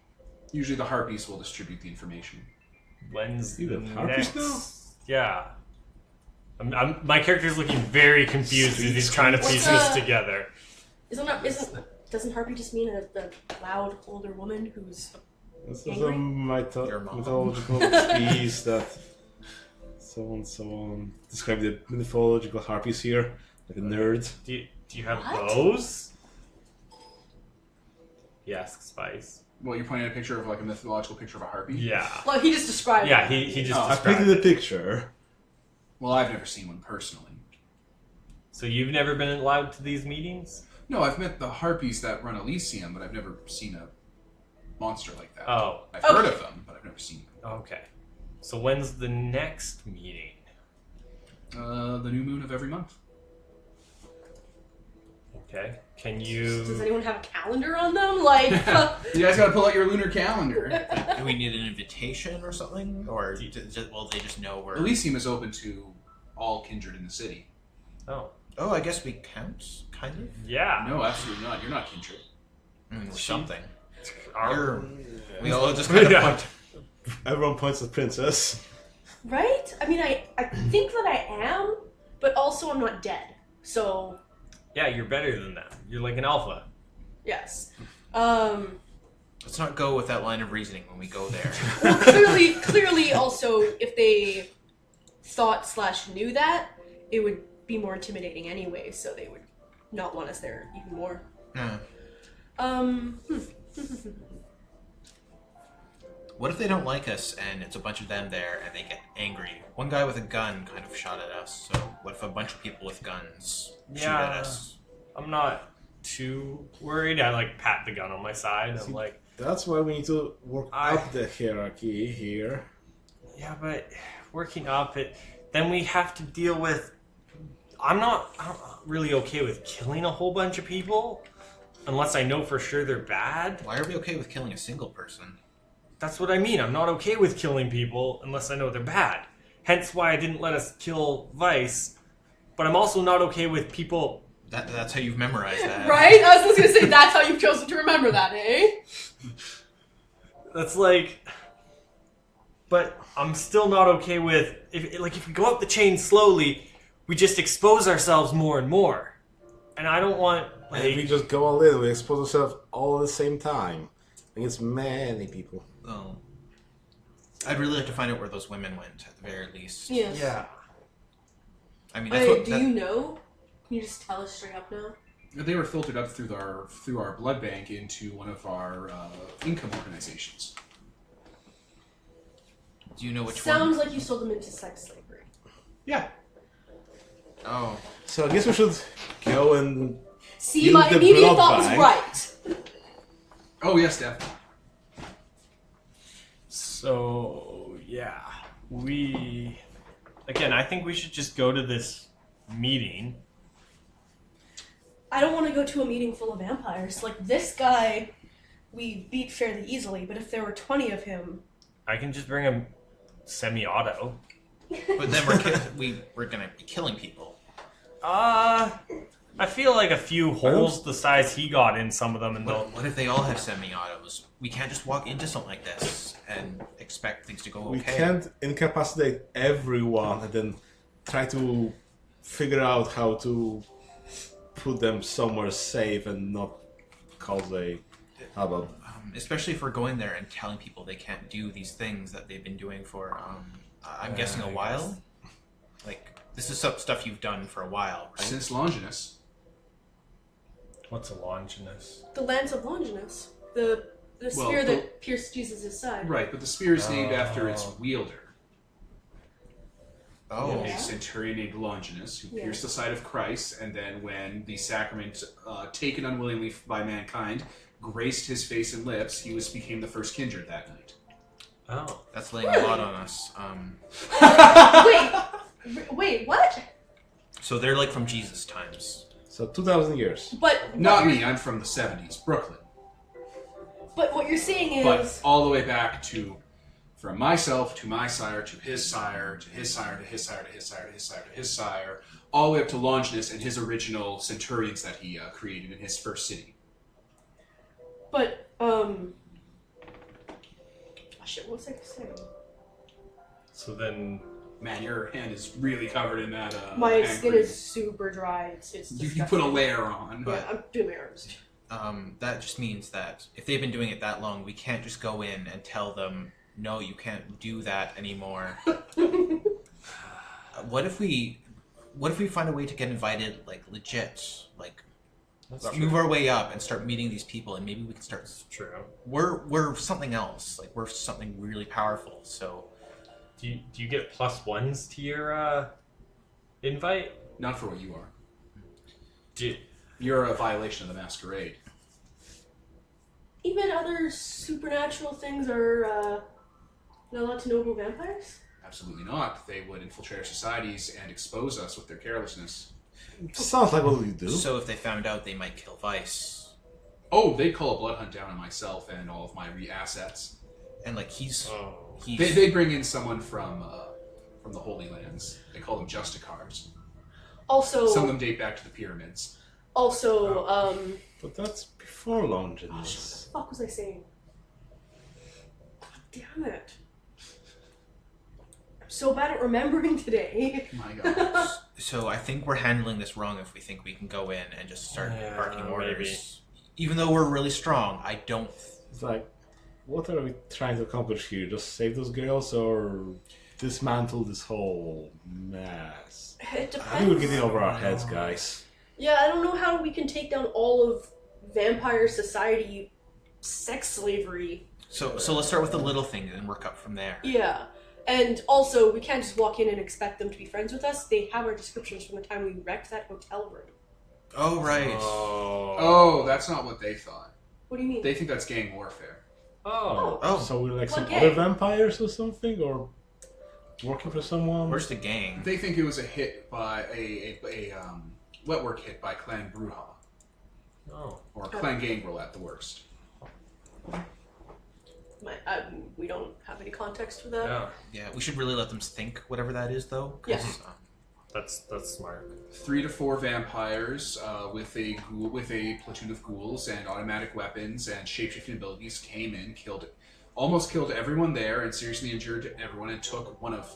Usually the Harpies will distribute the information. When's You the have harpies next? Yeah. My character's looking very confused as he's trying to piece What's this the- together. Doesn't harpy just mean the loud older woman who's This is a Angry? Your mom. mythological piece that so on. Describe the mythological harpies here, like a nerd. Do you have What? those? He asks Spice. Well, you're pointing at a picture of like a mythological picture of a harpy? Yeah. well, he just described. Yeah, it. he just Oh, I described painted it. the picture. Well, I've never seen one personally. So you've never been allowed to these meetings? No, I've met the harpies that run Elysium, but I've never seen a monster like that. Oh, I've heard Okay. of them, but I've never seen them. okay. So when's the next meeting? The new moon of every month. Okay. Can Does you... anyone have a calendar on them? Like, You guys gotta pull out your lunar calendar. Do we need an invitation or something? Or will they just know where... Elysium is open to all kindred in the city. Oh, Oh, I guess we count, kind of? yeah. No, absolutely not. You're not kindred. I mean, we're something. Our- We all just kind of Yeah. point... Everyone points at Princess. right? I mean, I think that I am, but also I'm not dead. So Yeah, you're better than them. You're like an alpha. yes. Let's not go with that line of reasoning when we go there. Well, clearly, also, if they thought/knew that, it would be more intimidating anyway. So they would not want us there even more. Yeah. What if they don't like us and it's a bunch of them there and they get angry? One guy with a gun kind of shot at us, so what if a bunch of people with guns shoot at Yeah. us? I'm not too worried. I like pat the gun on my side. I'm like, That's why we need to work I- up the hierarchy here. yeah, but working up it, then we have to deal with. I'm not really okay with killing a whole bunch of people, unless I know for sure they're bad. Why are we okay with killing a single person? That's what I mean. I'm not okay with killing people unless I know they're bad. Hence why I didn't let us kill Vice. But I'm also not okay with people. That's how you've memorized that. Right? I was just gonna say that's how you've chosen to remember that, eh? That's like. But I'm still not okay with if we go up the chain slowly, we just expose ourselves more and more. And I don't want And if we like just go all in, we expose ourselves all at the same time. Against many people. Oh. I'd really like to find out where those women went, at the very least. Yes. yeah. I mean, that's what... Do you know? Can you just tell us straight up now? They were filtered up through our blood bank into one of our income organizations. Do you know which Sounds one? like you sold them into sex slavery. Yeah. Oh. So I guess we should go and See, Use my the immediate blood thought was bank. right. Oh yes, definitely. So yeah, I think we should just go to this meeting. I don't want to go to a meeting full of vampires. Like, this guy, we beat fairly easily, but if there were 20 of him... I can just bring a semi-auto. But then we're gonna be killing people. I feel like a few holes the size he got in some of them, and they'll. What if they all have semi-autos? We can't just walk into something like this and expect things to go okay. we can't incapacitate everyone and then try to figure out how to put them somewhere safe and not cause a hubbub. Especially if we're going there and telling people they can't do these things that they've been doing for, I'm guessing a while. Like, this is stuff you've done for a while, right? Since Longinus. What's a Longinus? The lance of Longinus. The spear that pierced Jesus' side. Right, but the spear is named after its wielder. Oh. A centurion named Longinus, who pierced the side of Christ, and then when the sacrament, taken unwillingly by mankind, graced his face and lips, he became the first kindred that night. Oh. That's laying a lot on us. Wait, what? So they're like from Jesus times. So 2,000 years. But Not me, I'm from the 70s, Brooklyn. But what you're saying is... But all the way back to, from myself to my sire, to his sire, to his sire, to his sire, to his sire, to his sire, to his sire, all the way up to Longinus and his original centurions that he created in his first city. But, oh shit, what was I saying? So then... Man, your hand is really covered in that. My hand skin cream. is super dry. It's You disgusting. put a layer on. Yeah, I'm doing my arms. That just means that if they've been doing it that long, we can't just go in and tell them, no, you can't do that anymore. What if we find a way to get invited, like, legit? Like, move our way up and start meeting these people, and maybe we can start... True. We're something else. Like, we're something really powerful, so... Do you get +1s to your invite? Not for what you are. Do You're a violation of the masquerade. Even other supernatural things are not allowed to know about vampires? Absolutely not. They would infiltrate our societies and expose us with their carelessness. Sounds like what we do. So if they found out, they might kill Vice. Oh, they'd call a blood hunt down on myself and all of my assets. And, like, he's... They bring in someone from the Holy Lands. They call them Justicars. Also... Some of them date back to the pyramids. Also, But that's before what Longinus. the fuck was I saying? God damn it. I'm so bad at remembering today. My God. So I think we're handling this wrong if we think we can go in and just start barking orders. maybe. Even though we're really strong, I don't... It's like, what are we trying to accomplish here? Just save those girls or dismantle this whole mess? It I think we're depends. getting over our heads, guys. Yeah, I don't know how we can take down all of vampire society sex slavery. So let's start with the little things and work up from there. Yeah. And also, we can't just walk in and expect them to be friends with us. They have our descriptions from the time we wrecked that hotel room. Oh, right. Oh, that's not what they thought. What do you mean? They think that's gang warfare. Oh. Oh, So we're like some What other gang? vampires or something? Or working for someone? where's the gang? They think it was a hit by a wet work hit by Clan Bruja. Oh. Or Clan Gangrel at the worst. We don't have any context for that. Yeah. Yeah, we should really let them think whatever that is, though. 'Cause, Yes. That's smart. 3 to 4 vampires with a platoon of ghouls and automatic weapons and shapeshifting abilities came in, almost killed everyone there, and seriously injured everyone, and took one of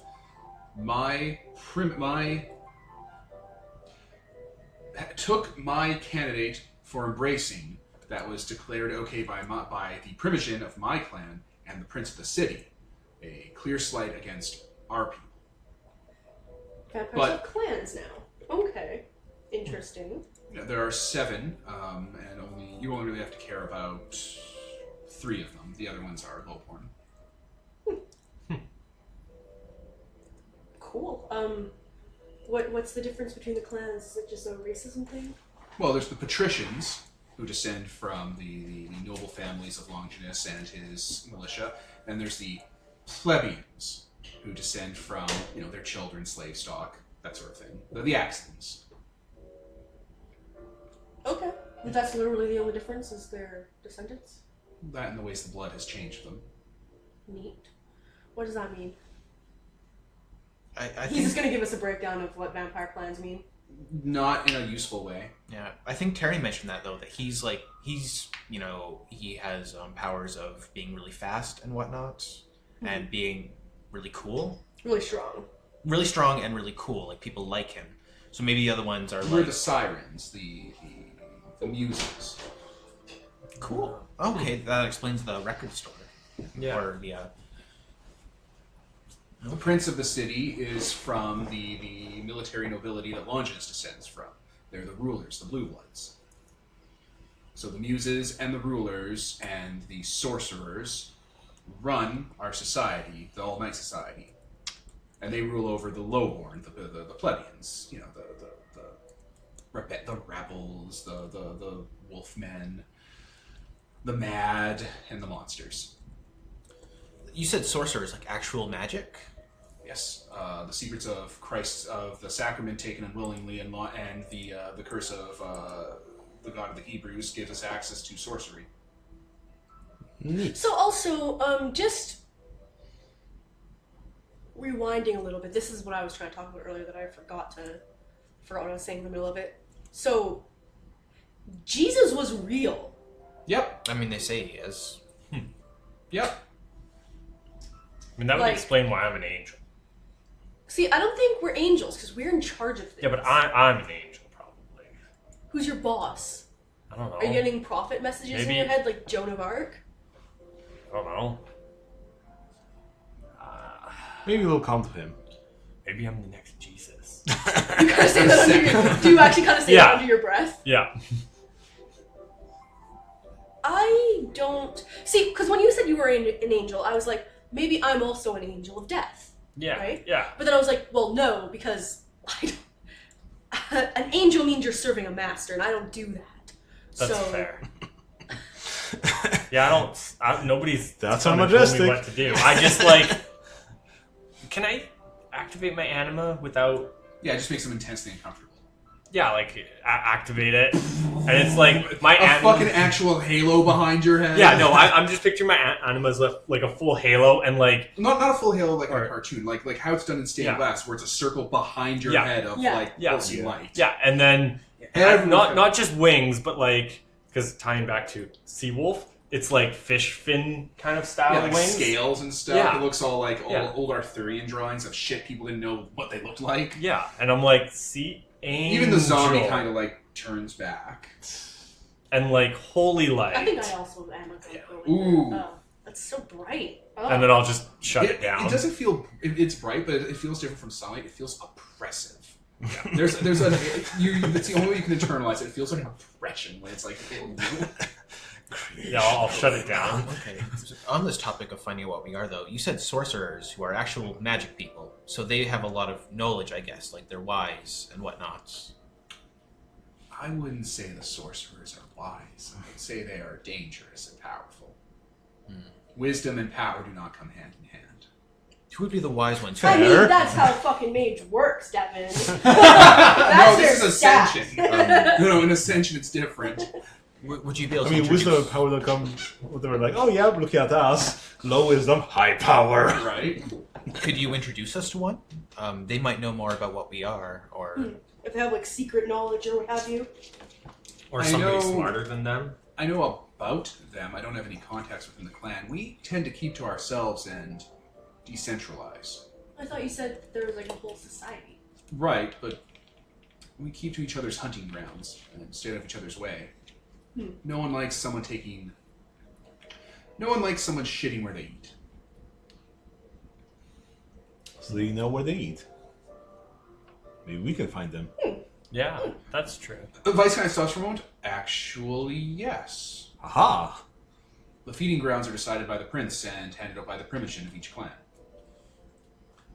took my candidate for embracing that was declared okay by the primogen of my clan and the prince of the city, a clear slight against our people. Vampires But- have clans now. Okay. Interesting. Yeah, there are 7, and you only really have to care about 3 of them. The other ones are lowborn. Cool. What's the difference between the clans? Is it just a racism thing? Well, there's the patricians, who descend from the noble families of Longinus and his militia, and there's the plebeians, who descend from their children, slave stock, that sort of thing. The Axons. Okay. That's literally the only difference is their descendants? That and the ways the blood has changed them. Neat. What does that mean? I He's think, just gonna give us a breakdown of what vampire clans mean. Not in a useful way. yeah, I think Terry mentioned that, though, that he has powers of being really fast and whatnot, and being really cool. Really strong. Really strong and really cool. Like, people like him. So maybe the other ones are We're like... the sirens, the muses. Cool. Okay, that explains the record store. Yeah. Or The prince of the city is from the military nobility that Longinus descends from. They're the rulers, the blue bloods. So the muses and the rulers and the sorcerers run our society, the All-Might Society. And they rule over the lowborn, the plebeians, you know, the rebels, the wolfmen, the mad, and the monsters. You said sorcerers, like actual magic? Yes, the secrets of Christ, of the sacrament taken unwillingly, and the curse of the God of the Hebrews gives us access to sorcery. Neat. So also, just rewinding a little bit. This is what I was trying to talk about earlier that I forgot what I was saying in the middle of it. So, Jesus was real. Yep, I mean, they say he is. yep. I mean, that would Like- explain why I'm an angel. See, I don't think we're angels because we're in charge of things. Yeah, but I'm an angel, probably. Who's your boss? I don't know. Are you getting prophet messages in Maybe- your head like Joan of Arc? I don't know. Maybe we'll come to him. Maybe I'm the next Jesus. You kind of say that under your, do you actually kind of say that Yeah. under your breath? Yeah. I don't see, because when you said you were an angel, I was like, maybe I'm also an angel of death. Yeah. Right? Yeah. But then I was like, well, no, because an angel means you're serving a master, and I don't do that. That's so, fair. Yeah, nobody's That's kinda how told majestic. me what to do. I just like, can I activate my anima without? Yeah, it just makes them intensely uncomfortable. Yeah, like activate it, and it's like my A anima. fucking actual halo behind your head. Yeah, no, I'm just picturing my anima as like a full halo, and like Not a full halo like in Or- a cartoon, like how it's done in stained Yeah. glass, where it's a circle behind your Yeah. head of Yeah. like Yeah. pulsing Yeah. light. yeah, and then Everyone's not just wings, but like because tying back to Seawolf, it's like fish fin kind of style yeah, like wings. scales and stuff. Yeah. It looks all like Yeah. old Arthurian drawings of shit people didn't know what they looked like. Yeah, and I'm like, see, angel. Even the zombie kind of like turns back. and like holy light, I think I also am a girl. Ooh. Oh, that's so bright. Oh. and then I'll just shut it down. It doesn't feel. It's bright, but it feels different from sunlight. It feels oppressive. There's it's the only way you can internalize it. It feels like oppression when it's like hitting you. Yeah, I'll shut it down. Okay. On this topic of finding out what we are, though, you said sorcerers who are actual magic people. So they have a lot of knowledge, I guess. Like, they're wise and whatnot. I wouldn't say the sorcerers are wise. I would say they are dangerous and powerful. Wisdom and power do not come hand in hand. Who would be the wise ones? I mean, Fair. that's how fucking mage works, Devin. No, That's this their is stat. ascension. No, in ascension it's different. Would you be able I to mean, introduce... wisdom and power don't come. They were like, oh yeah, looking at us. Low wisdom, high power. Right? Could you introduce us to one? They might know more about what we are, or... If they have like secret knowledge or what have you. Or I somebody know- smarter than them. I know about them. I don't have any contacts within the clan. We tend to keep to ourselves and decentralize. I thought you said there was like a whole society. Right, but we keep to each other's hunting grounds and stay out of each other's way. No one likes someone taking... No one likes someone shitting where they eat. So they know where they eat. Maybe we can find them. Yeah, that's true. Vice, can I stop for a moment? Actually, yes. Aha! The feeding grounds are decided by the prince and handed out by the primogen of each clan.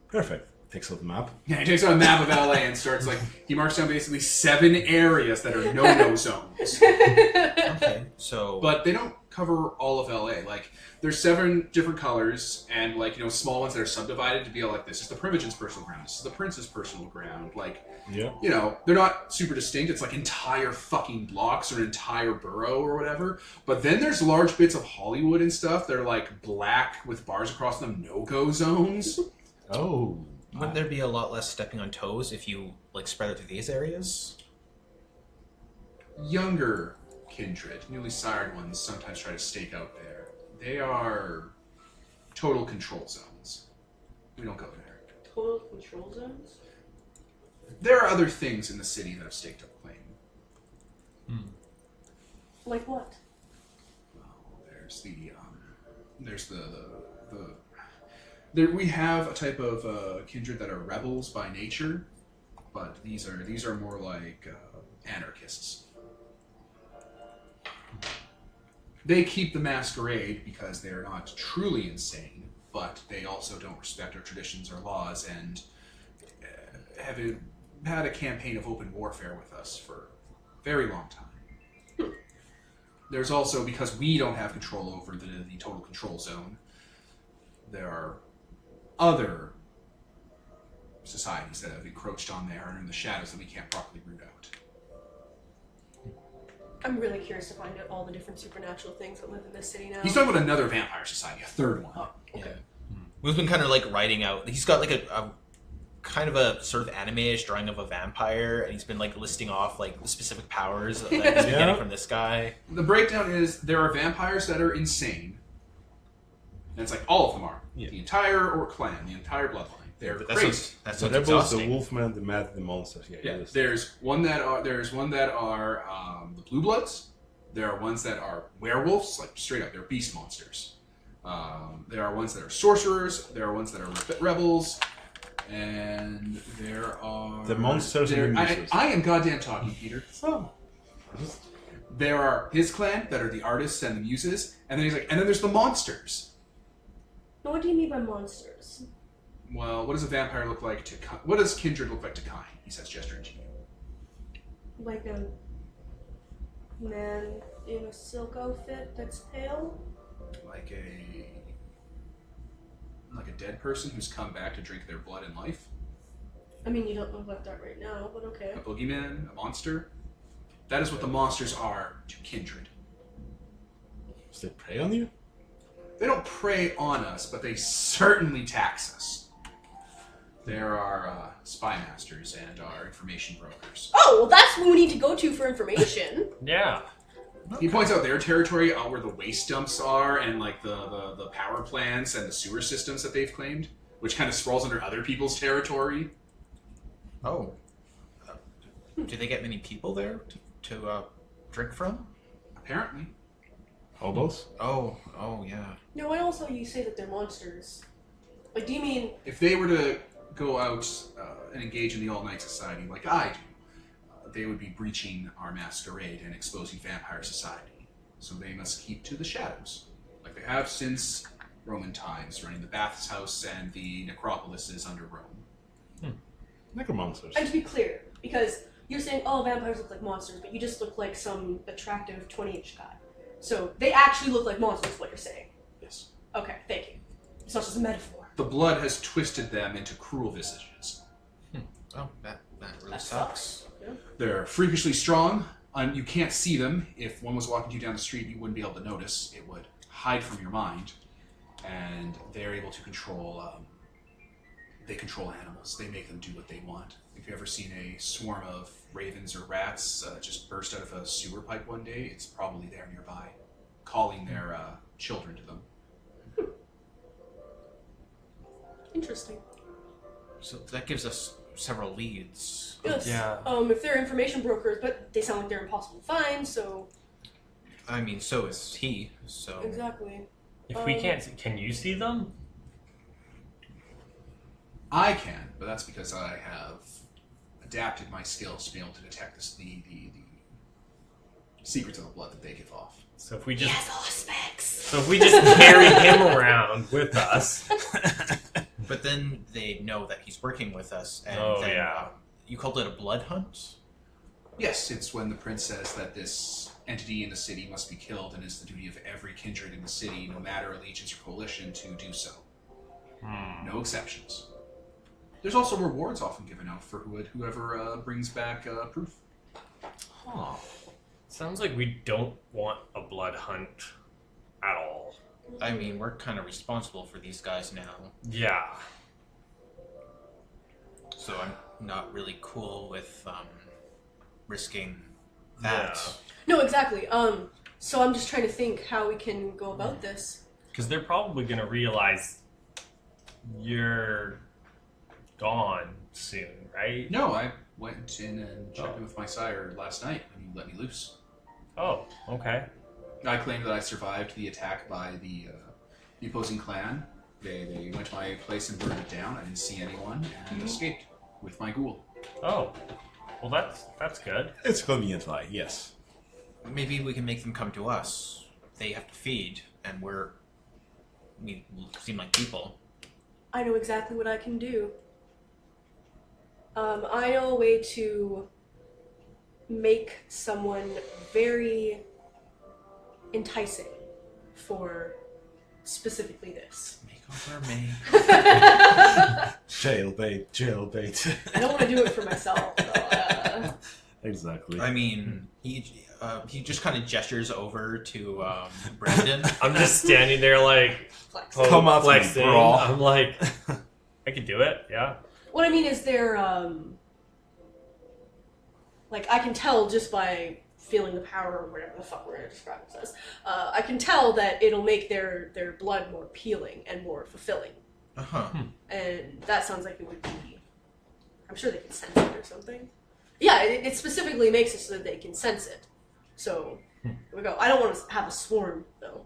Perfect. Takes out the map. Yeah, he takes out a map of LA and starts like... He marks down basically 7 areas that are no-no zones. Okay, so... But they don't cover all of LA. Like, there's 7 different colors, and like, you know, small ones that are subdivided to be like, this is the primogen's personal ground, this is the prince's personal ground. Like, Yeah. you know, they're not super distinct. It's like entire fucking blocks or an entire borough or whatever. But then there's large bits of Hollywood and stuff that are like black with bars across them, no-go zones. Oh. Wouldn't there be a lot less stepping on toes if you, like, spread it to these areas? Younger kindred, newly sired ones, sometimes try to stake out there. They are total control zones. We don't go there. Total control zones? There are other things in the city that have staked up claim. Like what? Well, we have a type of kindred that are rebels by nature, but these are more like anarchists. They keep the masquerade because they are not truly insane, but they also don't respect our traditions or laws and have had a campaign of open warfare with us for a very long time. There's also, because we don't have control over the total control zone, there are other societies that have encroached on there and are in the shadows that we can't properly root out. I'm really curious to find out all the different supernatural things that live in this city now. He's talking about another vampire society, a third one. Oh, okay. Yeah. We've been kind of like writing out. He's got like a kind of a sort of anime-ish drawing of a vampire, and he's been like listing off like the specific powers that he's been getting from this guy. The breakdown is there are vampires that are insane, and it's like all of them are. Yeah. The entire clan, the entire bloodline. They're But crazy. That's The rebels, exhausting. the wolfman, the mad, the monsters. Yeah, Yeah, yes. there's one that are the blue bloods. There are ones that are werewolves, like straight up, they're beast monsters. There are ones that are sorcerers. There are ones that are rebels, and there are The monsters and the muses. I am goddamn talking, Peter. Oh. There are his clan that are the artists and the muses, and then he's like, and then there's the monsters. Now, what do you mean by monsters? Well, what does a vampire look like to? What does kindred look like to kind? He says, gesturing to you. Like a man in a silk outfit that's pale? Like a dead person who's come back to drink their blood and life. I mean, you don't look like that right now, but okay. A boogeyman, a monster. That is what the monsters are to kindred. Does they prey on you? They don't prey on us, but they certainly tax us. There are spy masters and our information brokers. Oh, well, that's what we need to go to for information. Yeah. He points out their territory, out where the waste dumps are, and like the power plants and the sewer systems that they've claimed, which kind of sprawls under other people's territory. Oh. Do they get many people there to drink from? Apparently. Hobos? Oh, yeah. No, and also you say that they're monsters. Like, do you mean... If they were to go out and engage in the all-night society like I do, they would be breaching our masquerade and exposing vampire society. So they must keep to the shadows, like they have since Roman times, running the baths house and the necropolises under Rome. Necromancers. And to be clear, because you're saying, oh, vampires look like monsters, but you just look like some attractive 20-inch guy. So they actually look like monsters, is what you're saying. Yes. Okay, thank you. It's not just a metaphor. The blood has twisted them into cruel visages. Oh, that really That sucks. sucks. Yeah. They're freakishly strong. You can't see them. If one was walking you down the street, you wouldn't be able to notice. It would hide from your mind. And they're able to control... they control animals. They make them do what they want. If you've ever seen a swarm of ravens or rats just burst out of a sewer pipe one day, it's probably there nearby, calling their children to them. Interesting. So that gives us several leads. Yes. Yeah. If they're information brokers, but they sound like they're impossible to find, so... I mean, so is he, so... Exactly. If we can't, can you see them? I can, but that's because I have adapted my skills to be able to detect the secrets of the blood that they give off. So if we just Auspex! so if we just carry him around with us. But then they know that he's working with us, and Oh, then, yeah. You called it a blood hunt? Yes, it's when the prince says that this entity in the city must be killed, and it's the duty of every kindred in the city, no matter allegiance or coalition, to do so. No exceptions. There's also rewards often given out for whoever brings back proof. Huh. Sounds like we don't want a blood hunt at all. I mean, we're kind of responsible for these guys now, Yeah. so I'm not really cool with risking that. No, exactly. So I'm just trying to think how we can go about this. Because they're probably going to realize you're gone soon, right? No, I went in and checked in with my sire last night when you let me loose. Oh, okay. I claimed that I survived the attack by the opposing clan. They went to my place and burned it down. I didn't see anyone and escaped with my ghoul. Oh, well, that's good. It's a convenient lie, yes. Maybe we can make them come to us. They have to feed, and we seem like people. I know exactly what I can do. I know a way to make someone very enticing for specifically this. Makeover me. Jailbait. I don't want to do it for myself, though. Exactly. I mean, he just kind of gestures over to Brendan. I'm just standing there like, Flex. Come out to me, flexing. bro. I'm like, I could do it, yeah. What I mean is there, like, I can tell just by feeling the power or whatever the fuck we're going to describe it as. I can tell that it'll make their blood more appealing and more fulfilling. Uh-huh. And that sounds like it would be... I'm sure they can sense it or something. Yeah, it specifically makes it so that they can sense it. So, here we go. I don't want to have a swarm, though.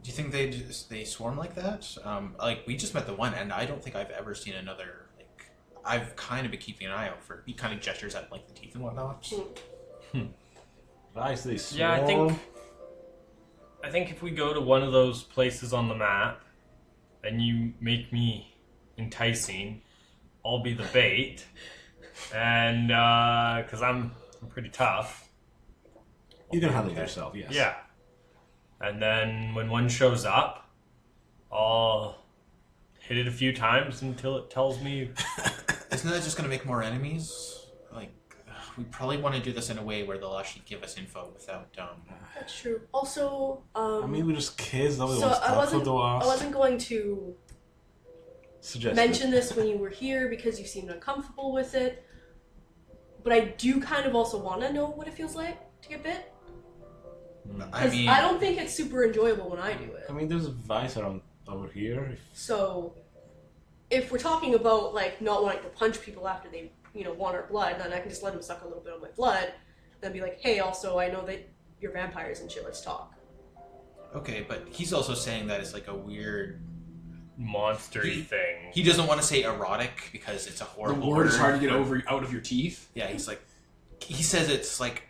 Do you think they swarm like that? Like, we just met the one, and I don't think I've ever seen another, like... I've kind of been keeping an eye out for... He kind of gestures at, like, the teeth and whatnot. Nice, they swarm. Yeah, I think if we go to one of those places on the map, and you make me enticing, I'll be the bait, and because I'm pretty tough. You can handle yourself, yes. Yeah, and then when one shows up, I'll hit it a few times until it tells me. Isn't that just going to make more enemies? Like, we probably want to do this in a way where they'll actually give us info without... That's true. Also, I mean, we're just kids. Nobody so wants to I talk to us. wasn't going to Suggest mention this when you were here because you seemed uncomfortable with it, but I do kind of also want to know what it feels like to get bit. I mean... I don't think it's super enjoyable when I do it. I mean, there's vines around over here. So, if we're talking about like not wanting to punch people after they, want our blood, then I can just let them suck a little bit of my blood, then be like, hey, also I know that you're vampires and shit. Let's talk. Okay, but he's also saying that it's like a weird... Monstery thing. He doesn't want to say erotic because it's a The horrible word is hard to get but- out of your teeth. Yeah, he's like... He says it's like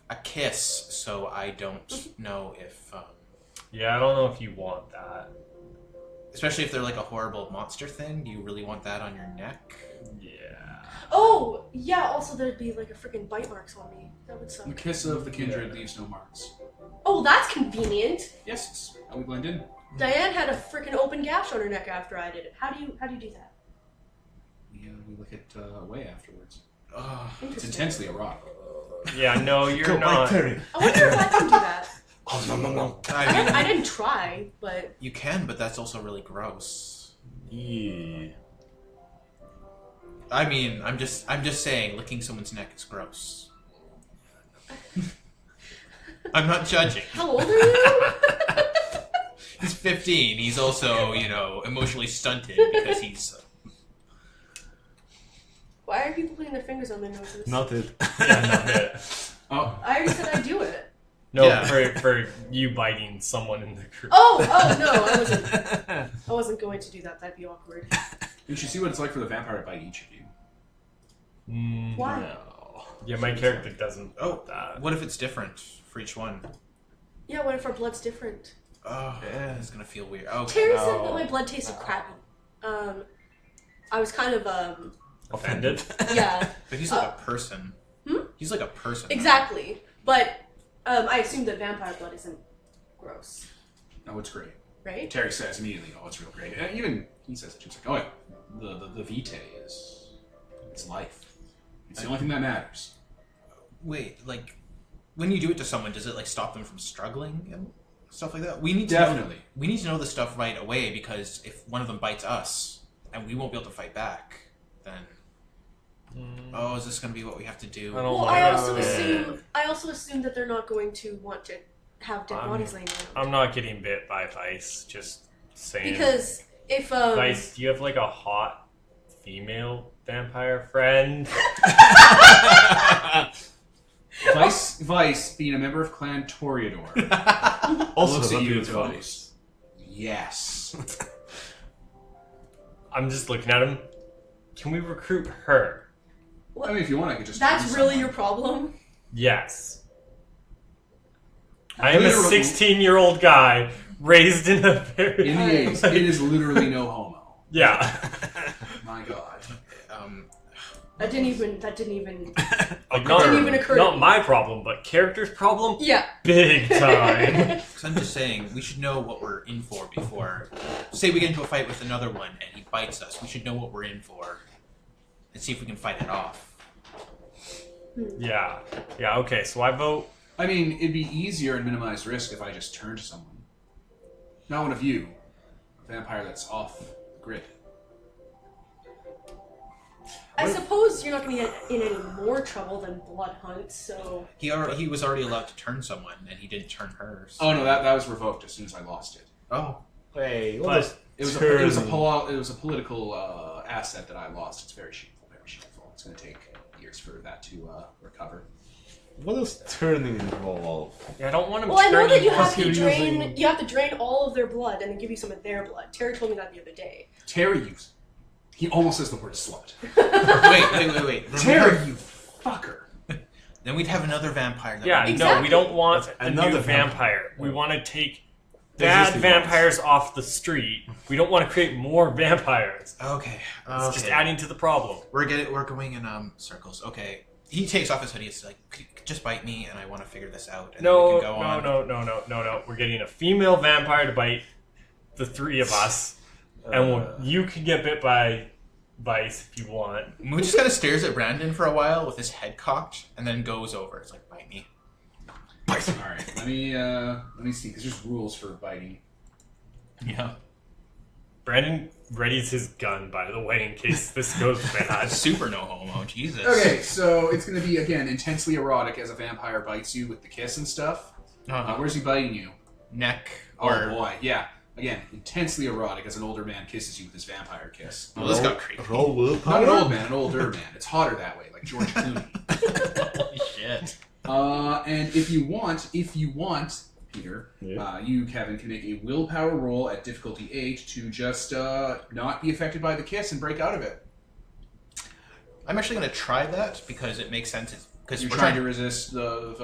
a kiss, so I don't know if... Yeah, I don't know if you want that. especially if they're like a horrible monster thing. Do you really want that on your neck? Yeah. Oh, yeah, also there'd be like a freaking bite marks on me. That would The suck. kiss of the kindred leaves no marks. Oh, that's convenient. Yes, it's how we blend in. Diane had a freaking open gash on her neck after I did it. How do you do that? We look at away afterwards. It's Interesting. intensely erotic. Yeah, no, you're Go not. Terry. I wonder if I can do that. I mean, I didn't try, but you can, but that's also really gross. Yeah. I mean, I'm just saying, licking someone's neck is gross. I'm not judging. how old are you? He's 15. He's also, emotionally stunted because he's. Why are people putting their fingers on their noses? Noted. Yeah, not it. Oh, I already said I'd do it. No, Yeah. for you biting someone in the group. Oh no, I wasn't going to do that. That'd be awkward. you should see what it's like for the vampire to bite each of you. Why? No. Yeah, my character doesn't Oh, want that. what if it's different for each one? Yeah, what if our blood's different? Oh, Yeah. it's gonna feel weird. Okay. Terry said that my blood tasted crappy. I was kind of Offended? yeah, But he's like a person. He's like a person. exactly. But I assumed that vampire blood isn't gross, No, it's great. right? Terry says immediately, "Oh, it's real great." Even he says it. She's like, "Oh yeah, the vitae is it's life. It's the only thing that matters." Wait, like, when you do it to someone, does it like stop them from struggling and stuff like that? We need to Definitely. we need to know the stuff right away because if one of them bites us and we won't be able to fight back, then is this going to be what we have to do? I don't Well, like I also assume that they're not going to want to have dead bodies laying around. I'm not getting bit by Vice, just saying. Because if Vice, do you have like a hot female vampire friend. Vice, being a member of Clan Toreador, Also, looks at you with and Vice. goes, yes. I'm just looking at him. Can we recruit her? I mean, if you want, I could just. That's turn really someone. your problem? Yes. I am a Literally- 16-year-old guy raised in a very... In the 80s, it is literally no homo. Yeah. My God. That didn't even. Like, Didn't not, even occur to not me. my problem, but character's problem? Yeah. Big time. Because I'm just saying, we should know what we're in for before. Say we get into a fight with another one and he bites us. We should know what we're in for and see if we can fight it off. Yeah. Yeah, okay, so I vote... I mean, it'd be easier and minimize risk if I just turned to someone. Not one of you. A vampire that's off the grid. I suppose you're not going to get in any more trouble than Blood Hunt, so... He was already allowed to turn someone and he didn't turn hers. Oh no, that was revoked as soon as I lost it. Oh. Wait, what But- does It was turn- it was a political asset that I lost. It's very shameful, very shameful. It's going to take years for that to recover. What does turning involve? Yeah, I don't want him Well, I know that you turning- have to Because you're drain. using- You have to drain all of their blood and then give you some of their blood. Terry told me that the other day. Terry, he almost says the word slut. Wait. Terry, you fucker. Then we'd have another vampire. That Yeah, would- no, we don't want That's a another new vampire. vampire. We want to take The bad existing vampires off the street. We don't want to create more vampires. Okay. It's just adding to the problem. We're going in circles. Okay. He takes off his hoodie. It's like, just bite me, and I want to figure this out. And then No, we can go on. no. We're getting a female vampire to bite the three of us, and you can get bit by Vice if you want. Moon just kind of stares at Brandon for a while with his head cocked, and then goes over. It's like, bite me. All right, let me see, because there's rules for biting. Yeah. Brandon readies his gun, by the way, in case this goes bad. Super no homo. Jesus. Okay, so it's going to be, again, intensely erotic as a vampire bites you with the kiss and stuff. Where's he biting you? Neck. Oh Or. boy, yeah. Again, intensely erotic as an older man kisses you with his vampire kiss. Well, this got creepy. Roll willpower? Not an old man, an older man. It's hotter that way, like George Clooney. Holy shit. And if you want, Peter, Yeah. you, Kevin, can make a willpower roll at difficulty 8 to just not be affected by the kiss and break out of it. I'm actually going to try that because it makes sense. Because You're we're trying to resist the...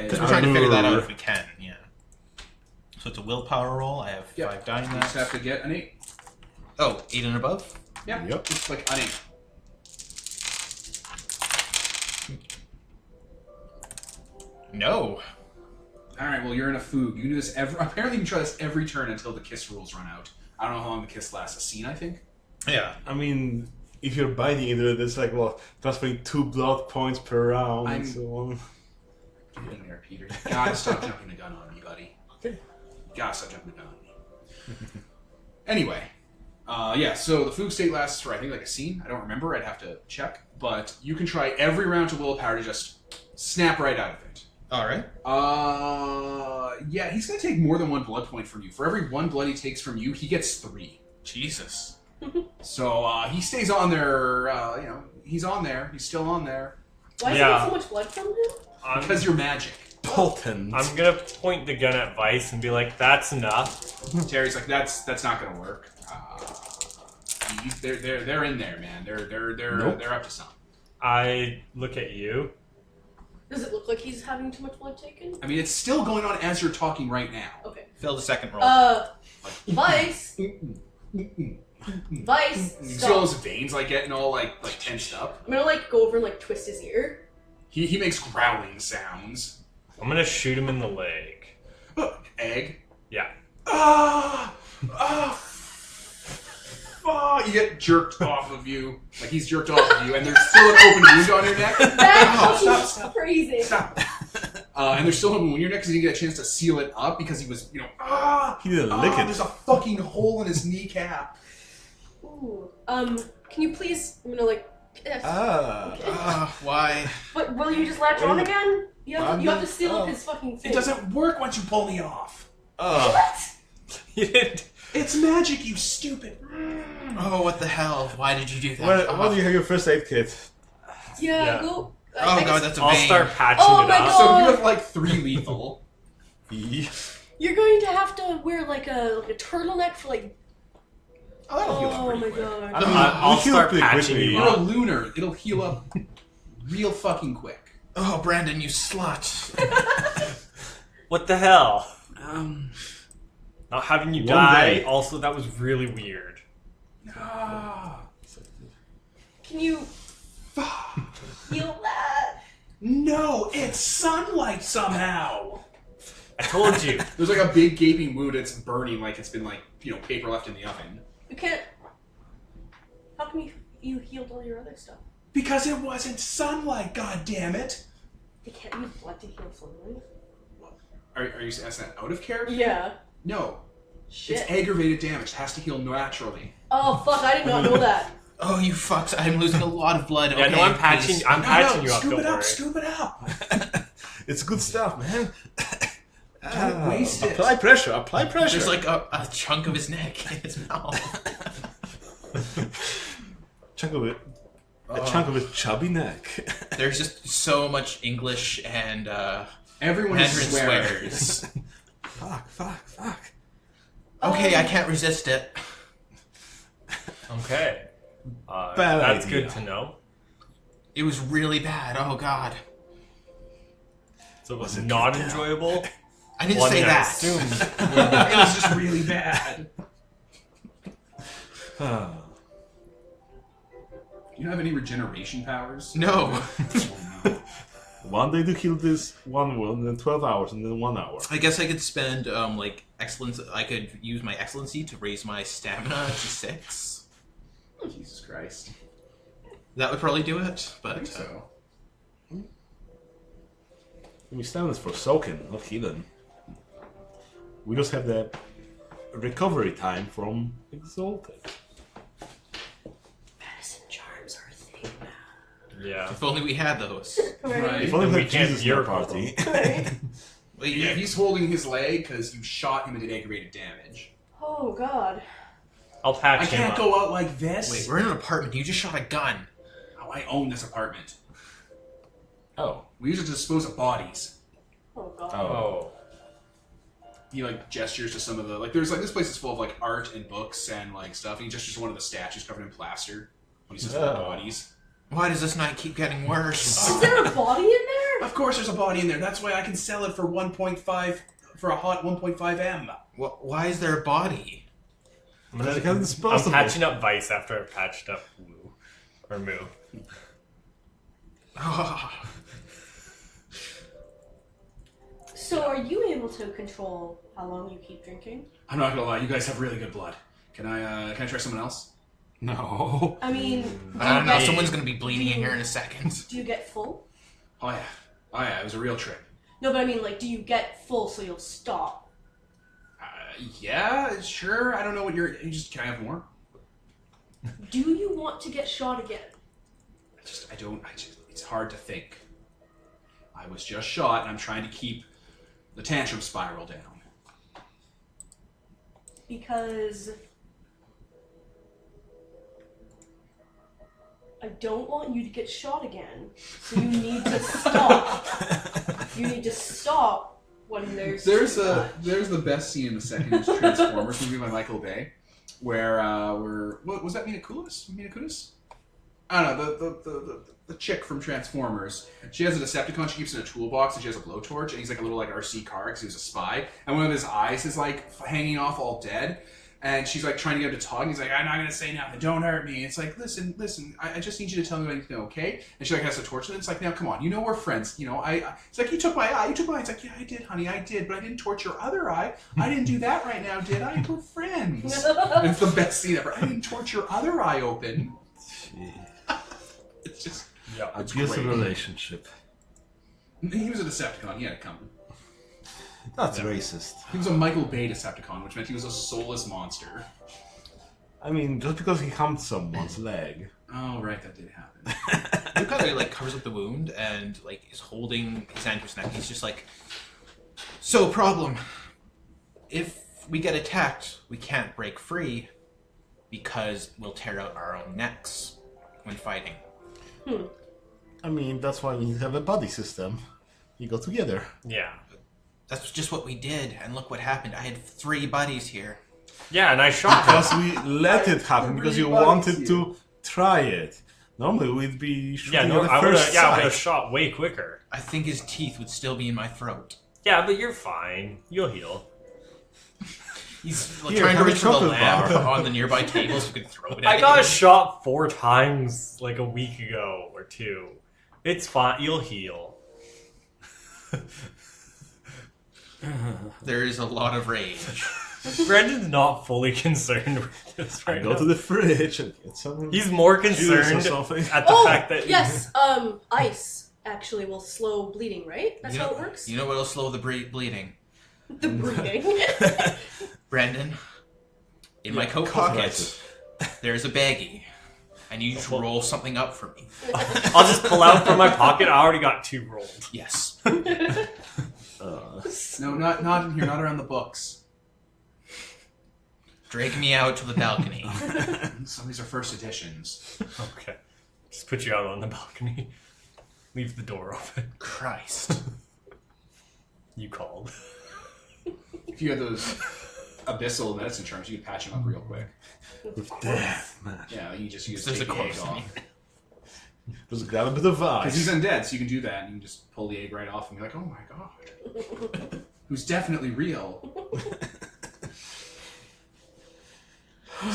Because we're trying to figure that out if we can, yeah. So it's a willpower roll. I have 5 die in You just that. have to get an 8. Oh, 8 and above? Yeah, Yep. just like an 8. No. Alright, well, you're in a foog. You can do this apparently you can try this every turn until the kiss rules run out. I don't know how long the kiss lasts. A scene, I think? Yeah. I mean, if you're biting into it, it's like, well, transferring 2 blood points per round I'm- and so on. Get in there, Peter. You gotta stop jumping the gun on me, buddy. Okay. You gotta stop jumping the gun on me. Anyway, yeah, so the foog state lasts for, I think, like a scene. I don't remember. I'd have to check. But you can try every round to willpower to just snap right out of it. Alright. Yeah, he's gonna take more than 1 blood point from you. For every 1 blood he takes from you, he gets 3. Jesus. So, he stays on there, he's on there. He's still on there. Why does Yeah. he get so much blood from him? Because you're magic. Potent. I'm gonna point the gun at Vice and be like, "That's enough." Terry's like, that's not gonna work. They're in there, man. They're up to something. I look at you. Does it look like he's having too much blood taken? I mean, it's still going on as you're talking right now. Okay. Fill the second roll. Vice. Vice. You see all Stop. those veins like getting all like tensed up. I'm gonna go over and twist his ear. He makes growling sounds. I'm gonna shoot him in the leg. Egg. Yeah. You get jerked off of you. Like he's jerked off of you, and there's still an open wound on your neck. That's Stop. crazy. Stop. And there's still an open wound on your neck because he didn't get a chance to seal it up because he was, He didn't lick it. There's a fucking hole in his kneecap. Ooh. Can you please? I'm gonna yes. Why? But will you just latch on again? You have to seal up Oh. his fucking thing. It doesn't work once you pull me off. What? You didn't. It's magic, you stupid. Oh, what the hell? Why did you do that? Why do you have your first aid kit? Yeah, Yeah. go. Oh god, that's a I'll vein. start patching Oh it my up. God. So you have like 3 lethal. You're going to have to wear like a turtleneck for like. Oh, that'll heal up Oh pretty my quick. god. I'll we heal start pretty patching quickly. you You're a up. lunar. It'll heal up real fucking quick. Oh, Brandon, you slut. What the hell? Um. Not having you One die. day. Also, that was really weird. Ah. Can you heal that? No, it's sunlight somehow. I told you. There's like a big gaping wound. It's burning like it's been like paper left in the oven. You can't. How come you healed all your other stuff? Because it wasn't sunlight. God damn it. They can't use blood to heal something. Are you asking that out of character? Yeah. No. Shit. It's aggravated damage. It has to heal naturally. Oh fuck! I did not know that. Oh, you fucks. I'm losing a lot of blood. Yeah, okay, no, I'm patching. please. I'm patching no, you up. scoop Don't it up. worry. Scoop it up. It's good stuff, man. Don't waste it. Apply pressure. Apply pressure. There's like a chunk of his neck in his mouth. chunk of it. A chunk of his chubby neck. There's just so much English and Everyone Mandarin swears. Fuck. Okay, I can't resist it. Okay. Bad That's idea. good to know. It was really bad. Oh god. So it was Was it not good? enjoyable. I didn't Well, I say mean, I that. assumed. It was just really bad. You don't have any regeneration powers? No. One day to heal this one wound, then 12 hours, and then 1 hour. I guess I could spend like excellence. I could use my excellency to raise my stamina to 6. Jesus Christ. That would probably do it. I But think so. We stand this for soaking, not healing. We just have the recovery time from Exalted. Medicine charms are a thing now. Yeah. if only we had those. Right. If only And we we had can't Jesus in our miracle party. Right. Wait, Yeah, he's holding his leg because you shot him and did aggravated damage. Oh god. I'll patch I him can't up. go out like this. wait, we're in an apartment. You just shot a gun. Oh, I own this apartment. Oh. We use it to dispose of bodies. Oh god. Oh. He like gestures to some of the there's this place is full of like art and books and like stuff. And he gestures to one of the statues covered in plaster when he says Oh. bodies. Why does this night keep getting worse? Is there a body in there? Of course, there's a body in there. That's why I can sell it for 1.5 for a hot 1.5 M. Why is there a body? Because it can I'm disposable. patching up Vice after I've patched up Woo. Or Moo. So are you able to control how long you keep drinking? I'm not gonna lie, you guys have really good blood. Can I try someone else? No. I mean, I don't know. Hey. Someone's gonna be bleeding in here in a second. do you get full? Oh yeah, it was a real trip. No, but I mean, like, do you get full so you'll stop? Yeah, sure. I don't know what you just can I have more? Do you want to get shot again? It's hard to think. I was just shot and I'm trying to keep the tantrum spiral down. Because I don't want you to get shot again. So you need to stop. You need to stop when there's the best scene in the second Transformers movie by Michael Bay, where what was that Mina Kunis? Mina Kunis? I don't know, the chick from Transformers. She has a Decepticon she keeps in a toolbox, and she has a blowtorch, and he's like a little RC car because he was a spy, and one of his eyes is like hanging off all dead. And she's like trying to get him to talk, and he's like, I'm not gonna say nothing, don't hurt me. It's like, listen, I just need you to tell me anything, okay? And she like has to torture him. It's like, now come on, we're friends, it's like, you took my eye. It's like, yeah, I did, honey, I did, but I didn't torch your other eye. I didn't do that right now, did I? We're friends. And it's the best scene ever. I didn't torch your other eye open. It's just, Yeah. it's Abusive great. relationship. He was a Decepticon, he had it coming. That's racist. He was a Michael Bay Decepticon, which meant he was a soulless monster. I mean, just because he humped someone's leg. Oh, right, that did happen. Luke kind of like covers up the wound and like is holding his hand to his neck. He's just like, so problem. If we get attacked, we can't break free. because we'll tear out our own necks when fighting. I mean, that's why we need to have a buddy system. You go together. Yeah. That's just what we did, and look what happened. I had 3 buddies here. Yeah, and I shot him. Because we let it happen, because you wanted to try it. Normally we'd be shooting Yeah, no, at the I would first have sight. shot way quicker. I think his teeth would still be in my throat. Yeah, but you're fine. You'll heal. He's Here, trying to have a reach for the chocolate lamp bar. on the nearby table so we can throw it at I got him. shot 4 times like a week ago or 2. It's fine. You'll heal. There is a lot of rage. Brandon's not fully concerned with this right Go now. to the fridge and get some He's more juice or concerned something. at the Oh, fact that yes. Ice actually will slow bleeding, right? That's You how know, it works. you know what'll slow the bleeding? The bleeding. Brandon, in my coat pocket, there's a baggie. I need you to roll something up for me. I'll just pull out from my pocket. I already got 2 rolled. Yes. No, not in here. Not around the books. Drag me out to the balcony. Some of these are first editions. Okay. Just put you out on the balcony. Leave the door open. Christ. You called. If you had those abyssal medicine charms, you could patch him up real quick. With death, man. Yeah, you just There's take a the egg corpse in off. Just grab a bit of Because he's ice. undead, so you can do that, and you can just pull the egg right off and be like, oh my god. Who's definitely real.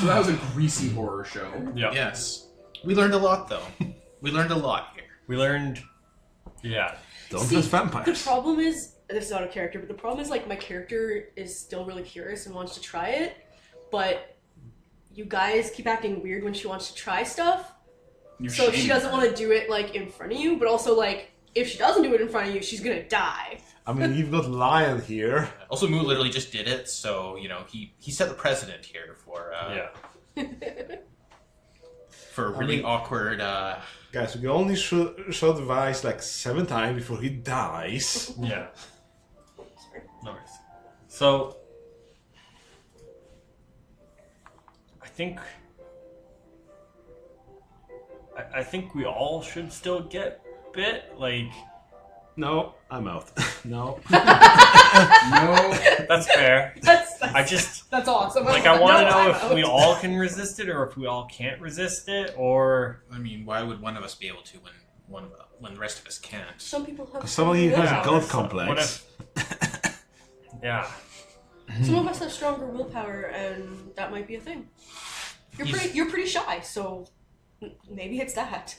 So that was a greasy horror show. Yeah. Yes. We learned a lot, though. We learned a lot here. We learned. Yeah. Don't See, trust The vampires. problem is, this is not a character, but the problem is, like, my character is still really curious and wants to try it, but you guys keep acting weird when she wants to try stuff, You're so she shaming doesn't her. want to do it, like, in front of you, but also, like, if she doesn't do it in front of you, she's gonna die. I mean, you've got Lion here. Also, Moo literally just did it, so, you know, he set the precedent here for Yeah. for really awkward... Guys, we can only shot Vice like 7 times before he dies. Yeah. Sorry. No worries. So, I think we all should still get bit. Like, No, I'm out. No. No. that's fair. That's That's awesome. like I want to know I'm if out. we all can resist it or if we all can't resist it, or I mean, why would one of us be able to when the rest of us can't? Some people have. Somebody has a Yeah. god What complex. if? Yeah. Some of us have stronger willpower, and that might be a thing. You're pretty shy, so maybe it's that.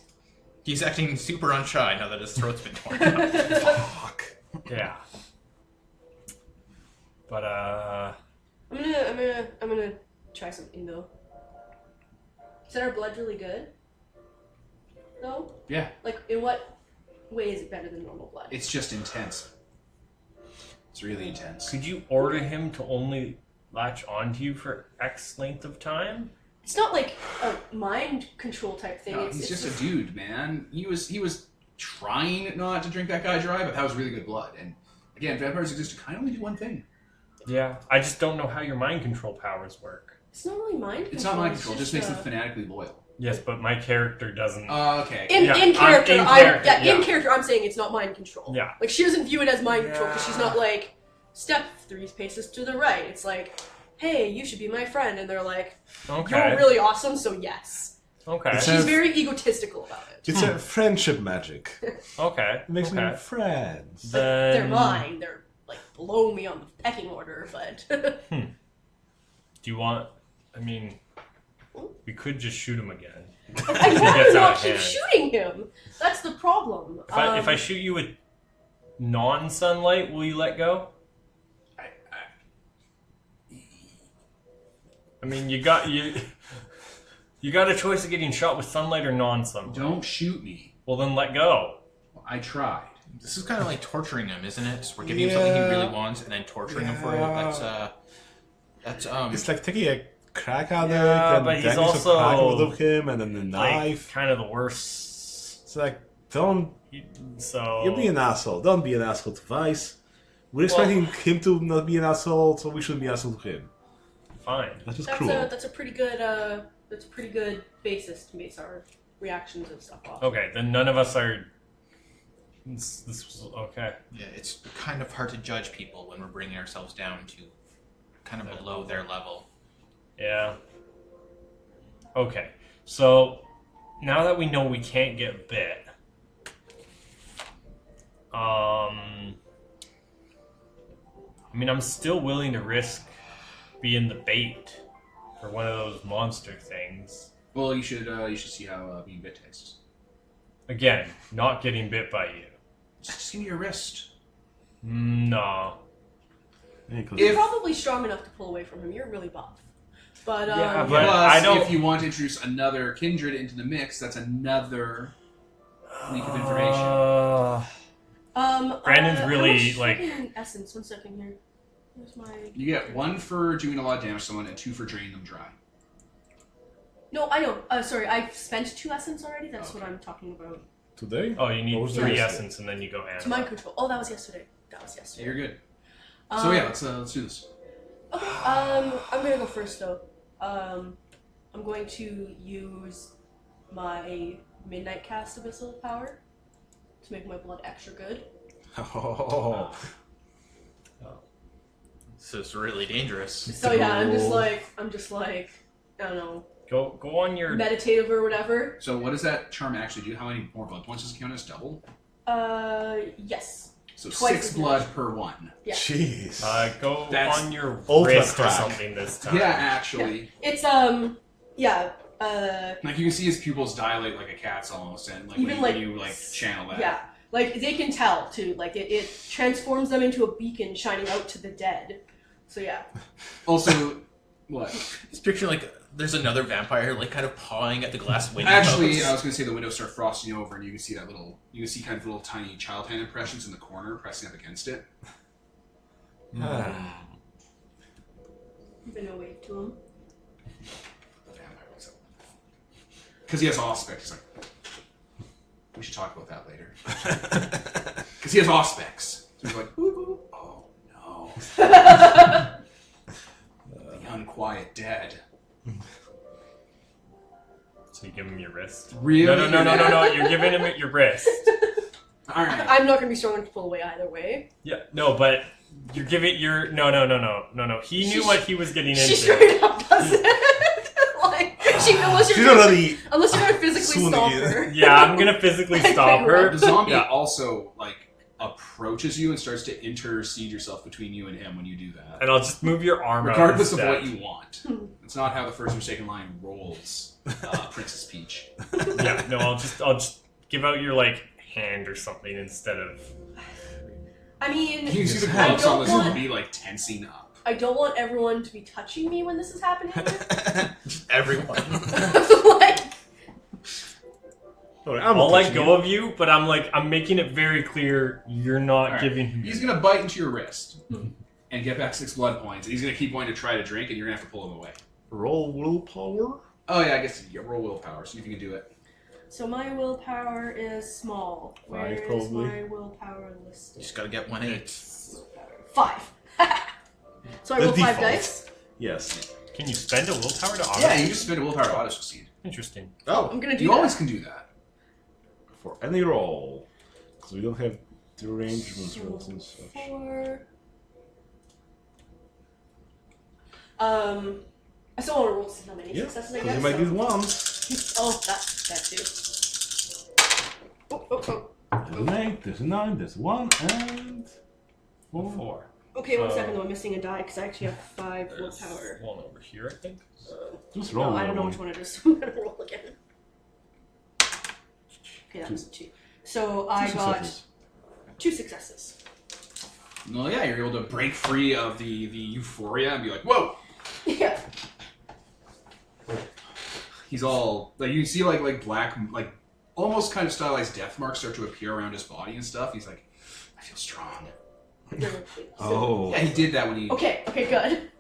He's acting super unshy now that his throat's been torn out. Fuck. Yeah. But I'm gonna try something though. Is our blood really good? No? Yeah, Like, in what way is it better than normal blood? it's just intense. It's really intense. could you order him to only latch onto you for X length of time? It's not like a mind control type thing. No, it's he's just just a dude, man. He was trying not to drink that guy dry, but that was really good blood. And again, vampires exist to kind of only do one thing. Yeah. I just don't know how your mind control powers work. It's not really mind control. It's not mind control. It just makes them uh, fanatically loyal. Yes, but my character doesn't. Okay. In Yeah, in character, in I character, yeah, in yeah. character, I'm saying it's not mind control. Yeah. Like, she doesn't view it as mind control because she's Yeah. not like step 3 paces to the right. It's like, hey, you should be my friend, and they're like, Okay. you're really awesome, so yes. Okay. It's She's a- very egotistical about it. It's a friendship magic. Okay. It makes okay. them friends. Like, they're Then mine. They're like below me on the pecking order, but do you want? I mean, we could just shoot him again. I'd He rather gets out not of keep hand. shooting him. That's the problem. If I shoot you with non-sunlight, will you let go? I mean, you got a choice of getting shot with sunlight or non-sunlight. Don't shoot me. Well, then let go. I tried. This is kind of like torturing him, isn't it? We're giving him something he really Yeah. wants and then torturing him for it. That's It's like taking a crack addict Yeah, and but he's dangling also, some crack out of him and then the Like, knife. kind of the worst. It's like, don't. So You're being an asshole. Don't be an asshole to Vice. We're expecting him to not be an asshole, so we shouldn't be an asshole to him. fine. That is That's cruel. that's a pretty good basis to base our reactions and stuff off. Okay, then none of us are. This was okay. Yeah, it's kind of hard to judge people when we're bringing ourselves down to kind of below their level. Yeah. Okay, so now that we know we can't get bit, I mean, I'm still willing to risk being the bait for one of those monster things. Well, you should see how being bit tastes. Again, not getting bit by you. Just give me your wrist. No. Yeah, 'cause You're probably strong enough to pull away from him. You're really buff. But Yeah, but Plus, I don't- if you want to introduce another kindred into the mix, that's another leak of information. Brandon's how really, much like- fucking essence. 1 second here. Where's my? You get 1 for doing a lot of damage to someone, and 2 for draining them dry. No, I know. Sorry, I've spent 2 essence already. That's what I'm talking about. today? Oh, you What need was 3 the- essence and then you go It's animal. mind control. Oh, that was yesterday. Yeah, you're good. Um, So yeah, let's do this. Okay, I'm gonna go first though. I'm going to use my midnight cast abyssal power to make my blood extra good. Oh. This is really dangerous. So yeah, I'm just like, I don't know, Go on your. meditative or whatever. So what does that charm actually do? How many more blood points does it count as? Double? Yes. So Twice 6 as blood much. per 1. Yeah. Jeez. Go That's on your ultra wrist or crack. something this time. Yeah, actually. It's yeah. Like you can see his pupils dilate like a cat's almost, and like Even, when you channel that. Yeah. Like they can tell too. Like it transforms them into a beacon shining out to the dead. So yeah. Also, what? Just picture like there's another vampire like kind of pawing at the glass window. Actually, I was going to say the windows start frosting over, and you can see that you can see kind of little tiny child hand impressions in the corner pressing up against it. Even no wave to him. Because he has Auspex. He's like, we should talk about that later. Because he has Auspex. So he's like, ooh, oh no. The unquiet dead. So you give him your wrist. Really? No. You're giving him your wrist. Alright. I'm not gonna be strong enough to pull away either way. Yeah. No, but you're giving your. No. He knew what he was getting She into. straight up does it. Like unless She's you're already unless you're gonna physically swooning stop in. her. Yeah, I'm gonna physically stop her. The zombie Yeah. also, approaches you and starts to intercede yourself between you and him when you do that. And I'll just move your arm Regardless out of instead. what you want. It's not how the first or second line rolls, Princess Peach. Yeah, no, I'll just give out your hand or something instead of. I mean, You can see the I gloves on don't the want zombie, tensing up. I don't want everyone to be touching me when this is happening. Just everyone. Like I'll let go of you, but I'm making it very clear you're not Alright. giving him. He's gonna bite into your wrist and get back 6 blood points, and he's gonna keep wanting to try to drink, and you're gonna have to pull him away. roll willpower. Oh yeah, I guess you roll willpower, see if you can do it. so my willpower is small. Where is probably. my willpower listed? You just gotta get 1/8. 5. So I The roll 5 default. dice. Yes. Can you spend a willpower to auto? Yeah, you just spend a willpower to auto succeed. Interesting. Oh, I'm gonna do you that. always can do that. For any roll. Because we don't have the arrangements rolls and such. 4. I still want to roll to see how many Yeah, successes I because get. you might so- get one. Oh, that too. Oh. There's an 8, there's a 9, there's 1, and 4. 4. Okay, 1 So- second though. I'm missing a die because I actually have 5 There's willpower. one over here, I think. Just roll. No, I don't know one. which one it is. So I'm gonna roll again. Okay, that was a 2. So I got Successes. 2 successes. Well, yeah, you're able to break free of the euphoria and be like, whoa! Yeah. He's all you see like black almost kind of stylized death marks start to appear around his body and stuff. He's like, I feel strong. Oh. Yeah, he did that when he. Okay, good.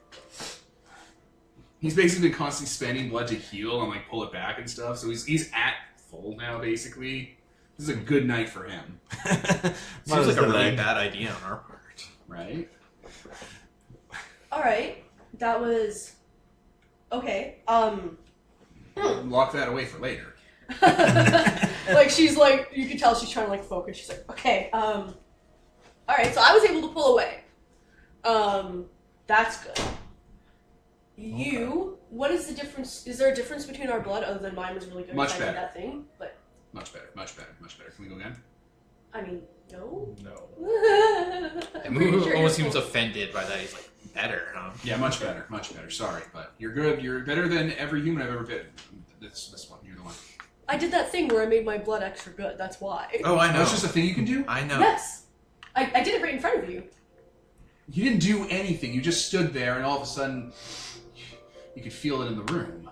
He's basically been constantly spending blood to heal and pull it back and stuff. So he's at full now, basically. This is a good night for him, Seems like a really leg. bad idea on our part. right? Alright. That was Okay. Lock that away for later. Like she's like, you can tell she's trying to like focus. She's like, okay, all right. So I was able to pull away. That's good. What is the difference? Is there a difference between our blood other than mine was really good? Much I did better. that thing, but Much better. Can we go again? I mean, no. No. I'm pretty Moo sure almost you're seems cool. offended by that. He's like, better, huh? Yeah, much better. Sorry, but you're good. You're better than every human I've ever been. This one. You're the one. I did that thing where I made my blood extra good. That's why. Oh, I know. That's just a thing you can do? I know. Yes. I did it right in front of you. You didn't do anything. You just stood there, and all of a sudden, you could feel it in the room.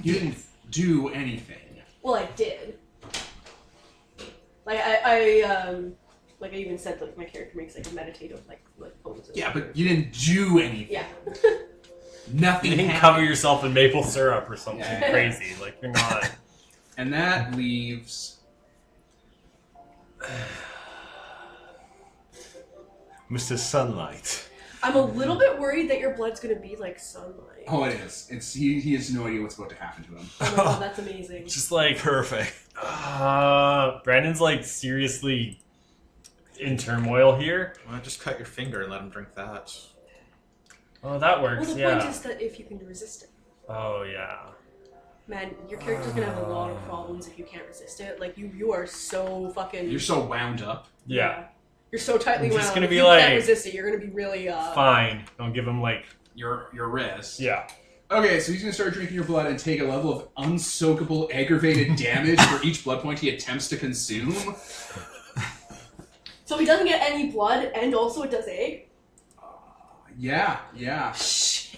You didn't do anything. Well, I did. Like I even said like my character makes like a meditative like poses. Yeah, but you didn't do anything. Yeah. Nothing You didn't happened. cover yourself in maple syrup or something Yeah. crazy. Like, you're not... And that leaves... Mr. Sunlight. I'm a little bit worried that your blood's gonna be like sunlight. Oh, it is. He has no idea what's about to happen to him. Oh my god, that's amazing. Just like... Perfect. Brandon's like seriously in turmoil here. Well, just cut your finger and let him drink that. Oh, that Well, works, the yeah. point is that if you can resist it, Oh, yeah. man, your character's gonna have a lot of problems if you can't resist it. Like you are so fucking. You're so wound up. Yeah. You're so tightly I'm wound. just gonna If be you like- can't resist it, you're gonna be really Fine. Don't give him like... Your wrist. Yeah. Okay, so he's going to start drinking your blood and take a level of unsoakable aggravated damage for each blood point he attempts to consume. So he doesn't get any blood, and also it does egg. Yeah. Shit.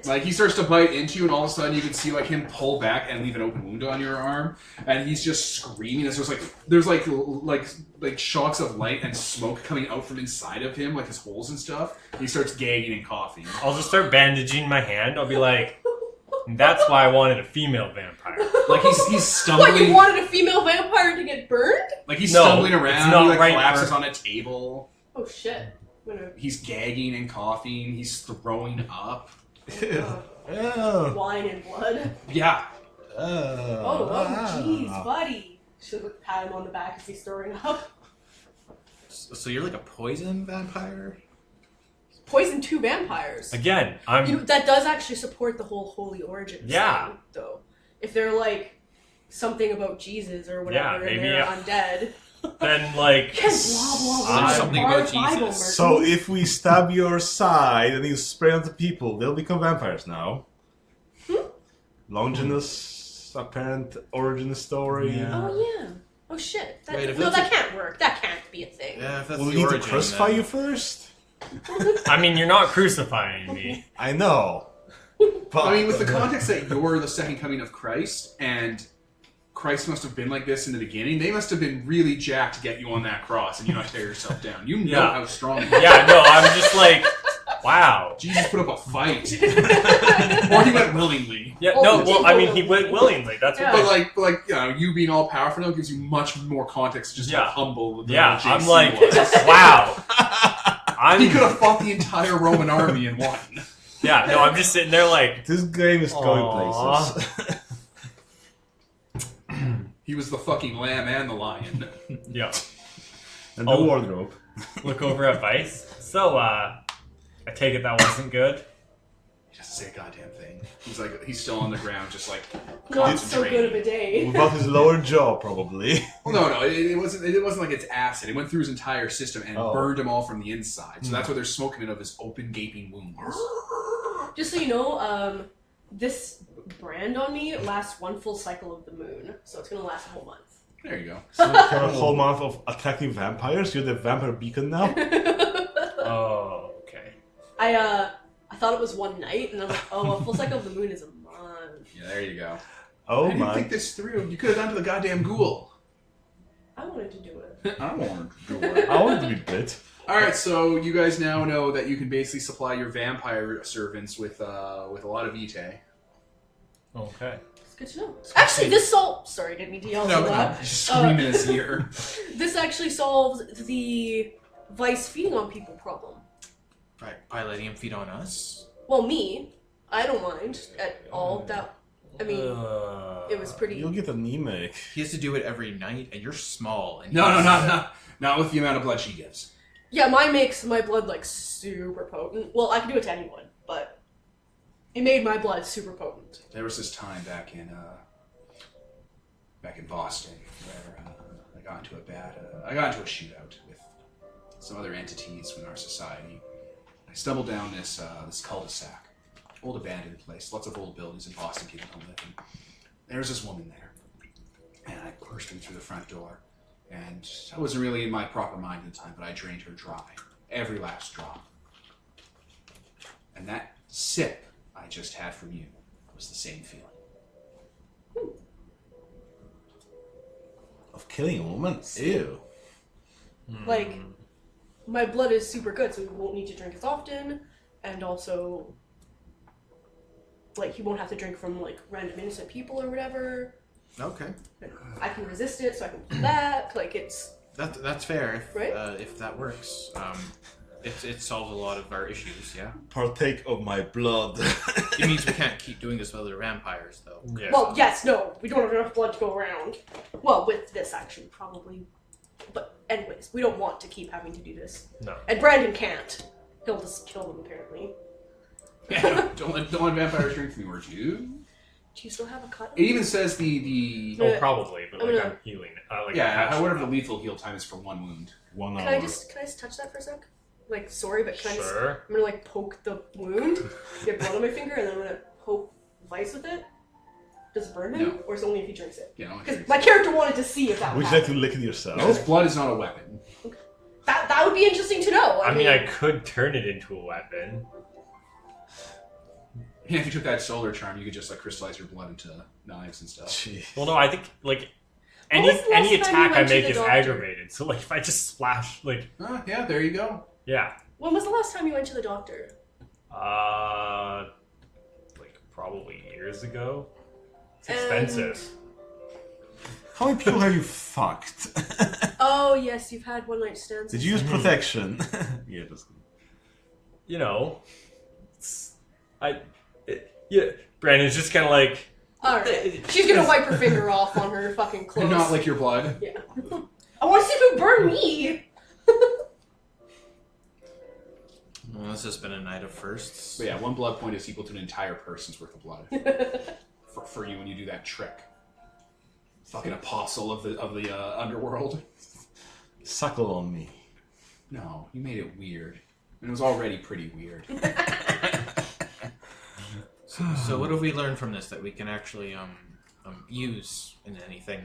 Like, he starts to bite into you, and all of a sudden you can see, like, him pull back and leave an open wound on your arm, and he's just screaming. And there's shocks of light and smoke coming out from inside of him, like his holes and stuff. And he starts gagging and coughing. I'll just start bandaging my hand. I'll be like, that's why I wanted a female vampire. Like, he's stumbling. What, you wanted a female vampire to get burned? Like, he's No, stumbling it's around, not he, like, right collapses for- on a table. Oh shit. I'm gonna He's gagging and coughing. He's throwing up. Oh. wine and blood. Yeah. Oh, jeez, buddy. Should like, pat him on the back as he's throwing up. So you're like a poison vampire? Poison 2 vampires. Again, I'm... You know, that does actually support the whole holy origins Yeah. thing, though. If they're like something about Jesus or whatever, Yeah, and maybe, they're yeah. undead. Then, like... Yes, blah blah blah. Something Our about Bible, Jesus. Merton. So if we stab your side and you spray onto people, they'll become vampires now. Longinus, apparent origin story. Yeah. Oh yeah. Oh shit. That, Wait, if no, that's that can't work. That can't be a thing. Yeah, if that's Will the we need to origin, crucify then- you first? I mean, you're not crucifying me. I know. But, I mean, with the context that you're the second coming of Christ, and Christ must have been like this in the beginning, they must have been really jacked to get you on that cross and you not tear yourself down. You know Yeah. how strong you are. Yeah, no, I'm just like, wow. Jesus put up a fight. Or he went willingly. Yeah, Oh, no, he well, did I mean, go- he went willingly. That's what. Yeah. But like, you know, you being all powerful now gives you much more context to just Yeah. how humble the Yeah, JC I'm like, was. wow. He could have fought the entire Roman army in one. Yeah, no, I'm just sitting there like, this game is going Aw. places. He was the fucking lamb and the lion. yeah, And the Oh. wardrobe. look over at Vice. So, I take it that wasn't good. He doesn't say a goddamn thing. He's still on the ground, just like Not so good of a day. Without his lower jaw, probably. Well, no, it wasn't like it's acid. It went through his entire system and Oh. burned him all from the inside. So that's why there's smoke coming out of his open, gaping wounds. Just so you know, this brand on me lasts 1 full cycle of the moon, so it's gonna last a whole month. There you go. So you have a whole month of attacking vampires? You're the vampire beacon now? Oh, okay. I thought it was 1 night, and I'm like, oh, a full cycle of the moon is a month. Yeah, there you go. Oh I didn't my. think this through. You could have done to the goddamn ghoul. I wanted to do it. I wanted to do it. I want to be bit. All right, so you guys now know that you can basically supply your vampire servants with a lot of vitae. Okay. It's good to know. Actually, this solves. Sorry, didn't mean to yell No, so loud. just scream in his ear. This actually solves the vice feeding on people problem. By letting him feed on us? Well, me, I don't mind at all. That, I mean, it was pretty. You'll get anemic. He has to do it every night, and you're small. And No, not with the amount of blood she gives. Yeah, mine makes my blood like super potent. Well, I can do it to anyone, but it made my blood super potent. There was this time back in Boston where I got into a shootout with some other entities within our society. I stumbled down this cul-de-sac, old abandoned place, lots of old buildings in Boston people don't live in. There was this woman there, and I pushed her through the front door. And I wasn't really in my proper mind at the time, but I drained her dry. Every last drop. And that sip I just had from you was the same feeling. Of killing a woman? Ew. Like, my blood is super good, so we won't need to drink as often, and also, like, he won't have to drink from, like, random innocent people or whatever. Okay. I can resist it, so I can pull back. Like, it's... That's fair, if, Right? If that works. It solves a lot of our issues, yeah? Partake of my blood. It means we can't keep doing this with other vampires, though. Yeah. Well, yes, no, we don't have enough blood to go around. Well, with this, actually, probably. But anyways, we don't want to keep having to do this. No. And Brandon can't. He'll just kill them, apparently. Yeah, don't let vampires drink from you, would you? Do you still have a cut? It even says the Oh, probably, but like I'm gonna- I'm healing. Like whatever the lethal heal time is for one wound. 1 hour. Can I just touch that for a sec? Like, sorry, but can I just... Sure. I'm gonna, like, poke the wound, get blood on my finger, and then I'm gonna poke Vice with it. Does it burn him? No. Or is it only if he drinks it? You know, Because my character wanted to see if that would Would you like to happen. lick it yourself? because blood is not a weapon. That would be interesting to know. I mean, I could turn it into a weapon. Yeah, if you took that solar charm, you could just like crystallize your blood into knives and stuff. Gee. Well, no, I think like When was the last any time attack you I went to make the is doctor? aggravated. So like if I just splash like Yeah, there you go. yeah, When was the last time you went to the doctor? like probably years ago. It's expensive. How many people have you fucked? Oh, yes, you've had one night stands. Did you use protection? Yeah, that's good. You know, yeah. Brandon's just kind of like Alright. She's gonna wipe her finger off on her fucking clothes. And not like your blood. Yeah. I want to see if it would burn me! Well, this has been a night of firsts. But yeah, one blood point is equal to an entire person's worth of blood for you when you do that trick. Fucking apostle of the underworld. Suckle on me. No, you made it weird, and it was already pretty weird. So what have we learned from this that we can actually use in anything?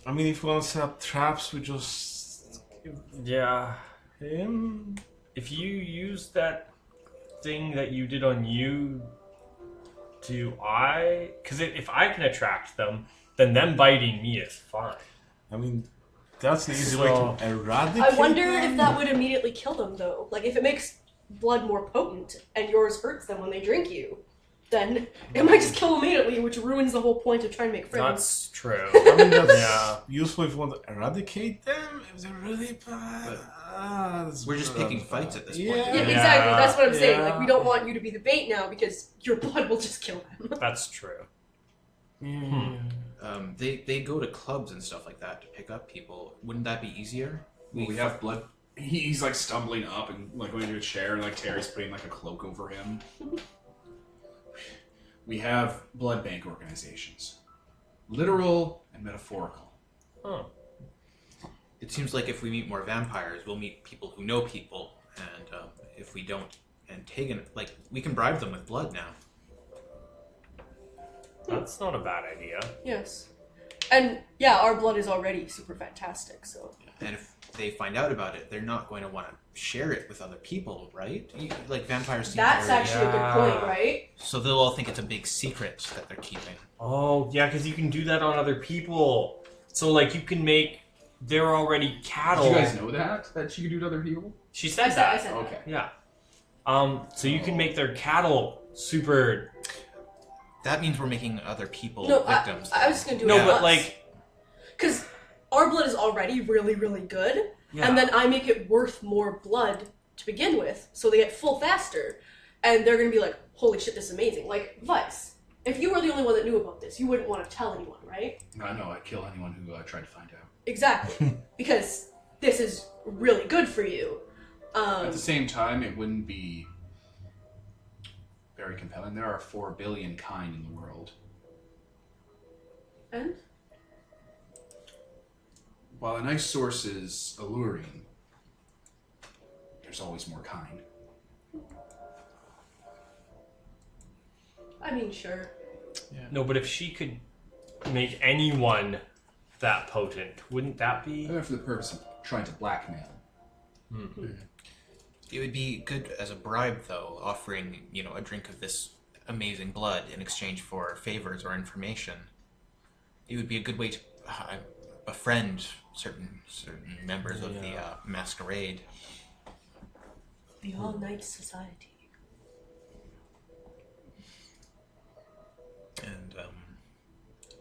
I mean, if we want to set up traps, we just... yeah. Him? If you use that thing that you did on you, because if I can attract them, then them biting me is fine. I mean, that's an easy way to eradicate I wonder them. if that would immediately kill them, though. Like, if it makes blood more potent and yours hurts them when they drink you, then it might just kill them immediately, which ruins the whole point of trying to make friends. That's true. I mean, that's Yeah. useful if you want to eradicate them. If they're really bad. We're just picking fights at this point. Yeah, Yeah. exactly. That's what I'm saying. Yeah. Like, we don't want you to be the bait now because your blood will just kill them. That's true. They go to clubs and stuff like that to pick up people. Wouldn't that be easier? We have blood. He's like stumbling up and like going to a chair, and like Terry's putting like a cloak over him. We have blood bank organizations, literal and metaphorical. Huh. It seems like if we meet more vampires, we'll meet people who know people, and if we don't, like we can bribe them with blood now. That's not a bad idea. Yes. And, yeah, our blood is already super fantastic, so... And if they find out about it, they're not going to want to share it with other people, right? Like vampires seem That's very... actually a good point, right? So they'll all think it's a big secret that they're keeping. Oh, yeah, because you can do that on other people. So, like, you can make... They're already cattle. Did you guys know that you could do to other people? She I said said that. that. Okay. Yeah. So you can make their cattle super... That means we're making other people No, victims. I was just gonna do No, it but, once. like... Because our blood is already really, really good, and then I make it worth more blood to begin with, so they get full faster, and they're gonna be like, holy shit, this is amazing. Like, Vice. If you were the only one that knew about this, you wouldn't want to tell anyone, right? I know, I'd kill anyone who tried to find out. Exactly. Because this is really good for you. At the same time, it wouldn't be very compelling. There are 4 billion kind in the world. And? While a nice source is alluring, there's always more kind. I mean, sure. Yeah. No, but if she could make anyone that potent, wouldn't that be? For the purpose of trying to blackmail. It would be good as a bribe, though, offering, a drink of this amazing blood in exchange for favors or information. It would be a good way to befriend certain members of the masquerade. The all-night society. And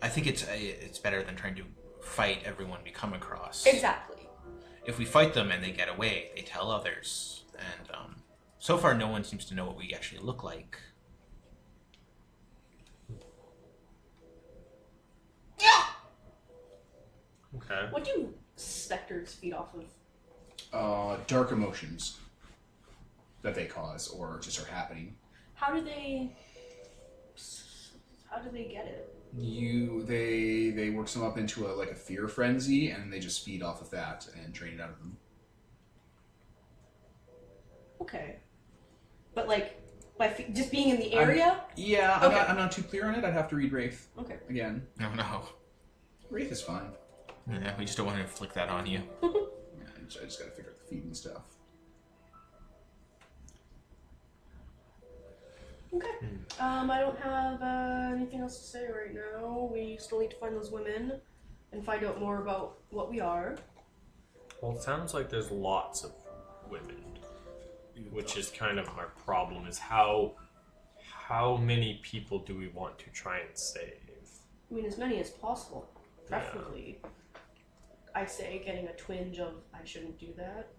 I think it's better than trying to fight everyone we come across. Exactly. If we fight them and they get away, they tell others. And so far, no one seems to know what we actually look like. Okay. What do specters feed off of? Dark emotions that they cause or just are happening. How do they get it? They work some up into a fear frenzy, and they just feed off of that and drain it out of them. Okay. But by just being in the area? Yeah, Okay. I'm not too clear on it. I'd have to read Wraith Okay. again. No. Wraith is fine. Yeah, we just don't want to inflict that on you. Yeah, I just gotta figure out the feeding stuff. Okay. I don't have anything else to say right now. We still need to find those women and find out more about what we are. Well, it sounds like there's lots of women, which is kind of our problem. Is how many people do we want to try and save? I mean, as many as possible. Preferably. I say getting a twinge of I shouldn't do that.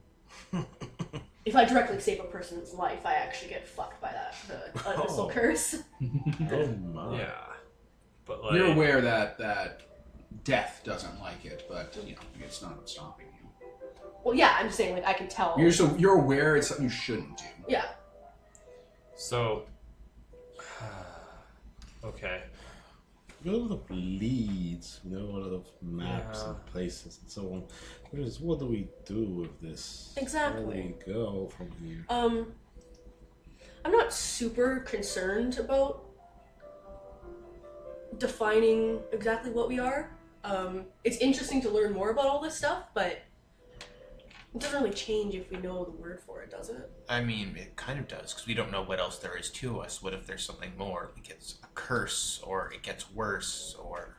If I directly save a person's life, I actually get fucked by the missile curse. Oh my. Yeah, but You're aware that death doesn't like it, but it's not stopping you. Well, yeah, I'm just saying, I can tell. You're aware it's something you shouldn't do. Yeah. So, okay. We have a lot of leads, a lot of maps and places and so on. What do we do with this? Exactly. Where do we go from here? I'm not super concerned about defining exactly what we are. It's interesting to learn more about all this stuff, but it doesn't really change if we know the word for it, does it? I mean, it kind of does, because we don't know what else there is to us. What if there's something more? Like it's a curse, or it gets worse, or...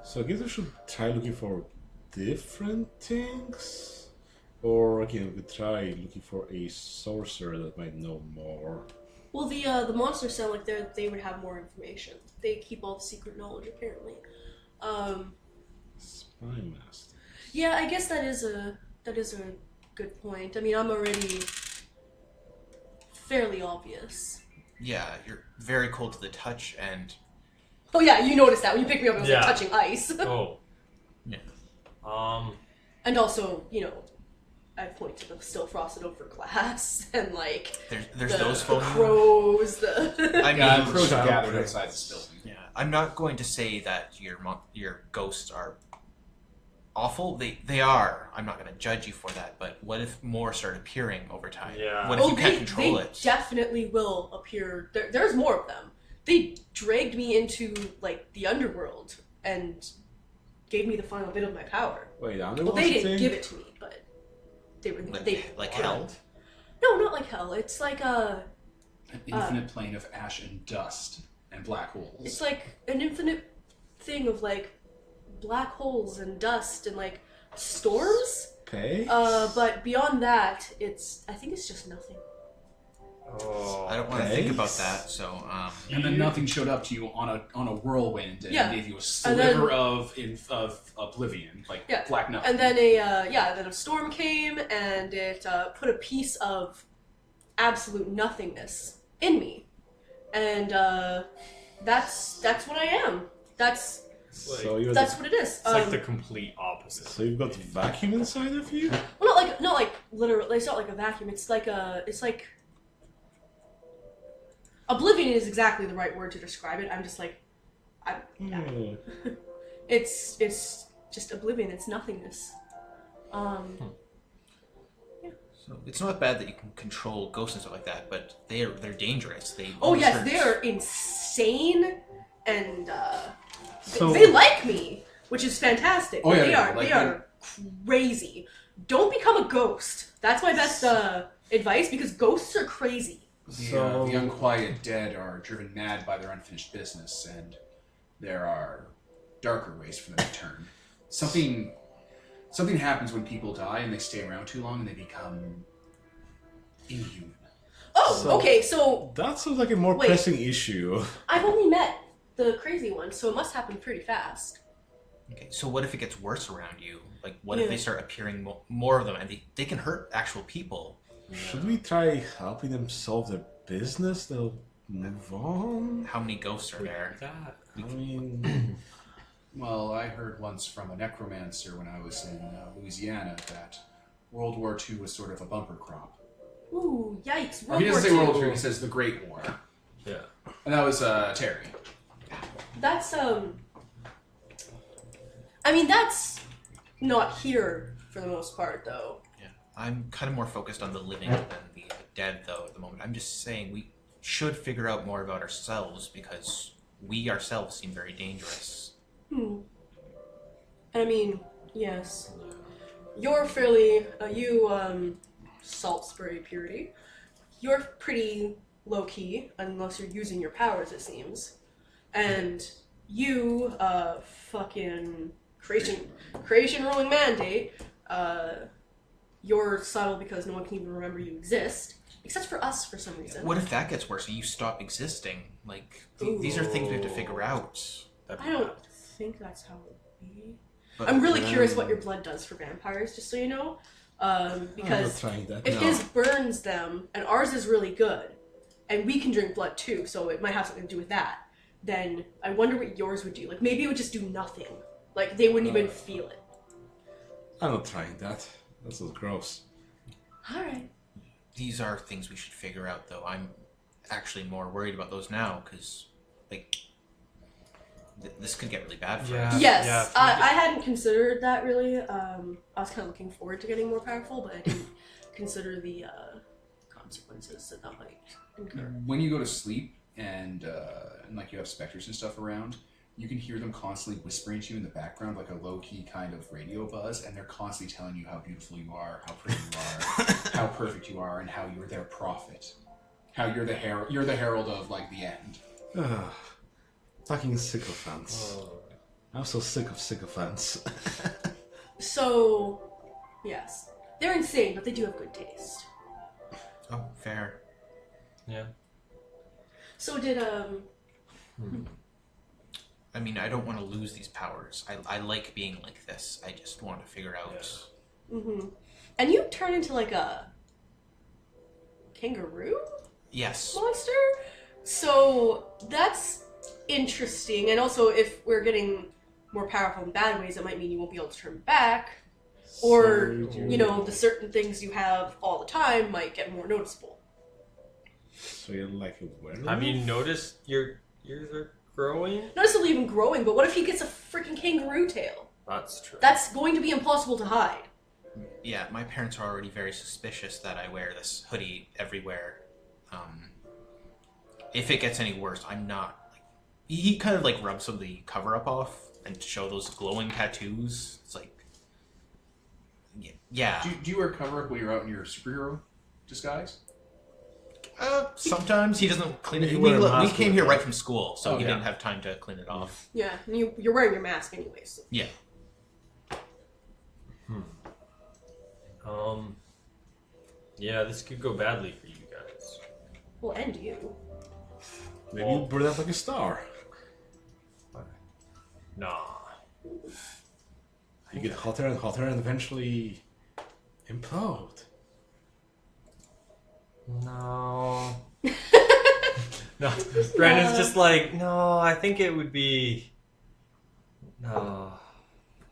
So I guess we should try looking for different things? Or we could try looking for a sorcerer that might know more. Well, the monsters sound like they would have more information. They keep all the secret knowledge, apparently. Spy master. Yeah, I guess that is a good point. I mean, I'm already fairly obvious. Yeah, you're very cold to the touch, and... Oh yeah, you noticed that when you picked me up. I was Yeah. touching ice. Oh. Yeah. And also, I point to the still frosted over glass and There's the those folk. crows. The I mean, Yeah, crows are Sound gathered crazy. outside this building. yeah, I'm not going to say that your ghosts are awful. They are. I'm not going to judge you for that. But what if more start appearing over time? Yeah. What if you can't control they it? definitely will appear. There's more of them. They dragged me into the underworld and gave me the final bit of my power. Wait, Well, they didn't give it to me, but they were Like hell? No, not like hell. It's like An infinite plane of ash and dust and black holes. it's like an infinite thing of black holes and dust and storms. Pay? But beyond that, I think it's just nothing. Oh, I don't want to Okay. think about that. So, And then nothing showed up to you on a whirlwind and Yeah. gave you a And then- sliver of oblivion, like Yeah. black nothing. And then then a storm came and it put a piece of absolute nothingness in me, and that's what I am. That's So you're that's what it is. It's like the complete opposite. so you've got vacuum inside of you? Well, not like literally. It's not like a vacuum. It's like oblivion is exactly the right word to describe it. I'm just like, Hmm. it's just oblivion. It's nothingness. so it's not bad that you can control ghosts and stuff like that, but they're dangerous. They Oh always yes, hurt. they are insane, and So they like me, which is fantastic. Oh, yeah, they they are like they are crazy. Don't become a ghost. That's my best advice, because ghosts are crazy. The unquiet dead are driven mad by their unfinished business, and there are darker ways for them to turn. Something happens when people die and they stay around too long and they become inhuman. Oh, So- okay. So that sounds like a more Wait. pressing issue. I've only met the crazy one, so it must happen pretty fast. Okay, so what if it gets worse around you? Like, what if Yeah. they start appearing more of them, and they can hurt actual people? Should we try helping them solve their business? They'll move on. How many ghosts are there? That. I mean, Well, I heard once from a necromancer when I was in Louisiana that World War II was sort of a bumper crop. Ooh, yikes! Or World he War doesn't say World War II. II, he says the Great War. Yeah. And that was Terry. That's I mean, that's not here for the most part, though. Yeah, I'm kind of more focused on the living than the dead, though. At the moment, I'm just saying we should figure out more about ourselves because we ourselves seem very dangerous. I mean, yes. You're fairly, Saltsbury Purity. You're pretty low-key, unless you're using your powers, it seems. And you, fucking creation ruling mandate, you're subtle because no one can even remember you exist. Except for us, for some reason. What if that gets worse and you stop existing? Like, these are things we have to figure out. I don't think that's how it would be. But I'm really curious what your blood does for vampires, just so you know. I'm not Because trying that. if No. his burns them, and ours is really good, and we can drink blood too, so it might have something to do with that, then I wonder what yours would do. Like, maybe it would just do nothing. Like, they wouldn't even feel it. I'm not trying that. That sounds gross. Alright. these are things we should figure out, though. I'm actually more worried about those now because, like, this could get really bad for Yeah. us. Yes, Yeah, I hadn't considered that really. I was kind of looking forward to getting more powerful, but I didn't consider the consequences that might incur. When you go to sleep and like you have specters and stuff around, you can hear them constantly whispering to you in the background, like a low-key kind of radio buzz, and they're constantly telling you how beautiful you are, how pretty you are, how perfect you are, and how you're their prophet. How you're the herald of like the end. Fucking sycophants. I'm so sick of sycophants. So, yes, they're insane, but they do have good taste. Oh, fair. Yeah. So did I mean, I don't want to lose these powers. I like being like this. I just want to figure out. and you turn into like a kangaroo Yes. monster? So that's interesting. And also, if we're getting more powerful in bad ways, it might mean you won't be able to turn back. Or, you know, the certain things you have all the time might get more noticeable. So you're like a werewolf? Have you noticed your ears are growing? Not necessarily even growing, but what if he gets a freaking kangaroo tail? That's true. That's going to be impossible to hide. Yeah, my parents are already very suspicious that I wear this hoodie everywhere. If it gets any worse, I'm not. Like, he kind of like rubs some of the cover up off and show those glowing tattoos. It's like, yeah. Do you wear cover up when you're out in your superhero disguise? Sometimes he doesn't clean it. You We wear a mask came with here that. right from school, so Oh, he yeah. didn't have time to clean it off. Yeah, and you're wearing your mask anyway, so. Yeah. Yeah, this could go badly for you guys. Well, and you. Maybe you burn out like a star. Nah. You get hotter and hotter and eventually implode. No. No. Brandon's just like, no, I think it would be... No.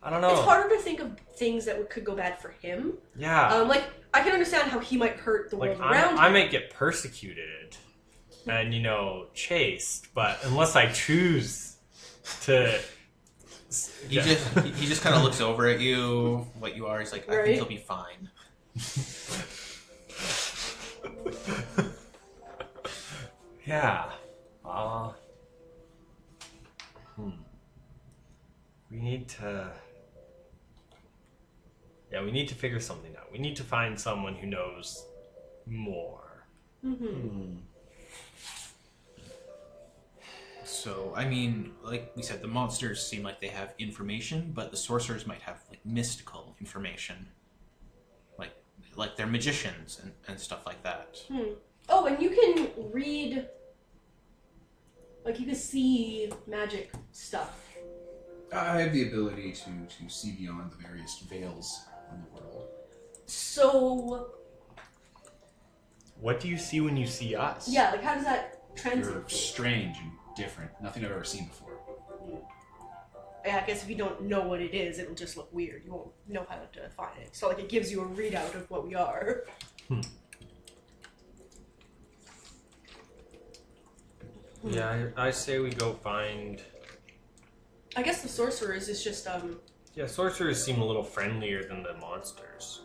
I don't know. It's harder to think of things that could go bad for him. Yeah. Like, I can understand how he might hurt the world around him. I might get persecuted and, chased, but unless I choose to... He just kind of looks over at you, what you are. He's like, I Right. think he'll be fine. Yeah. We need to... Yeah, we need to figure something out. We need to find someone who knows more. So, I mean, like we said, the monsters seem like they have information, but the sorcerers might have like mystical information, like they're magicians and stuff like that. Oh, and you can read... Like, you can see magic stuff. I have the ability to see beyond the various veils in the world. So... What do you see when you see us? Yeah, like, how does that translate? You're strange and different. Nothing I've ever seen before. Yeah, I guess if you don't know what it is, it'll just look weird. You won't know how to define it. So, like, it gives you a readout of what we are. Yeah, I say we go find... I guess the sorcerers is just, Yeah, sorcerers seem a little friendlier than the monsters.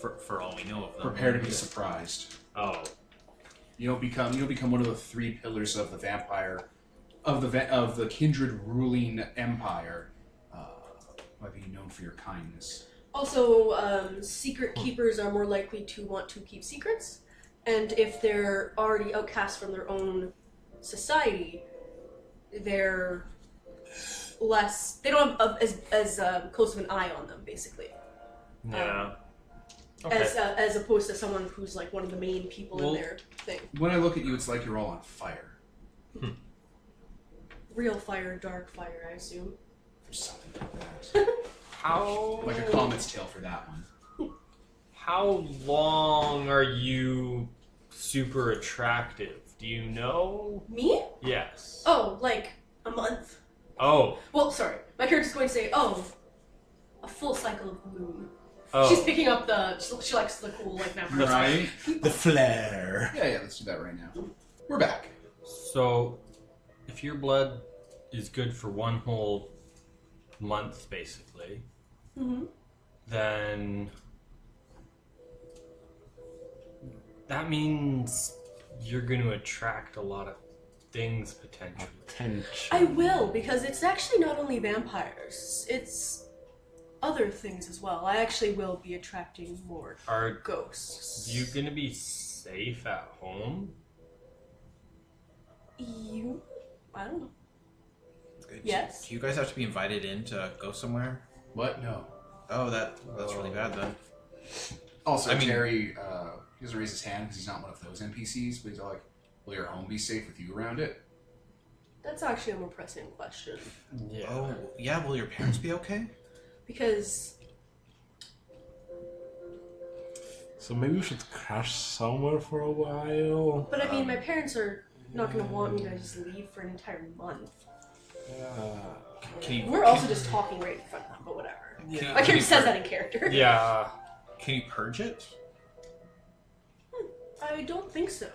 For all we know of them. Prepare to be surprised. Oh. You'll become one of the three pillars of the vampire, of the kindred ruling empire, by being known for your kindness. Also, secret keepers are more likely to want to keep secrets. And if they're already outcast from their own society, they're less... They don't have as close of an eye on them, basically. Yeah. Okay. As opposed to someone who's like one of the main people in their thing. When I look at you, it's like you're all on fire. Real fire, dark fire, I assume. Or something like that. How... Like a comet's tail for that one. How long are you super attractive? Do you know? Me? Yes. Oh, like a month. Oh. Well, sorry. My character's going to say, oh, a full cycle of the moon. Oh. She's picking up she likes the cool, like, vampire. Right? The flare. Yeah, let's do that right now. We're back. So, if your blood is good for one whole month, basically, then that means you're going to attract a lot of things potentially. I will, because it's actually not only vampires. It's other things as well. I actually will be attracting more Are ghosts. you going to be safe at home? I don't know. Good. Yes. Do you guys have to be invited in to go somewhere? What? No. Oh, that's really bad then. Also, I mean- Terry, he doesn't raise his hand because he's not one of those NPCs, but he's all like, will your home be safe with you around it? That's actually a more pressing question. Yeah. Oh, yeah. Will your parents be okay? Because So maybe we should crash somewhere for a while. But I mean, my parents are not going to want me to just leave for an entire month. Can you, We're also just talking right in front of them, but whatever. Yeah. My character says that in character. Yeah. Can you purge it? I don't think so.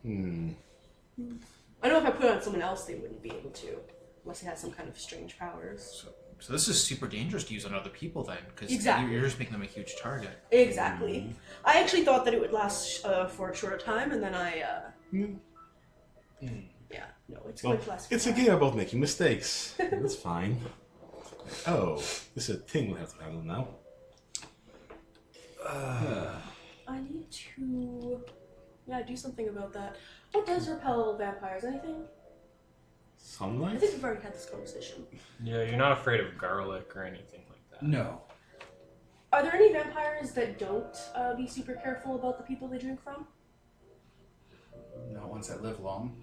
I know if I put it on someone else, they wouldn't be able to, unless they had some kind of strange powers. So this is super dangerous to use on other people then, because Exactly. you're just making them a huge target. Exactly. I actually thought that it would last for a shorter time, and then I, yeah, no, it's Well, going to last. it's a game about making mistakes. That's fine. Oh, this is a thing we have to handle now. I need to, do something about that. What does repel vampires? Anything? I Sunlight? think we've already had this conversation. Yeah, you're not afraid of garlic or anything like that. No. Are there any vampires that don't be super careful about the people they drink from? Not ones that live long.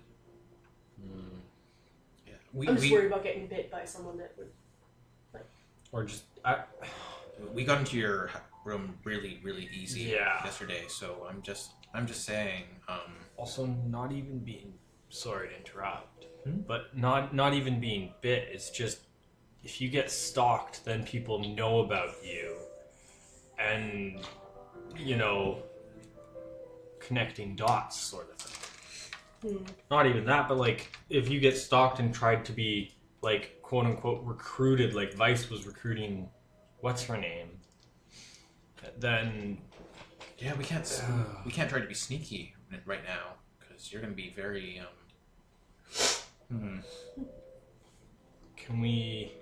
Yeah. I'm just worried about getting bit by someone that would. Or just We got into your room really, really easy Yeah. yesterday, so I'm just saying. also not even being sorry to interrupt, but not even being bit. It's just if you get stalked, then people know about you, and connecting dots sort of thing. Not even that, but like if you get stalked and tried to be like quote unquote recruited, like Vice was recruiting, what's her name? Then Yeah, we can't try to be sneaky right now because you're going to be very. can we?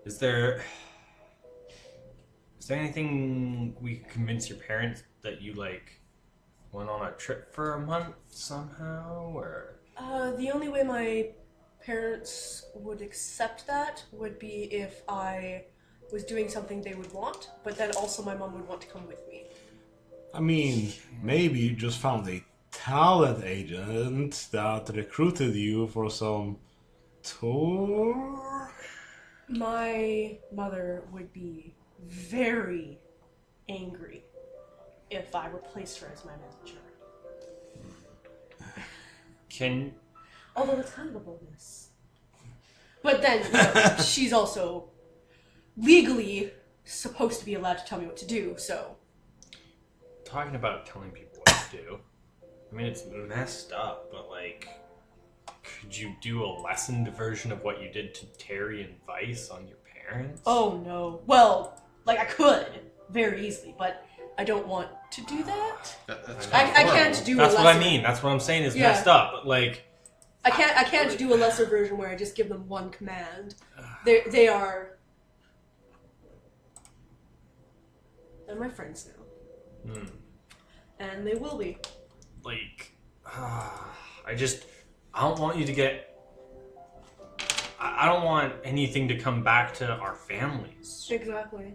Is there anything we can convince your parents that you like went on a trip for a month somehow, or? The only way my parents would accept that would be if I was doing something they would want, but then also my mom would want to come with me. I mean, maybe you just found a talent agent that recruited you for some tour? My mother would be very angry if I replaced her as my manager. Can Although that's kind of a bonus. But then, she's also legally supposed to be allowed to tell me what to do, so. talking about telling people what to do, I mean it's messed up, but like, could you do a lessened version of what you did to Terry and Vice on your parents? Oh no. Well, like I could very easily, but I don't want to do that. That's I can't do That's a lesser. what I mean. That's what I'm saying is Yeah. messed up. But like, I can't do a lesser version where I just give them one command. They're my friends now. And they will be. like, I don't want you to get. I don't want anything to come back to our families Exactly.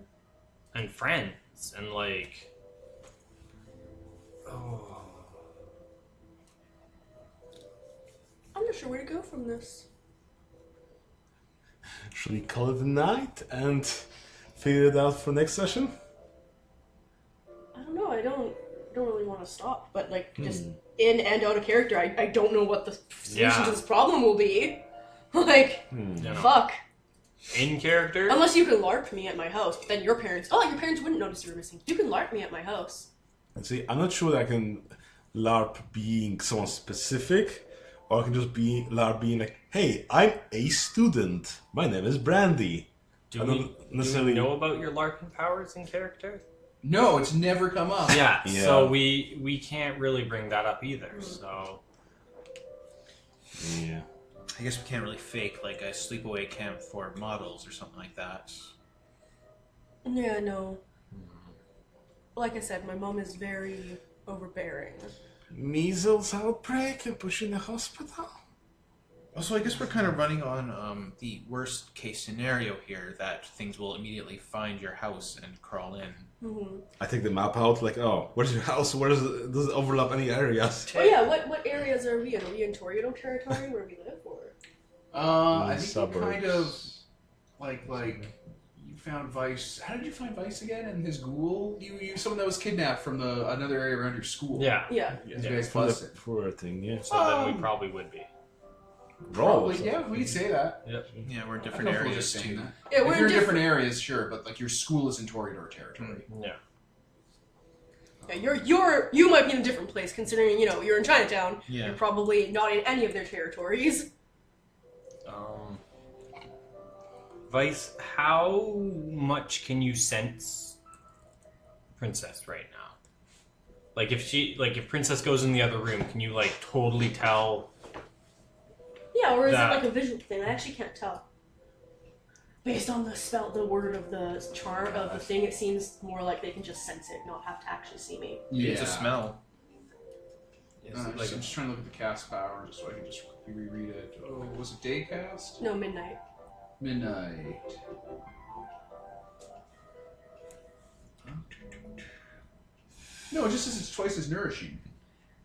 and friends and like. Oh. I'm not sure where to go from this. Should we call it a night and figure it out for next session? I don't know. I don't really want to stop, but like just in and out of character, I don't know what the solution to this problem will be. Like, fuck. In character? Unless you can LARP me at my house, but then your parents wouldn't notice you were missing. You can LARP me at my house. See, I'm not sure that I can LARP being someone specific, or I can just be LARP being like, hey, I'm a student. My name is Brandy. Do I we don't necessarily know about your LARPing powers in character? No, it's never come up. Yeah, Yeah. so we can't really bring that up either, so... Yeah. I guess we can't really fake like a sleepaway camp for models or something like that. Yeah, no. Like I said, my mom is very overbearing. Measles outbreak and push in the hospital? Also, I guess we're kind of running on the worst case scenario here, that things will immediately find your house and crawl in. I take the map out, like, oh, where's your house? Where does it overlap any areas? Oh yeah, what areas are we in? Are we in Toreador territory where we live, or? I think Suburbs. you kind of like you found Vice. How did you find Vice again? And his ghoul? You someone that was kidnapped from another area around your school. Yeah, Yeah. You guys For the busted. poor thing, yeah. so then we probably would be. Probably, yeah. We'd say that. Yep. Yeah, we're in I'm different comfortable areas just saying too. that. Yeah, If we're you're in in different areas, sure, but like your school is in Toreador territory. Yeah. Yeah, you might be in a different place considering you're in Chinatown. Yeah. You're probably not in any of their territories. Vice, how much can you sense Princess right now? Like if Princess goes in the other room, can you like totally tell? Yeah, or is That- it like a visual thing? I actually can't tell. Based on the word of the charm of the thing, it seems more like they can just sense it, not have to actually see me. Yeah. It's a smell. It's I'm like just trying to look at the cast power just so I can just quickly reread it. Oh, was it day cast? No, midnight. Midnight. No, it just says it's twice as nourishing.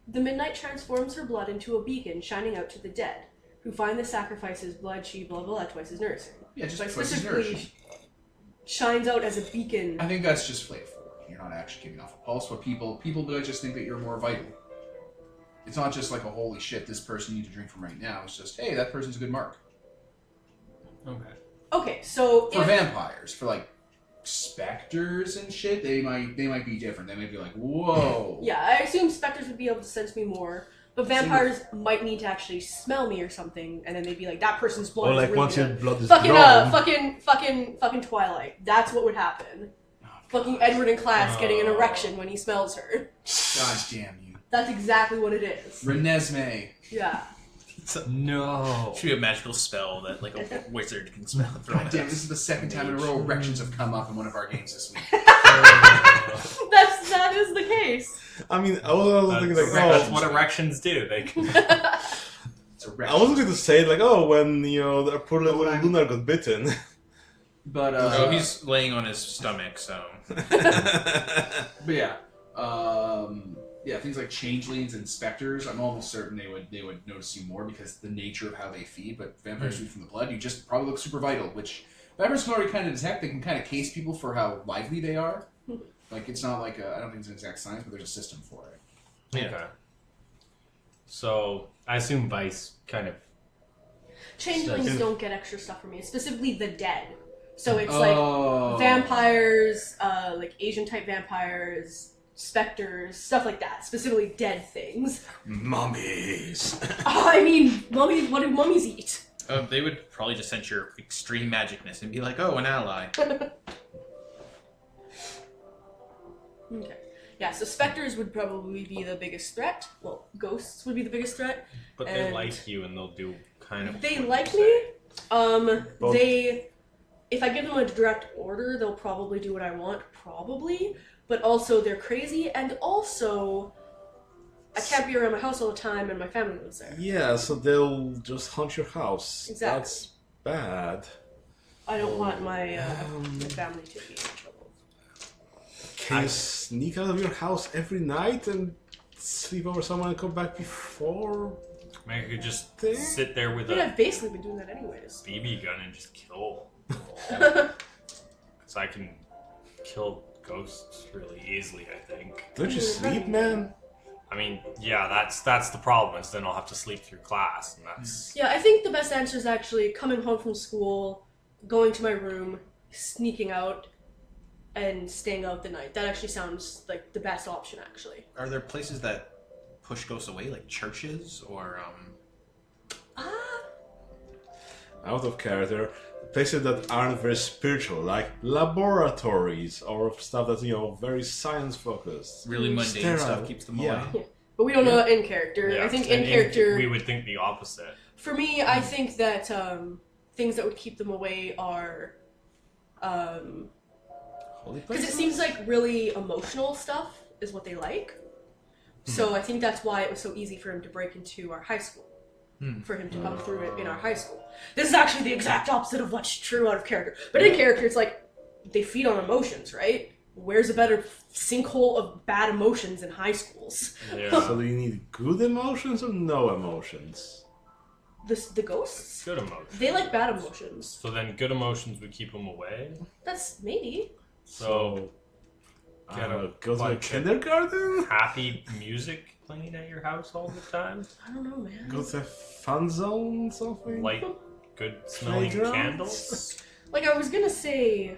The midnight transforms her blood into a beacon shining out to the dead, who find the sacrifice's blood she blah blah blah twice as nourishing. Yeah, just Like twice as specifically nourishing. shines out as a beacon. I think that's just flavor. You're not actually giving off a pulse. What people just think that you're more vital. It's not just like a holy shit, this person you need to drink from right now. It's just, hey, that person's a good mark. Okay. Okay, so For vampires, for like specters and shit, they might be different. They might be like, whoa. yeah, I assume specters would be able to sense me more, but vampires might need to actually smell me or something, and then they'd be like, that person's blood Or is like really once your good. blood is Fucking drawn. fucking Twilight. That's what would happen. Fucking Edward in class getting an erection when he smells her. God damn you. That's exactly what it is. Renesmee. Yeah. No. Should be a magical spell that like a wizard can spell. God damn, this is the second time in a row erections have come up in one of our games this week. That is the case. I mean, I was thinking like, That's oh, what erections do. They It's I erections. wasn't going to say like, oh, when the poor little Luna got bitten. But, Oh, he's laying on his stomach, so. but yeah. Yeah, things like changelings and specters, I'm almost certain they would notice you more because the nature of how they feed, but vampires feed from the blood, you just probably look super vital, which vampires can already kind of detect. They can kind of case people for how lively they are. Like, it's not like I don't think it's an exact science, but there's a system for it. Yeah. Okay. So I assume Vice kind of. Changelings don't get extra stuff from me, specifically the dead. So it's Oh. like vampires, like Asian type vampires, specters, stuff like that. Specifically dead things. Mummies. I mean, mummies. What do mummies eat? They would probably just sense your extreme magicness and be like, oh, an ally. Okay. Yeah, so specters would probably be the biggest threat. Well, ghosts would be the biggest threat. But they And- like you and they'll do kind of. They what like you me. say. Well- If I give them a direct order, they'll probably do what I want, probably. But also, they're crazy, and also, I can't be around my house all the time, and my family lives there. Yeah, so they'll just hunt your house. Exactly. That's bad. I don't want my family to be in trouble. Can you sneak out of your house every night and sleep over someone and come back before? Maybe I could just Thing? sit there with I mean, a I've basically been doing that anyways. BB gun and just kill. Because I can kill ghosts really easily, I think. Don't you sleep, man? I mean, yeah, that's the problem, is then I'll have to sleep through class, and that's... Yeah, I think the best answer is actually coming home from school, going to my room, sneaking out, and staying out the night. That actually sounds like the best option, actually. Are there places that push ghosts away, like churches or Out of character. Places that aren't very spiritual, like laboratories or stuff that's, very science focused. really mundane Sterile. stuff keeps them Yeah. away? But we don't know in character. Yeah, I think and in character... we would think the opposite. For me, I think that things that would keep them away are... Holy Because places? it seems like really emotional stuff is what they like. So I think that's why it was so easy for him to break into our high school. For him to come through it in our high school. This is actually the exact opposite of what's true out of character. But in character, it's like, they feed on emotions, right? Where's a better sinkhole of bad emotions in high schools? Yeah. So do you need good emotions or no emotions? The ghosts? Good emotions. They like bad emotions. So then good emotions would keep them away. That's maybe. So I Get don't a know, go to a bunch of- kindergarten? happy music playing at your house all the time? I don't know, man. Go to a fun zone something? Light good smelling Playgrounds? candles? Like, I was gonna say,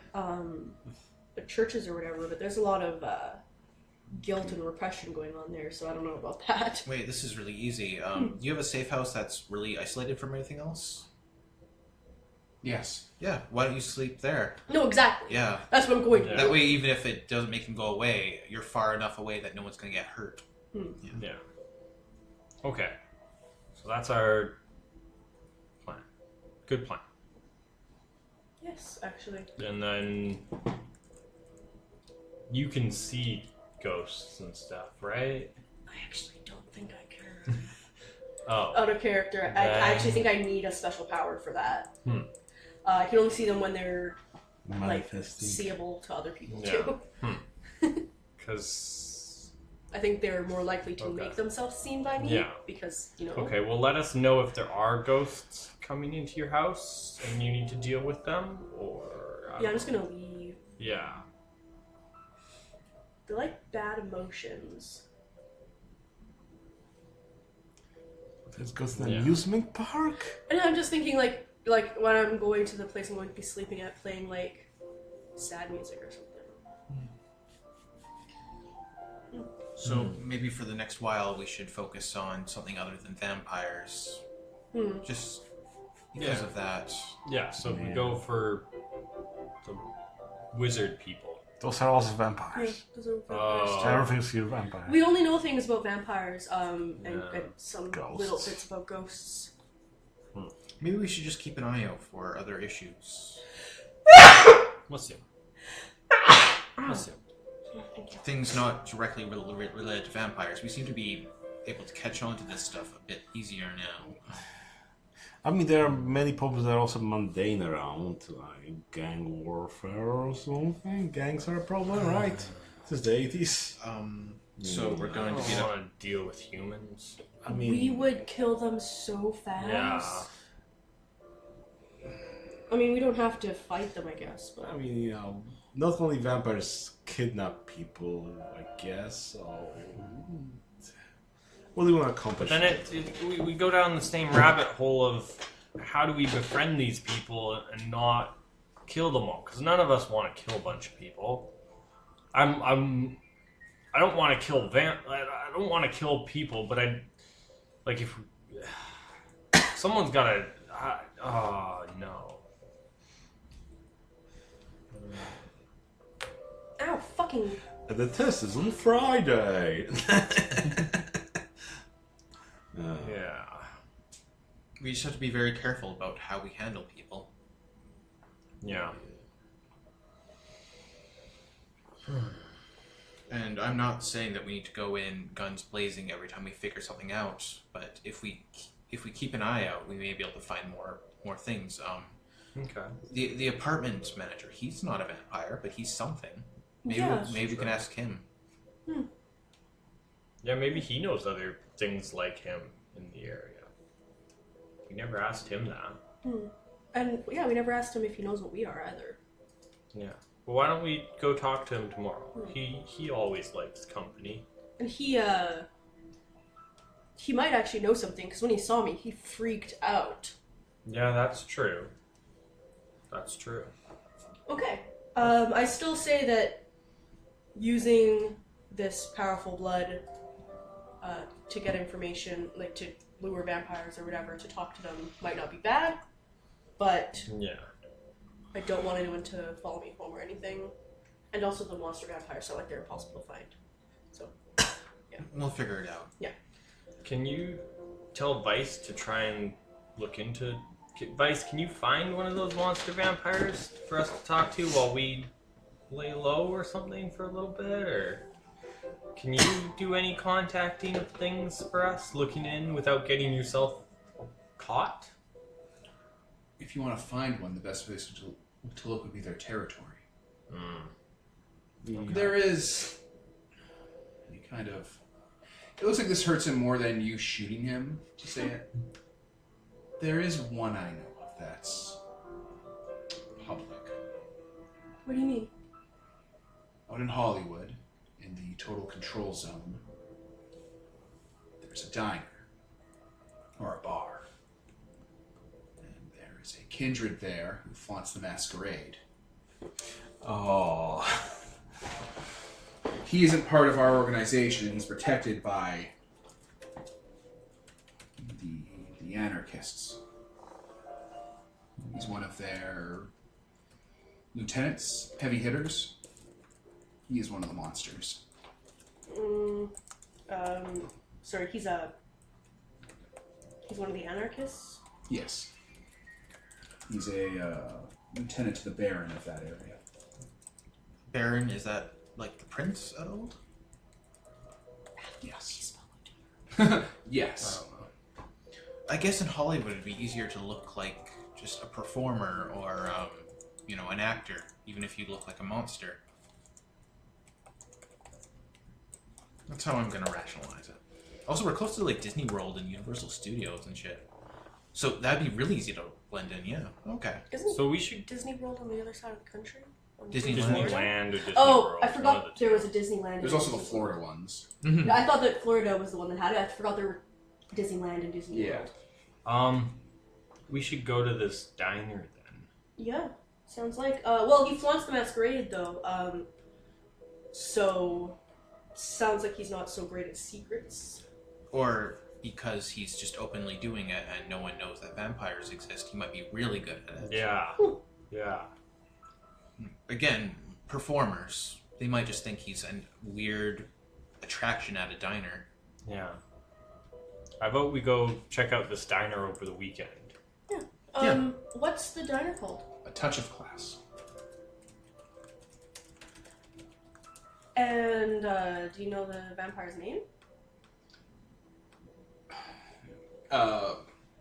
churches or whatever, but there's a lot of, guilt and repression going on there, so I don't know about that. Wait, this is really easy. Do you have a safe house that's really isolated from everything else? Yes. Yeah, why don't you sleep there? No, exactly. Yeah. That's what I'm going to Yeah. do. That way, even if it doesn't make him go away, you're far enough away that no one's going to get hurt. Yeah. Okay. So that's our plan. Good plan. Yes, actually. And then you can see ghosts and stuff, right? I actually don't think I can. Oh. Out of character, I actually think I need a special power for that. I can only see them when they're like Manifesting. seeable to other people Yeah. too. Because I think they're more likely to Okay. make themselves seen by me. Yeah. Because, you know. Okay, well, let us know if there are ghosts coming into your house and you need to deal with them, or... Yeah, I'm just gonna leave. Yeah. They're like bad emotions. Let's go to the Yeah. amusement park. And I'm just thinking, like when I'm going to the place I'm going to be sleeping at, playing, like, sad music or something. So maybe for the next while we should focus on something other than vampires. Just because Yeah. of that. Yeah, so if we Yeah. go for the wizard people. Those are also Yeah, vampires. those are vampires Oh. too. Everything's here vampire. We only know things about vampires, and Yeah. some Ghosts. little bits about ghosts. Maybe we should just keep an eye out for other issues. Let's see. Let's see. Thank you. Things not directly related to vampires. We seem to be able to catch on to this stuff a bit easier now. I mean, there are many problems that are also mundane around, like gang warfare or something. Gangs are a problem, right? This is the 80s. So we're I going don't to be... want to deal with humans. I mean, We would kill them so fast. Yeah. I mean, we don't have to fight them, I guess. But I mean, not only vampires kidnap people, I guess. So, what do you want to accomplish? But then we go down the same rabbit hole of how do we befriend these people and not kill them all? Because none of us want to kill a bunch of people. I don't want to kill I don't want to kill people, but if someone's got to. Oh no. ow, fucking. And the test is on Friday. Yeah. We just have to be very careful about how we handle people. Yeah. And I'm not saying that we need to go in guns blazing every time we figure something out, but if we keep an eye out, we may be able to find more things. Okay. The apartment manager, he's not a vampire, but he's something. Maybe Yeah. maybe we can ask him. Yeah, maybe he knows other things like him in the area. We never asked him that. And yeah, we never asked him if he knows what we are either. Yeah. Well, why don't we go talk to him tomorrow? He always likes company. And he might actually know something, because when he saw me, he freaked out. Yeah, that's true. That's true. Okay. I still say that using this powerful blood to get information, like to lure vampires or whatever, to talk to them might not be bad, but Yeah. I don't want anyone to follow me home or anything. And also the monster vampires sound like they're impossible to find. So, We'll figure it out. Can you tell Vice to try and look into... Vice, can you find one of those monster vampires for us to talk to while we lay low or something for a little bit? Or can you do any contacting of things for us, looking in without getting yourself caught? If you want to find one, the best place to look would be their territory. There is any kind of... It looks like this hurts him more than you shooting him, to say it. There is one I know of that's public. what do you mean? Out in Hollywood, in the total control zone, there's a diner, or a bar. And there is a kindred there who flaunts the masquerade. Oh. He isn't part of our organization, and he's protected by the anarchists. He's one of their lieutenants, heavy hitters. He is one of the monsters. Sorry, he's one of the anarchists? Yes. He's a lieutenant to the Baron of that area. Baron, is that like the prince at old? Yes. Yes. I guess in Hollywood it'd be easier to look like just a performer or, an actor, even if you look like a monster. That's how I'm gonna rationalize it. Also, we're close to like Disney World and Universal Studios and shit. So that'd be really easy to blend in, yeah. Okay. Isn't So we should Disney World on the other side of the country? On Disneyland. Disneyland or Disney Oh, World. I one of forgot the there two. was a Disneyland. There's also the Florida ones. Mm-hmm. I thought that Florida was the one that had it. I forgot there were Disneyland and Disney Yeah. World. We should go to this diner then. Yeah, sounds like. Well, he flaunts the masquerade though. So sounds like he's not so great at secrets. Or because he's just openly doing it and no one knows that vampires exist, he might be really good at it. Yeah. Yeah. Again, performers. They might just think he's a weird attraction at a diner. Yeah. I vote we go check out this diner over the weekend. What's the diner called? A touch of class. And do you know the vampire's name? I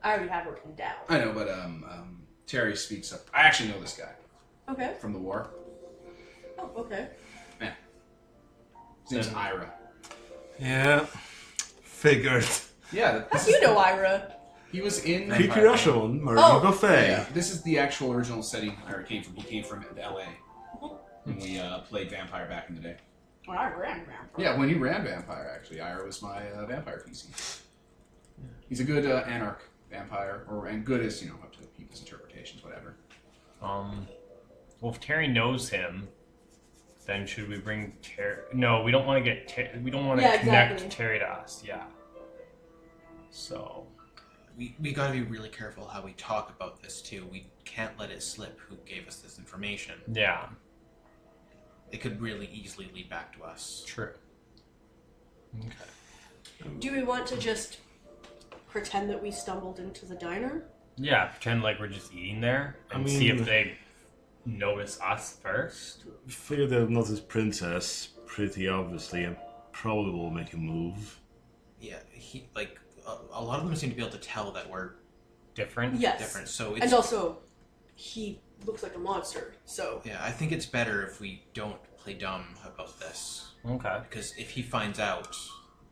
already have it written down. I know, but Terry speaks up. I actually know this guy Okay. from the war. Oh, okay. His name's Ira. Yeah. Figured. Yeah, How do you know Ira? he was in Creepy Russian, Murray Oh. Buffet. Yeah, this is the actual original setting Ira came from. He came from LA when we played Vampire back in the day. When I ran vampire. Yeah, when you ran Vampire, actually, Ira was my Vampire PC. He's a good anarch vampire, and good is up to people's interpretations, whatever. Well, if Terry knows him, then should we bring Terry? No, we don't want to get. We don't want to Yeah, connect exactly. Terry to us. Yeah. So. We gotta be really careful how we talk about this too. We can't let it slip who gave us this information. Yeah. It could really easily lead back to us. True. Okay. Do we want to just pretend that we stumbled into the diner? Yeah, pretend like we're just eating there and I see if mean- they notice us first. Figure they'll notice Princess pretty obviously and probably will make a move. Yeah, he like a lot of them seem to be able to tell that we're Different. Yes. different. So it's And also, he looks like a monster, so... yeah. I think it's better if we don't play dumb about this Okay. because if he finds out,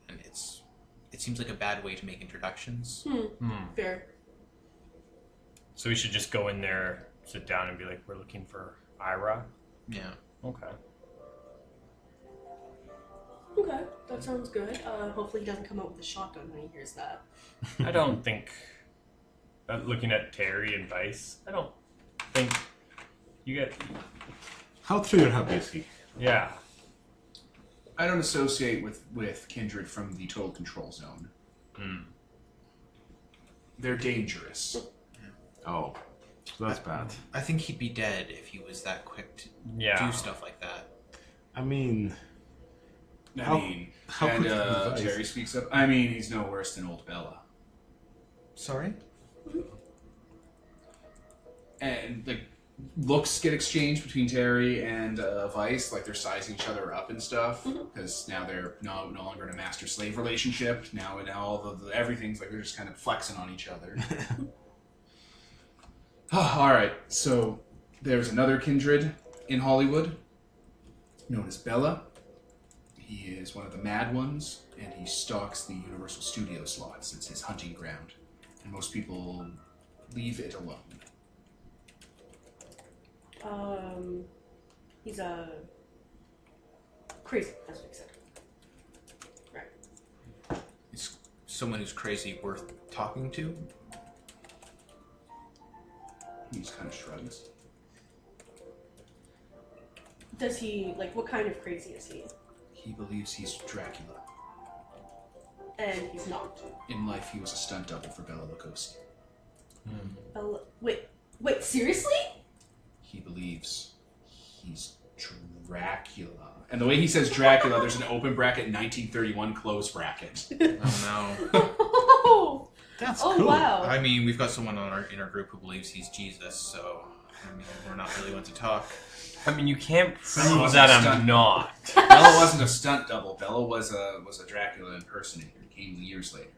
and it seems like a bad way to make introductions. Fair. So we should just go in there, sit down, and be like, "We're looking for Ira." Yeah. Okay. Okay, that sounds good. Hopefully he doesn't come out with a shotgun when he hears that. I don't think. Looking at Terry and Vice, I don't think you get. How trigger happy is he? Yeah. I don't associate with Kindred from the Total Control Zone. They're dangerous. Oh, that's bad. I think he'd be dead if he was that quick to Yeah. do stuff like that. I mean, I How- mean, how and quick is Vice? Terry speaks up. I mean, he's no worse than old Bella. Sorry? And like looks get exchanged between Terry and Vice, like they're sizing each other up and stuff, because now they're no longer in a master-slave relationship. Now all the everything's like they're just kind of flexing on each other. All right, so there's another Kindred in Hollywood, known as Bella. He is one of the mad ones, and he stalks the Universal Studio slots. It's his hunting ground, and most people leave it alone. He's a crazy. That's what he said. Right. Is someone who's crazy worth talking to? He just kind of shrugs. Does he what kind of crazy is he? He believes he's Dracula. And he's not. In life, he was a stunt double for Bela Lugosi. Wait, seriously? He believes he's Dracula. And the way he says Dracula, there's an open bracket, 1931 close bracket. Oh no. Oh, that's oh cool. wow. I mean, we've got someone in our group who believes he's Jesus, so I mean, we're not really one to talk. I mean, you can't Bella prove wasn't that a I'm stunt. not. Bela wasn't a stunt double. Bela was a Dracula impersonator. He came years later.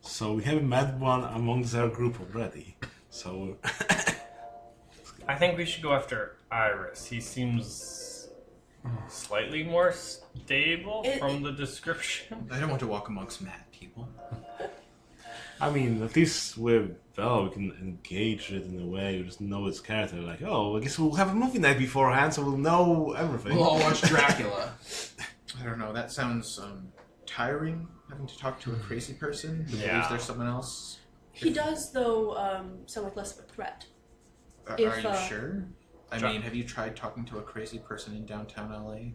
So we have a mad one amongst our group already. So I think we should go after Iris. He seems slightly more stable from the description. I don't want to walk amongst mad people. I mean, at least with Bella, we can engage it in a way. We just know its character. Like, oh, I guess we'll have a movie night beforehand, so we'll know everything. We'll all watch Dracula. I don't know. That sounds tiring. Having to talk to a crazy person who believes there's someone else. He does, though, sound like less of a threat. Are If, you sure? I mean, have you tried talking to a crazy person in downtown LA?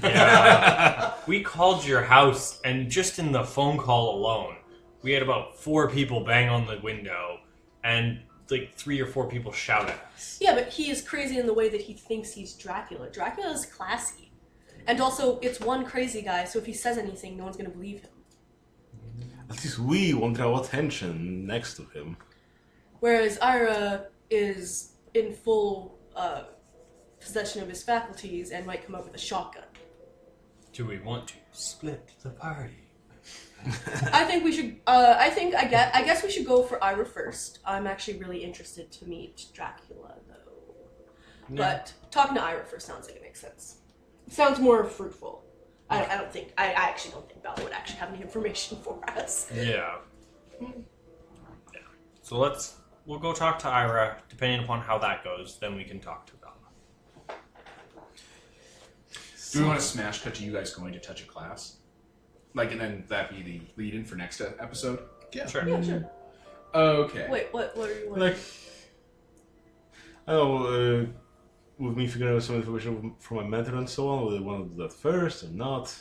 Yeah. We called your house, and just in the phone call alone, we had about 4 people bang on the window, and like 3 or 4 people shout at us. Yeah, but he is crazy in the way that he thinks he's Dracula. Dracula is classy. And also, it's one crazy guy, so if he says anything, no one's going to believe him. At least we won't draw attention next to him. Whereas Ira is in full possession of his faculties and might come up with a shotgun. Do we want to split the party? I think we should. I guess we should go for Ira first. I'm actually really interested to meet Dracula, though. Yeah. But talking to Ira first sounds like it makes sense. It sounds more fruitful. I actually don't think Bella would actually have any information for us. Yeah. So we'll go talk to Ira. Depending upon how that goes, then we can talk to Bella. Do we want to smash cut to you guys going to touch a class? Like, and then that be the lead-in for next episode? Yeah. Sure. Yeah, sure. Okay. Wait, what are you? Like, I don't know, with me figuring out some information from my mentor and so on, whether they want to do that first or not.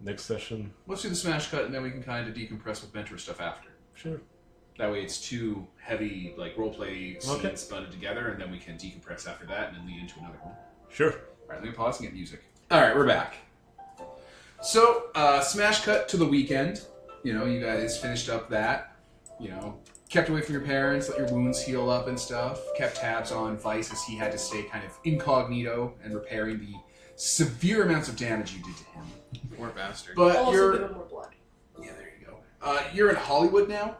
Next session. Let's do the smash cut, and then we can kind of decompress with mentor stuff after. Sure. That way it's 2 heavy, like, roleplay scenes butted together, and then we can decompress after that and then lead into another one. Sure. Alright, let me pause and get music. Alright, we're back. So, smash cut to the weekend. You know, you guys finished up that. You know, kept away from your parents, let your wounds heal up and stuff. Kept tabs on Vice as he had to stay kind of incognito and repairing the severe amounts of damage you did to him. Poor bastard. But Also you're... give him more blood. Yeah, there you go. You're in Hollywood now.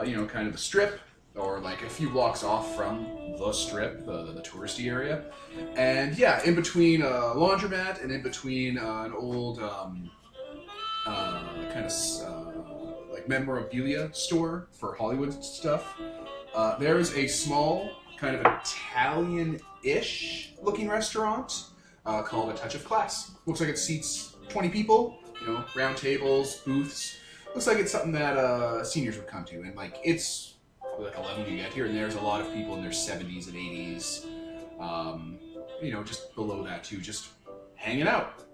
You know, kind of the Strip, or like a few blocks off from the Strip, the touristy area. And yeah, in between a laundromat and in between an old kind of like memorabilia store for Hollywood stuff, there is a small kind of Italian-ish looking restaurant called A Touch of Class. Looks like it seats 20 people, you know, round tables, booths. Looks like it's something that seniors would come to, and like it's probably like 11 when you get here, and there's a lot of people in their 70s and 80s, you know, just below that too, just hanging out.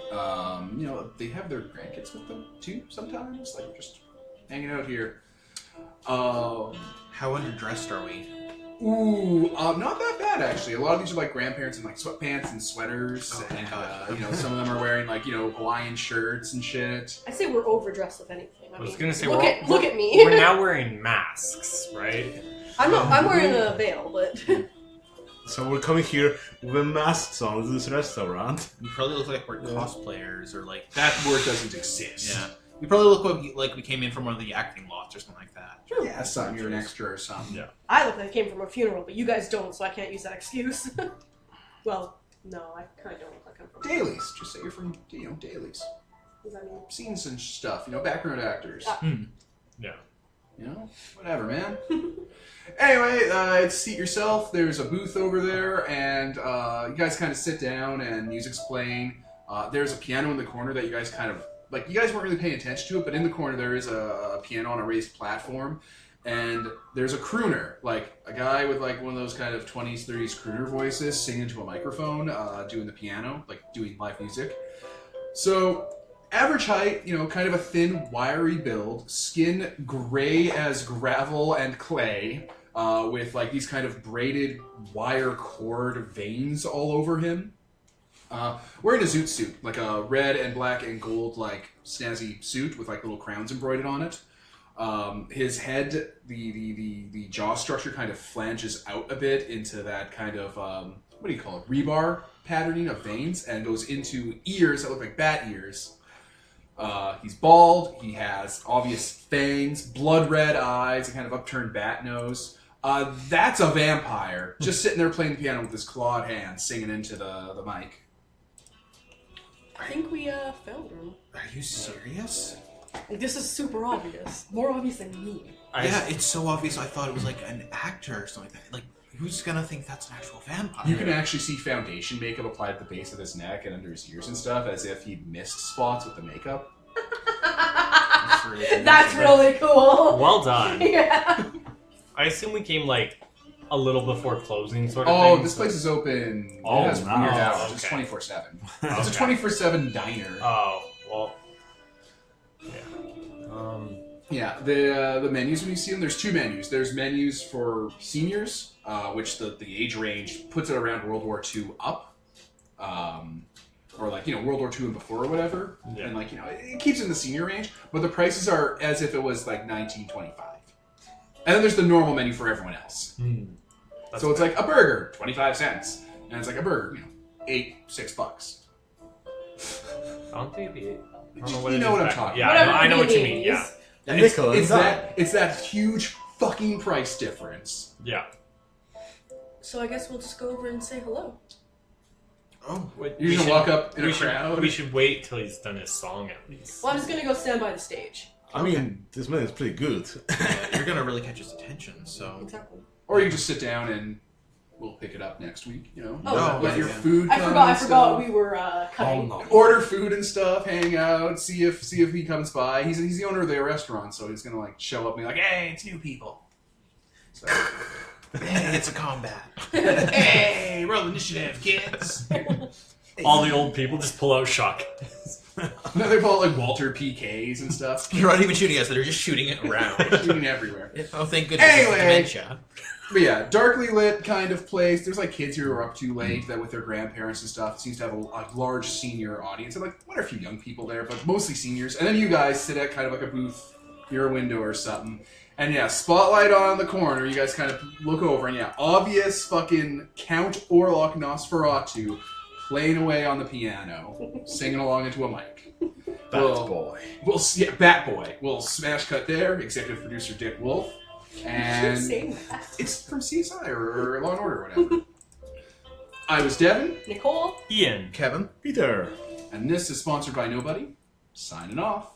You know, they have their grandkids with them too sometimes, like just hanging out here. How underdressed are we? Ooh, not that bad actually. A lot of these are like grandparents in like sweatpants and sweaters, thank God. you know, some of them are wearing like, you know, Hawaiian shirts and shit. I say we're overdressed if anything. I was gonna say look at me. We're now wearing masks, right? I'm wearing a veil, but So we're coming here with masks on to this restaurant. We probably look like we're cosplayers or like... That word doesn't exist. Yeah. We probably look like we came in from one of the acting lots or something like that. Yeah, something. You're an extra or something. Yeah. I look like I came from a funeral, but you guys don't, so I can't use that excuse. Well, no, I kind of don't look like I'm from. Dailies. Just say you're from, you know, dailies. What does that mean? Scenes and stuff. You know, background actors. Yeah. You know, whatever, man. Anyway, it's seat yourself. There's a booth over there, and you guys kind of sit down, and music's playing. There's a piano in the corner that you guys kind of like. You guys weren't really paying attention to it, but in the corner there is a piano on a raised platform, and there's a crooner, like a guy with like one of those kind of 20s, 30s crooner voices, singing to a microphone, doing the piano, like doing live music. So. Average height, you know, kind of a thin, wiry build, skin gray as gravel and clay, with like these kind of braided wire cord veins all over him. Wearing a zoot suit, like a red and black and gold, like snazzy suit with like little crowns embroidered on it. His head, the jaw structure kind of flanges out a bit into that kind of, what do you call it, rebar patterning of veins, and goes into ears that look like bat ears. He's bald, he has obvious fangs, blood red eyes, a kind of upturned bat nose, That's a vampire, just sitting there playing the piano with his clawed hands, singing into the mic. I think we found him. Are you serious? Like, this is super obvious. More obvious than me. Yeah, it's so obvious. I thought it was like an actor or something like that. Like, who's gonna think that's an actual vampire? You can actually see foundation makeup applied at the base of his neck and under his ears and stuff, as if he missed spots with the makeup. That's really cool. Well done. Yeah. I assume we came like a little before closing, sort of Oh, thing. this place is open. Oh, it has nice. weird hours. It's Okay. 24/7. It's a 24/7 diner. Oh, well. Yeah. Yeah, the menus, when you see them, there's two menus. There's menus for seniors, which the age range puts it around World War II up. Or like, World War II and before or whatever. Yeah. And like, it keeps it in the senior range, but the prices are as if it was like 1925. And then there's the normal menu for everyone else. That's So it's fair. like a burger, 25 cents. And it's like a burger, $6. I don't think it'd be. I don't You what it know is what I'm back- talking Yeah, Whatever I know what you mean. it Yeah. is. And It's, nickel it's and that it's that huge fucking price difference. Yeah. So I guess we'll just go over and say hello. Oh, You're gonna walk up in a we should, crowd. We should wait till he's done his song at least. Well, I'm just gonna go stand by the stage. I mean, this man is pretty good. yeah, you're gonna really catch his attention. So Exactly. Or you just sit down and we'll pick it up next week. Oh, let your yeah. food. I come forgot and we stuff. were cutting. Oh, no. Order food and stuff, hang out, see if he comes by. He's the owner of the restaurant, so he's gonna like show up and be like, "Hey, it's new people." So, hey, it's a combat. hey, roll initiative, kids. All the old people just pull out shotguns. No, they call it like Walter PKs and stuff. You're not even shooting us; they're just shooting it around. Shooting everywhere. Oh, thank goodness! Anyway. It's dementia. But yeah, darkly lit kind of place. There's like kids who are up too late that with their grandparents and stuff. It seems to have a large senior audience. And like, what are a few young people there, but mostly seniors. And then you guys sit at kind of like a booth near a window or something. And yeah, spotlight on the corner. You guys kind of look over, and yeah, obvious fucking Count Orlok Nosferatu playing away on the piano, singing along into a mic. Bat Well, boy. Bat Boy. We'll smash cut there. Executive producer Dick Wolf. Keep And saying that. it's from CSI or Law and Order or whatever. I was Devin, Nicole. Ian. Kevin. Peter. and this is sponsored by Nobody. Signing off.